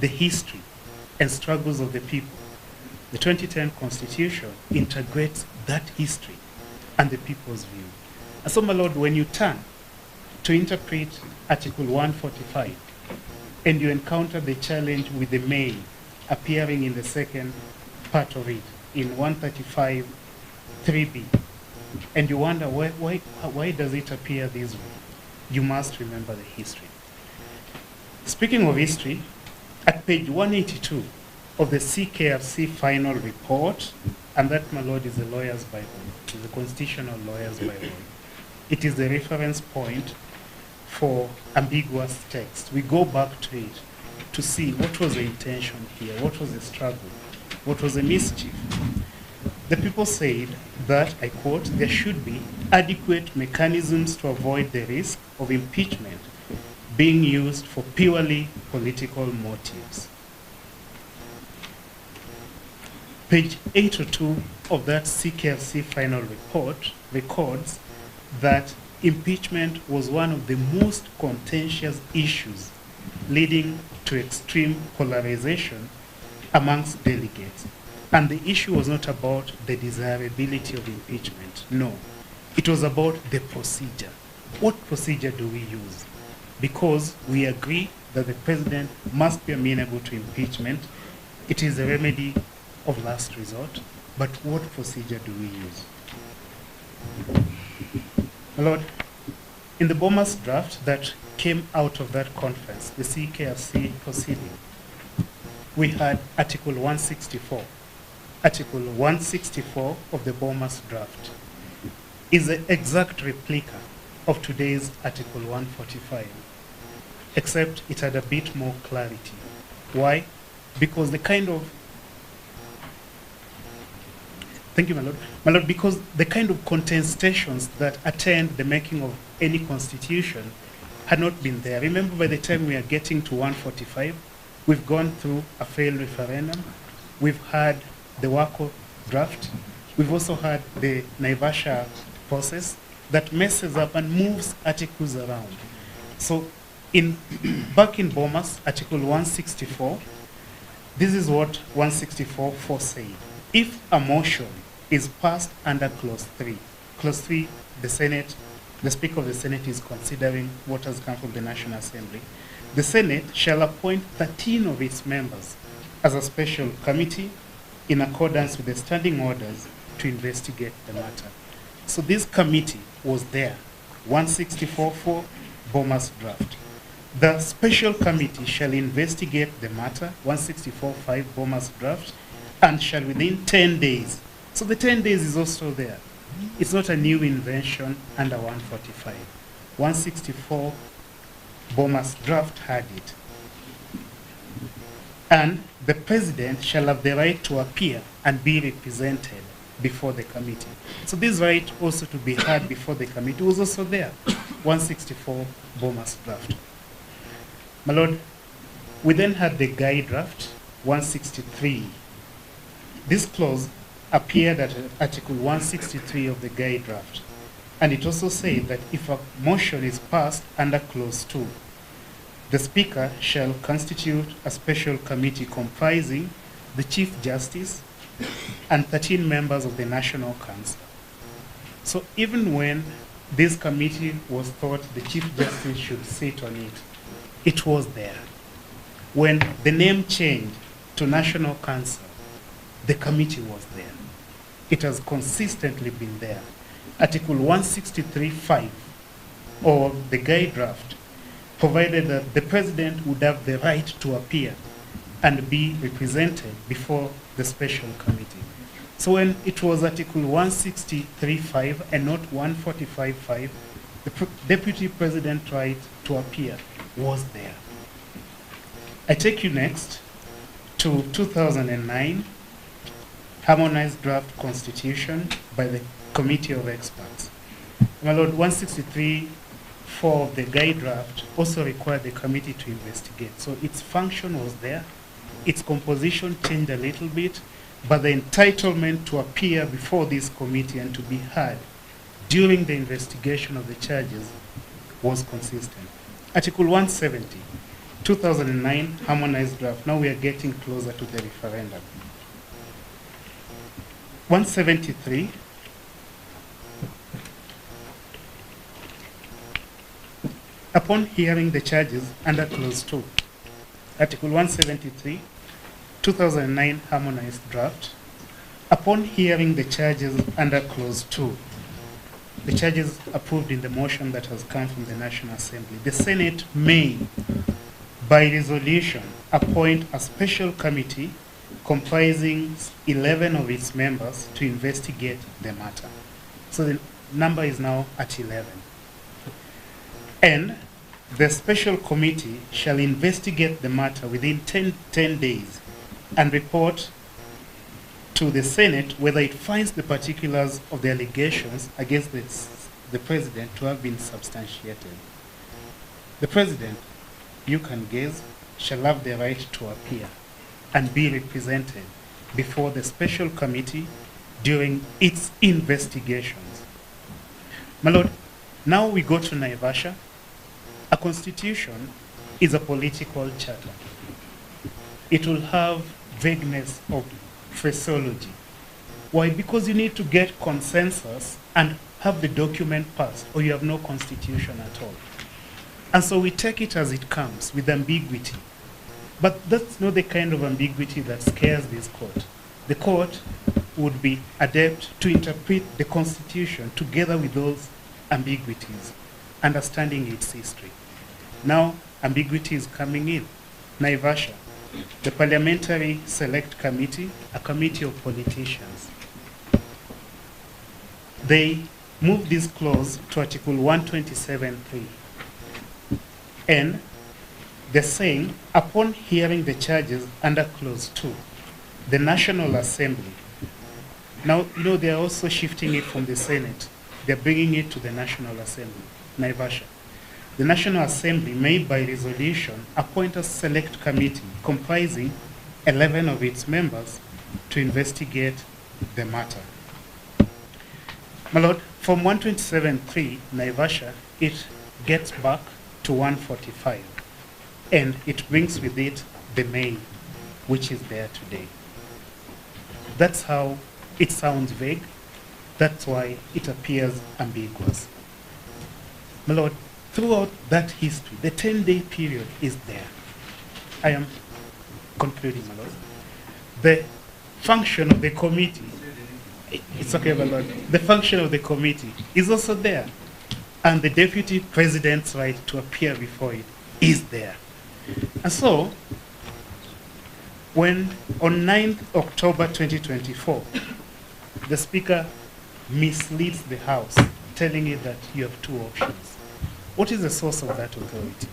the history and struggles of the people. The 2010 Constitution integrates that history and the people's view. And so, my Lord, when you turn to interpret Article 145 and you encounter the challenge with the may appearing in the second part of it, in 135 3b, and you wonder why does it appear this way, you must remember the history. Speaking of history, at page 182 of the CKFC final report, and that, my Lord, is the lawyer's Bible, is the constitutional lawyer's Bible. It is the reference point for ambiguous text. We go back to it to see what was the intention here, what was the struggle, what was the mischief. The people said that, I quote, there should be adequate mechanisms to avoid the risk of impeachment being used for purely political motives. Page 802 of that CKFC final report records that impeachment was one of the most contentious issues leading to extreme polarization amongst delegates. And the issue was not about the desirability of impeachment. No, it was about the procedure. What procedure do we use? Because we agree that the president must be amenable to impeachment. It is a remedy of last resort. But what procedure do we use? My Lord, in the Bomas draft that came out of that conference, the CKFC proceeding, we had Article 164. Article 164 of the Bomas draft is an exact replica of today's Article 145, except it had a bit more clarity. Why? Because the kind of Thank you, my Lord. My Lord, because the kind of contestations that attend the making of any constitution had not been there. Remember, by the time we are getting to 145, we've gone through a failed referendum. We've had the WACO draft. We've also had the Naivasha process that messes up and moves articles around. So back in Bomas, Article 164, this is what 164.4 said. If a motion is passed under Clause 3, Clause 3, the Speaker of the Senate is considering what has come from the National Assembly. The Senate shall appoint 13 of its members as a special committee in accordance with the standing orders to investigate the matter. So this committee was there, 164.4 Bomas draft. The special committee shall investigate the matter, 164.5 Bomas draft, and shall within 10 days. So the 10 days is also there. It's not a new invention under 145. 164 Bomas draft had it. And the president shall have the right to appear and be represented before the committee. So this right also to be heard before the committee was also there. 164 Bomas draft. My Lord, we then had the Guy draft, 163. This clause appeared at Article 163 of the Guy draft. And it also said that if a motion is passed under Clause 2, the Speaker shall constitute a special committee comprising the Chief Justice and 13 members of the National Council. So even when this committee was thought the Chief Justice should sit on it, it was there. When the name changed to National Council, the committee was there. It has consistently been there. Article 163.5 of the Guy draft provided that the president would have the right to appear and be represented before the special committee. So when it was Article 163.5 and not 145.5, the deputy president's right to appear was there. I take you next to 2009 Harmonized Draft Constitution by the Committee of Experts. My Lord, 163.4 of the Guy draft also required the committee to investigate. So its function was there. Its composition changed a little bit, but the entitlement to appear before this committee and to be heard during the investigation of the charges was consistent. Article 170 2009 harmonized draft. Now we are getting closer to the referendum. 173. Upon hearing the charges under clause 2, Article 173, 2009 harmonized draft. Upon hearing the charges under clause 2, the charges approved in the motion that has come from the National Assembly, the Senate may, by resolution, appoint a special committee comprising 11 of its members to investigate the matter. So the number is now at 11. And the special committee shall investigate the matter within 10 days and report to the Senate whether it finds the particulars of the allegations against the President to have been substantiated. The President, you can guess, shall have the right to appear and be represented before the special committee during its investigations. My Lord, now we go to Naivasha. A constitution is a political charter. It will have vagueness of phraseology. Why? Because you need to get consensus and have the document passed, or you have no constitution at all. And so we take it as it comes, with ambiguity. But that's not the kind of ambiguity that scares this court. The court would be adept to interpret the Constitution together with those ambiguities, understanding its history. Now, ambiguity is coming in. Naivasha, the Parliamentary Select Committee, a committee of politicians. They moved this clause to Article 127.3. And they're saying, upon hearing the charges under Clause 2, the National Assembly, now, you know, they're also shifting it from the Senate. They're bringing it to the National Assembly, Naivasha. The National Assembly may, by resolution, appoint a select committee comprising 11 of its members to investigate the matter. My Lord, from 127.3, Naivasha, it gets back to 145, and it brings with it the may, which is there today. That's how it sounds vague. That's why it appears ambiguous. My Lord, throughout that history, the 10-day period is there. I am concluding, my Lord. The function of the committee, it's okay, my Lord. The function of the committee is also there. And the Deputy President's right to appear before it is there. And so, when on 9th October 2024, the Speaker misleads the House, telling it that you have two options, what is the source of that authority?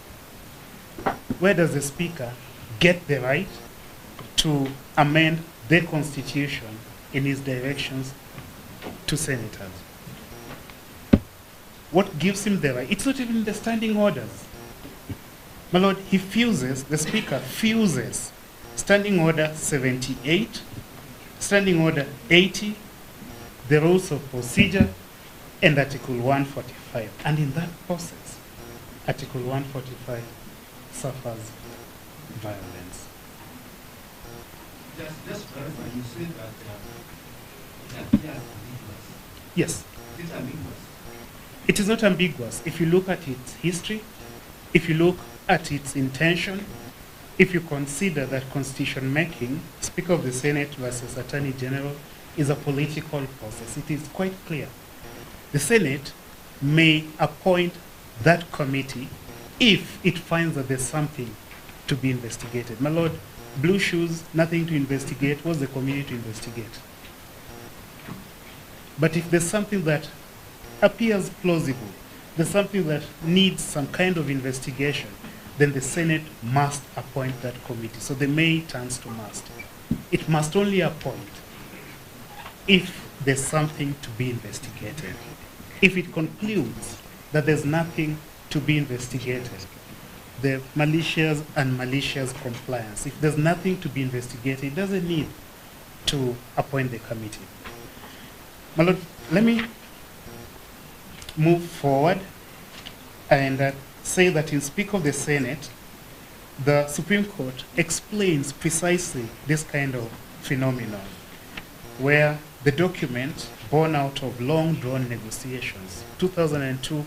Where does the Speaker get the right to amend the Constitution in his directions to senators? What gives him the right? It's not even the standing orders. My Lord, he fuses, the Speaker fuses Standing Order 78, Standing Order 80, the Rules of Procedure, and Article 145. And in that process, Article 145 suffers violence. Just clarify, you said that it appears ambiguous. Yes. Is it ambiguous? It is not ambiguous. If you look at its history, if you look at its intention, if you consider that constitution making, Speaker of the Senate versus Attorney General, is a political process, it is quite clear. The Senate may appoint that committee if it finds that there's something to be investigated. My Lord, blue shoes, nothing to investigate, what's the committee to investigate? But if there's something that appears plausible, there's something that needs some kind of investigation, then the Senate must appoint that committee. So the may turns to must. It must only appoint if there's something to be investigated. If it concludes that there's nothing to be investigated, the malicious and malicious compliance, if there's nothing to be investigated, it doesn't need to appoint the committee. My Lord, let me move forward and say that in Speaker of the Senate the Supreme Court explains precisely this kind of phenomenon, where the document born out of long-drawn negotiations, 2002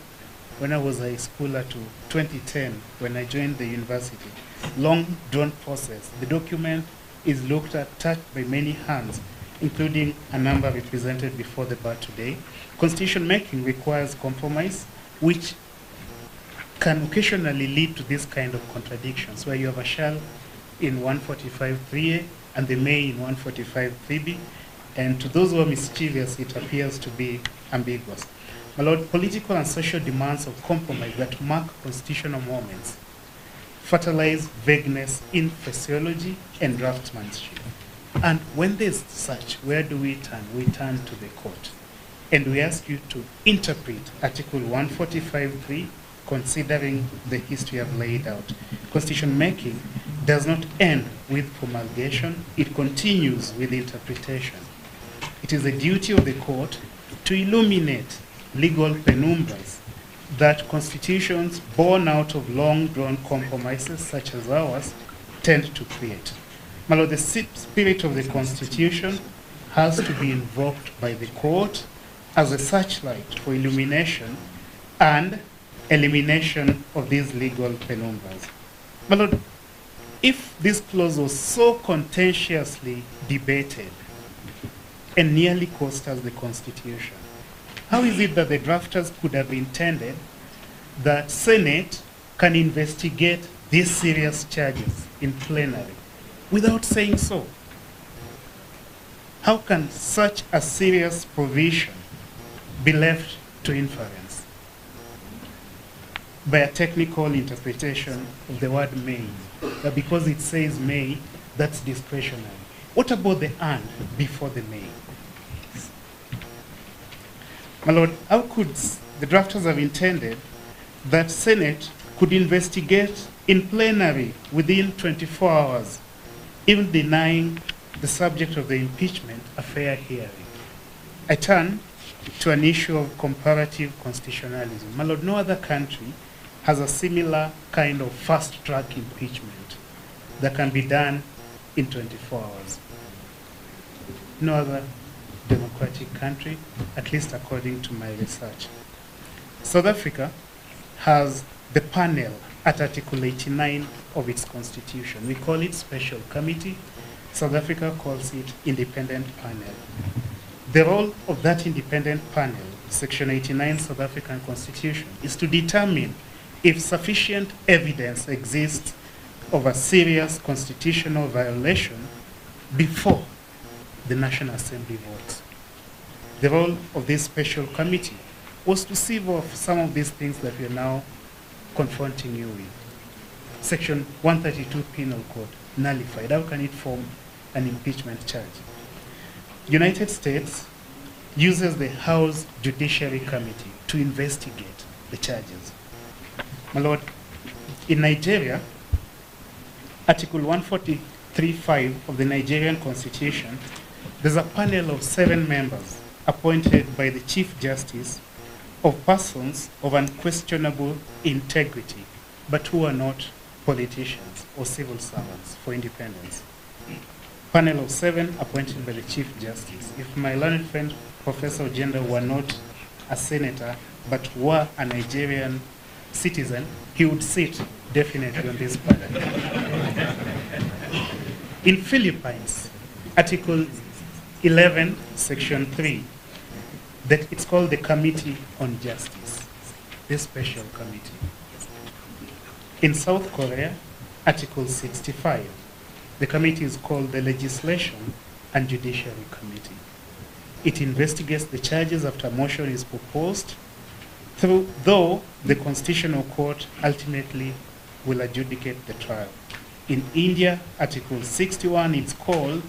when I was a schooler to 2010 when I joined the university, long-drawn process. The document is looked at, touched by many hands, including a number represented before the bar today. Constitution making requires compromise, which can occasionally lead to this kind of contradictions, where you have a shall in 145.3a and the may in 145.3b, and to those who are mischievous, it appears to be ambiguous. My Lord, political and social demands of compromise that mark constitutional moments fertilize vagueness in phraseology and draftsmanship. And when there's such, where do we turn? We turn to the court. And we ask you to interpret Article 145.3, considering the history I've laid out. Constitution making does not end with promulgation, it continues with interpretation. It is the duty of the court to illuminate legal penumbras that constitutions born out of long-drawn compromises such as ours tend to create. My Lord, the spirit of the Constitution has to be invoked by the court as a searchlight for illumination and elimination of these legal penumbras. My Lord, if this clause was so contentiously debated and nearly cost us the Constitution, how is it that the drafters could have intended that Senate can investigate these serious charges in plenary without saying so? How can such a serious provision be left to inference by a technical interpretation of the word may, that because it says may, that's discretionary? What about the and before the may? My Lord, how could the drafters have intended that Senate could investigate in plenary within 24 hours, even denying the subject of the impeachment a fair hearing? I turn to an issue of comparative constitutionalism. My Lord, no other country has a similar kind of fast-track impeachment that can be done in 24 hours. No other democratic country, at least according to my research. South Africa has the panel at Article 89 of its constitution. We call it special committee. South Africa calls it independent panel. The role of that independent panel, Section 89 South African Constitution, is to determine if sufficient evidence exists of a serious constitutional violation before the National Assembly votes. The role of this special committee was to sieve off some of these things that we are now confronting you with. Section 132 Penal Code, nullified. How can it form an impeachment charge? United States uses the House Judiciary Committee to investigate the charges. My Lord, in Nigeria, Article 143.5 of the Nigerian Constitution, there's a panel of 7 members appointed by the Chief Justice of persons of unquestionable integrity, but who are not politicians or civil servants for independence. Panel of 7 appointed by the Chief Justice. If my learned friend, Professor Ogenda, were not a senator, but were a Nigerian citizen, he would sit definitely on this panel. In Philippines, Article 11, Section 3, that it's called the Committee on Justice, this special committee. In South Korea, Article 65, the committee is called the Legislation and Judiciary Committee. It investigates the charges after a motion is proposed, though the Constitutional Court ultimately will adjudicate the trial. In India, Article 61, it's called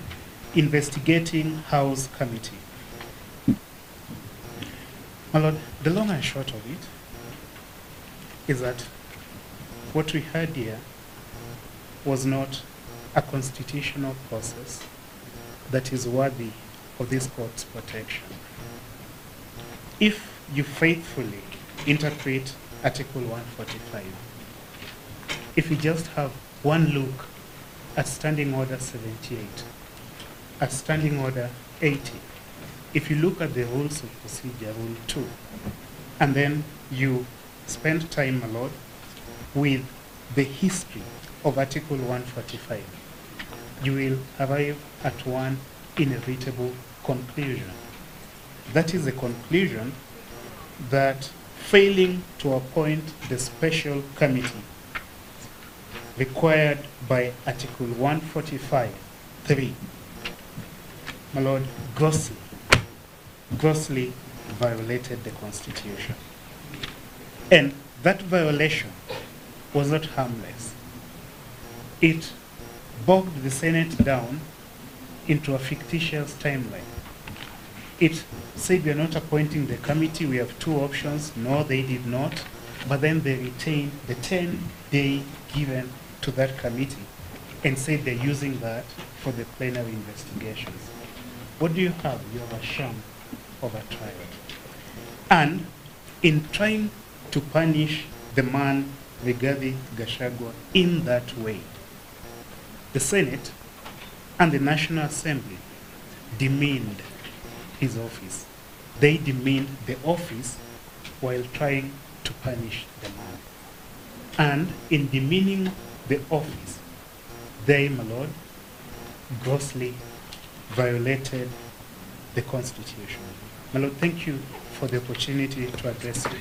Investigating House Committee. My Lord, the long and short of it is that what we had here was not a constitutional process that is worthy of this court's protection. If you faithfully interpret Article 145, if we just have one look at Standing Order 78, at Standing Order 80, if you look at the rules of procedure, Rule 2, and then you spend time, my Lord, with the history of Article 145, you will arrive at one inevitable conclusion. That is a conclusion that failing to appoint the special committee required by Article 145(3), my Lord, grossly violated the Constitution. And that violation was not harmless. It bogged the Senate down into a fictitious timeline. It said we are not appointing the committee, we have two options. No, they did not. But then they retained the 10-day given to that committee and said they're using that for the plenary investigations. What do you have? You have a sham of a trial. And in trying to punish the man, Rigathi Gachagua, in that way, the Senate and the National Assembly demeaned his office. They demeaned the office while trying to punish the man. And in demeaning the office, they, my Lord, grossly violated the Constitution. My Lord, thank you for the opportunity to address you.